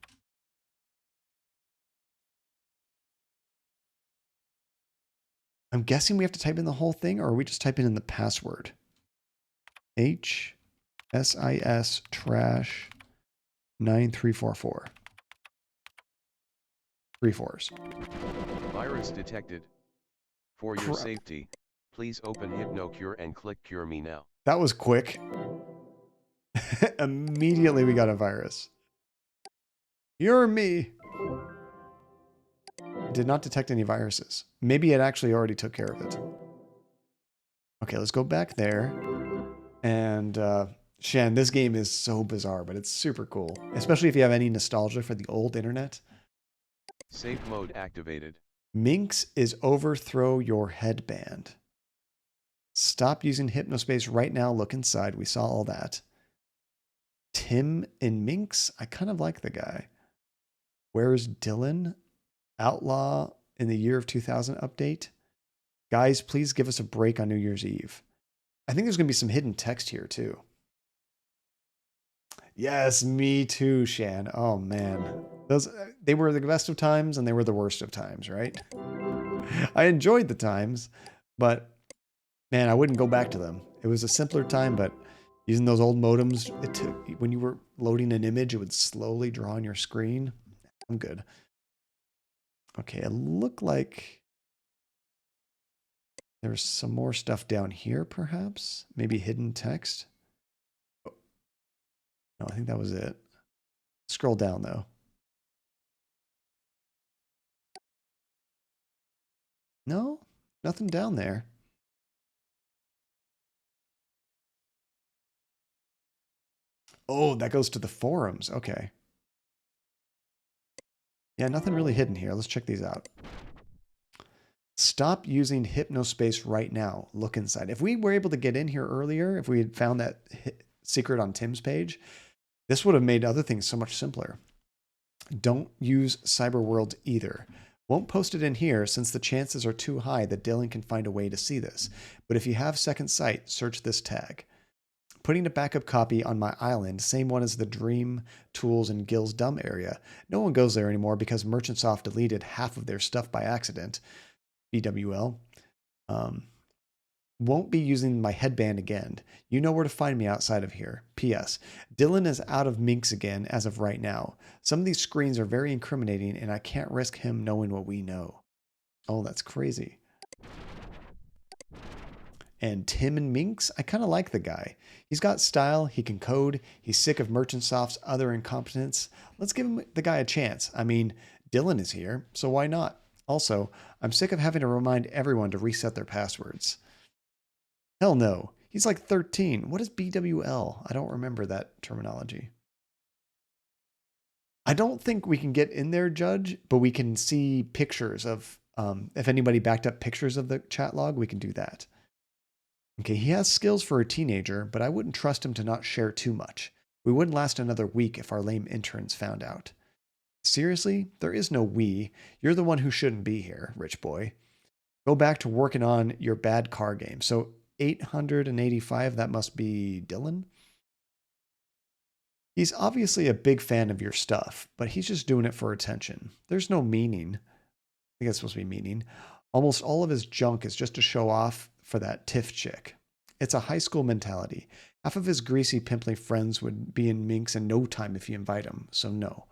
I'm guessing we have to type in the whole thing, or are we just typing in the password? HSIS trash 9344. 3 4s. Virus detected. For your safety, please open HypnoCure and click Cure Me now. That was quick. Immediately we got a virus. You're me. Did not detect any viruses. Maybe it actually already took care of it. Okay, let's go back there. And Shen, this game is so bizarre, but it's super cool. Especially if you have any nostalgia for the old internet. Safe mode activated. Minx is overthrow your headband. Stop using Hypnospace right now. Look inside. We saw all that. Tim and Minx. I kind of like the guy. Where's Dylan? Outlaw in the year of 2000 update. Guys, please give us a break on New Year's Eve. I think there's going to be some hidden text here too. Yes, me too, Shan. Oh man. They were the best of times and they were the worst of times, right? I enjoyed the times, but man, I wouldn't go back to them. It was a simpler time, but using those old modems, when you were loading an image, it would slowly draw on your screen. I'm good. Okay, it looked like there's some more stuff down here, perhaps? Maybe hidden text? Oh, no, I think that was it. Scroll down, though. No, nothing down there. Oh, that goes to the forums. Okay. Yeah, nothing really hidden here. Let's check these out. Stop using Hypnospace right now. Look inside. If we were able to get in here earlier, if we had found that secret on Tim's page, this would have made other things so much simpler. Don't use Cyberworld either. Won't post it in here since the chances are too high that Dylan can find a way to see this. But if you have second sight, search this tag. Putting a backup copy on my island, same one as the Dream, Tools, and Gills Dumb area. No one goes there anymore because Merchantsoft deleted half of their stuff by accident. BWL. Won't be using my headband again. You know where to find me outside of here. P.S. Dylan is out of Minx again as of right now. Some of these screens are very incriminating and I can't risk him knowing what we know. Oh, that's crazy. And Tim and Minx, I kind of like the guy. He's got style, he can code, he's sick of Merchantsoft's other incompetence. Let's give the guy a chance. I mean, Dylan is here, so why not? Also, I'm sick of having to remind everyone to reset their passwords. Hell no. He's like 13. What is BWL? I don't remember that terminology. I don't think we can get in there, Judge, but we can see pictures of, if anybody backed up pictures of the chat log, we can do that. Okay, he has skills for a teenager, but I wouldn't trust him to not share too much. We wouldn't last another week if our lame interns found out. Seriously? There is no we. You're the one who shouldn't be here, rich boy. Go back to working on your bad car game. So 885, that must be Dylan? He's obviously a big fan of your stuff, but he's just doing it for attention. There's no meaning. I think it's supposed to be meaning. Almost all of his junk is just to show off for that Tiff chick. It's a high school mentality. Half of his greasy, pimply friends would be in Minx in no time if you invite him, so no.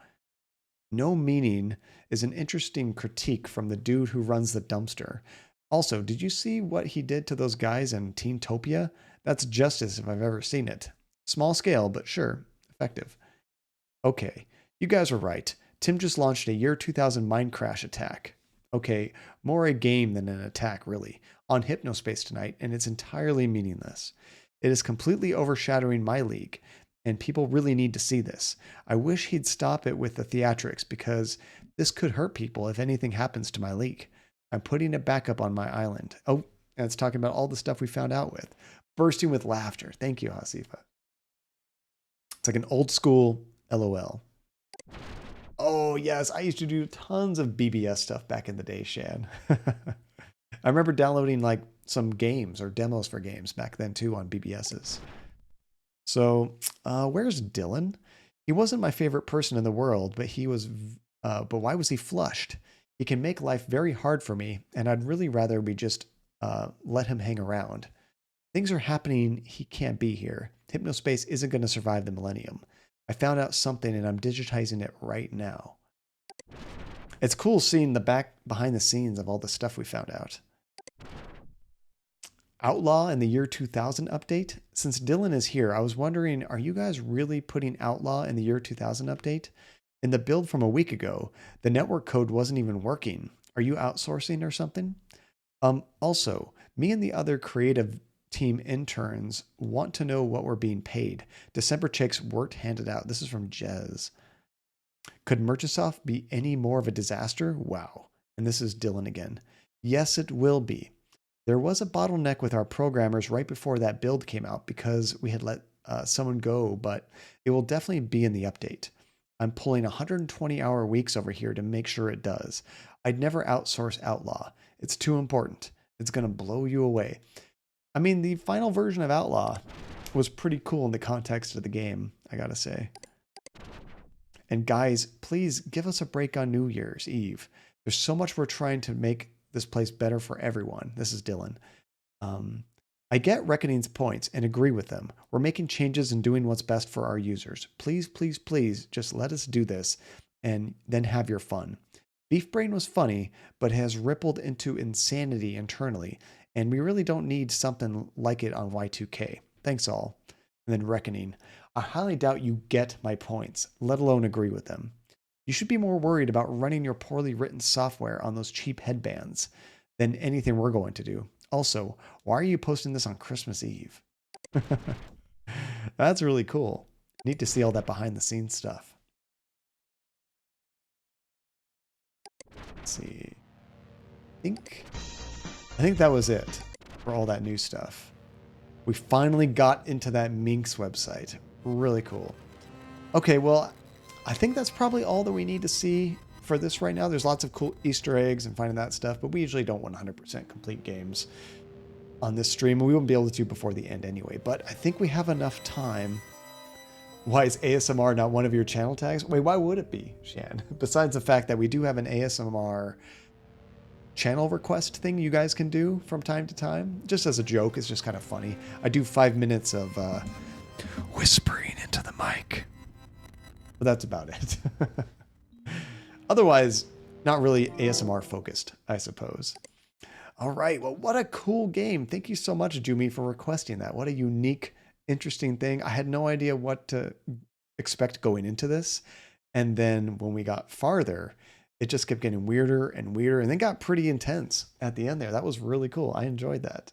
No meaning is an interesting critique from the dude who runs the dumpster. Also, did you see what he did to those guys in Teentopia? That's justice if I've ever seen it. Small scale, but sure, effective. Okay, you guys were right. Tim just launched a year 2000 mine crash attack. Okay, more a game than an attack, really, on Hypnospace tonight, and it's entirely meaningless. It is completely overshadowing my league, and people really need to see this. I wish he'd stop it with the theatrics because this could hurt people if anything happens to my league. I'm putting it back up on my island. Oh, and it's talking about all the stuff we found out with. Bursting with laughter. Thank you, Hasifa. It's like an old school LOL. Oh, yes. I used to do tons of BBS stuff back in the day, Shan. I remember downloading like some games or demos for games back then too on BBSs. So, where's Dylan? He wasn't my favorite person in the world, but he was. But why was he flushed? He can make life very hard for me, and I'd really rather we just let him hang around. Things are happening. He can't be here. Hypnospace isn't going to survive the millennium. I found out something, and I'm digitizing it right now. It's cool seeing the behind the scenes of all the stuff we found out. Outlaw in the year 2000 update? Since Dylan is here, I was wondering, are you guys really putting Outlaw in the year 2000 update? In the build from a week ago, the network code wasn't even working. Are you outsourcing or something? Also, me and the other creative team interns want to know what we're being paid. December checks weren't handed out. This is from Jez. Could Merchisoft be any more of a disaster? Wow. And this is Dylan again. Yes, it will be. There was a bottleneck with our programmers right before that build came out because we had let someone go, but it will definitely be in the update. I'm pulling 120-hour weeks over here to make sure it does. I'd never outsource Outlaw. It's too important. It's going to blow you away. I mean, the final version of Outlaw was pretty cool in the context of the game, I gotta say. And guys, please give us a break on New Year's Eve. There's so much we're trying to make this place better for everyone. This is Dylan. I get Reckoning's points and agree with them. We're making changes and doing what's best for our users. Please, please, please, just let us do this and then have your fun. Beef Brain was funny, but has rippled into insanity internally, and we really don't need something like it on Y2K. Thanks all. And then Reckoning. I highly doubt you get my points, let alone agree with them. You should be more worried about running your poorly written software on those cheap headbands than anything we're going to do. Also, why are you posting this on Christmas Eve? That's really cool. Neat to see all that behind the scenes stuff. Let's see. I think that was it for all that new stuff. We finally got into that Minx website. Really cool. Okay, well, I think that's probably all that we need to see for this right now. There's lots of cool Easter eggs and finding that stuff, but we usually don't 100% complete games on this stream. We won't be able to before the end anyway, but I think we have enough time. Why is ASMR not one of your channel tags? Wait, why would it be, Shan? Besides the fact that we do have an ASMR channel request thing you guys can do from time to time. Just as a joke, it's just kind of funny. I do 5 minutes of whispering into the mic. But that's about it. Otherwise, not really ASMR focused, I suppose. All right, well, what a cool game. Thank you so much, Jumi, for requesting that. What a unique, interesting thing. I had no idea what to expect going into this. And then when we got farther, it just kept getting weirder and weirder and then got pretty intense at the end there. That was really cool. I enjoyed that.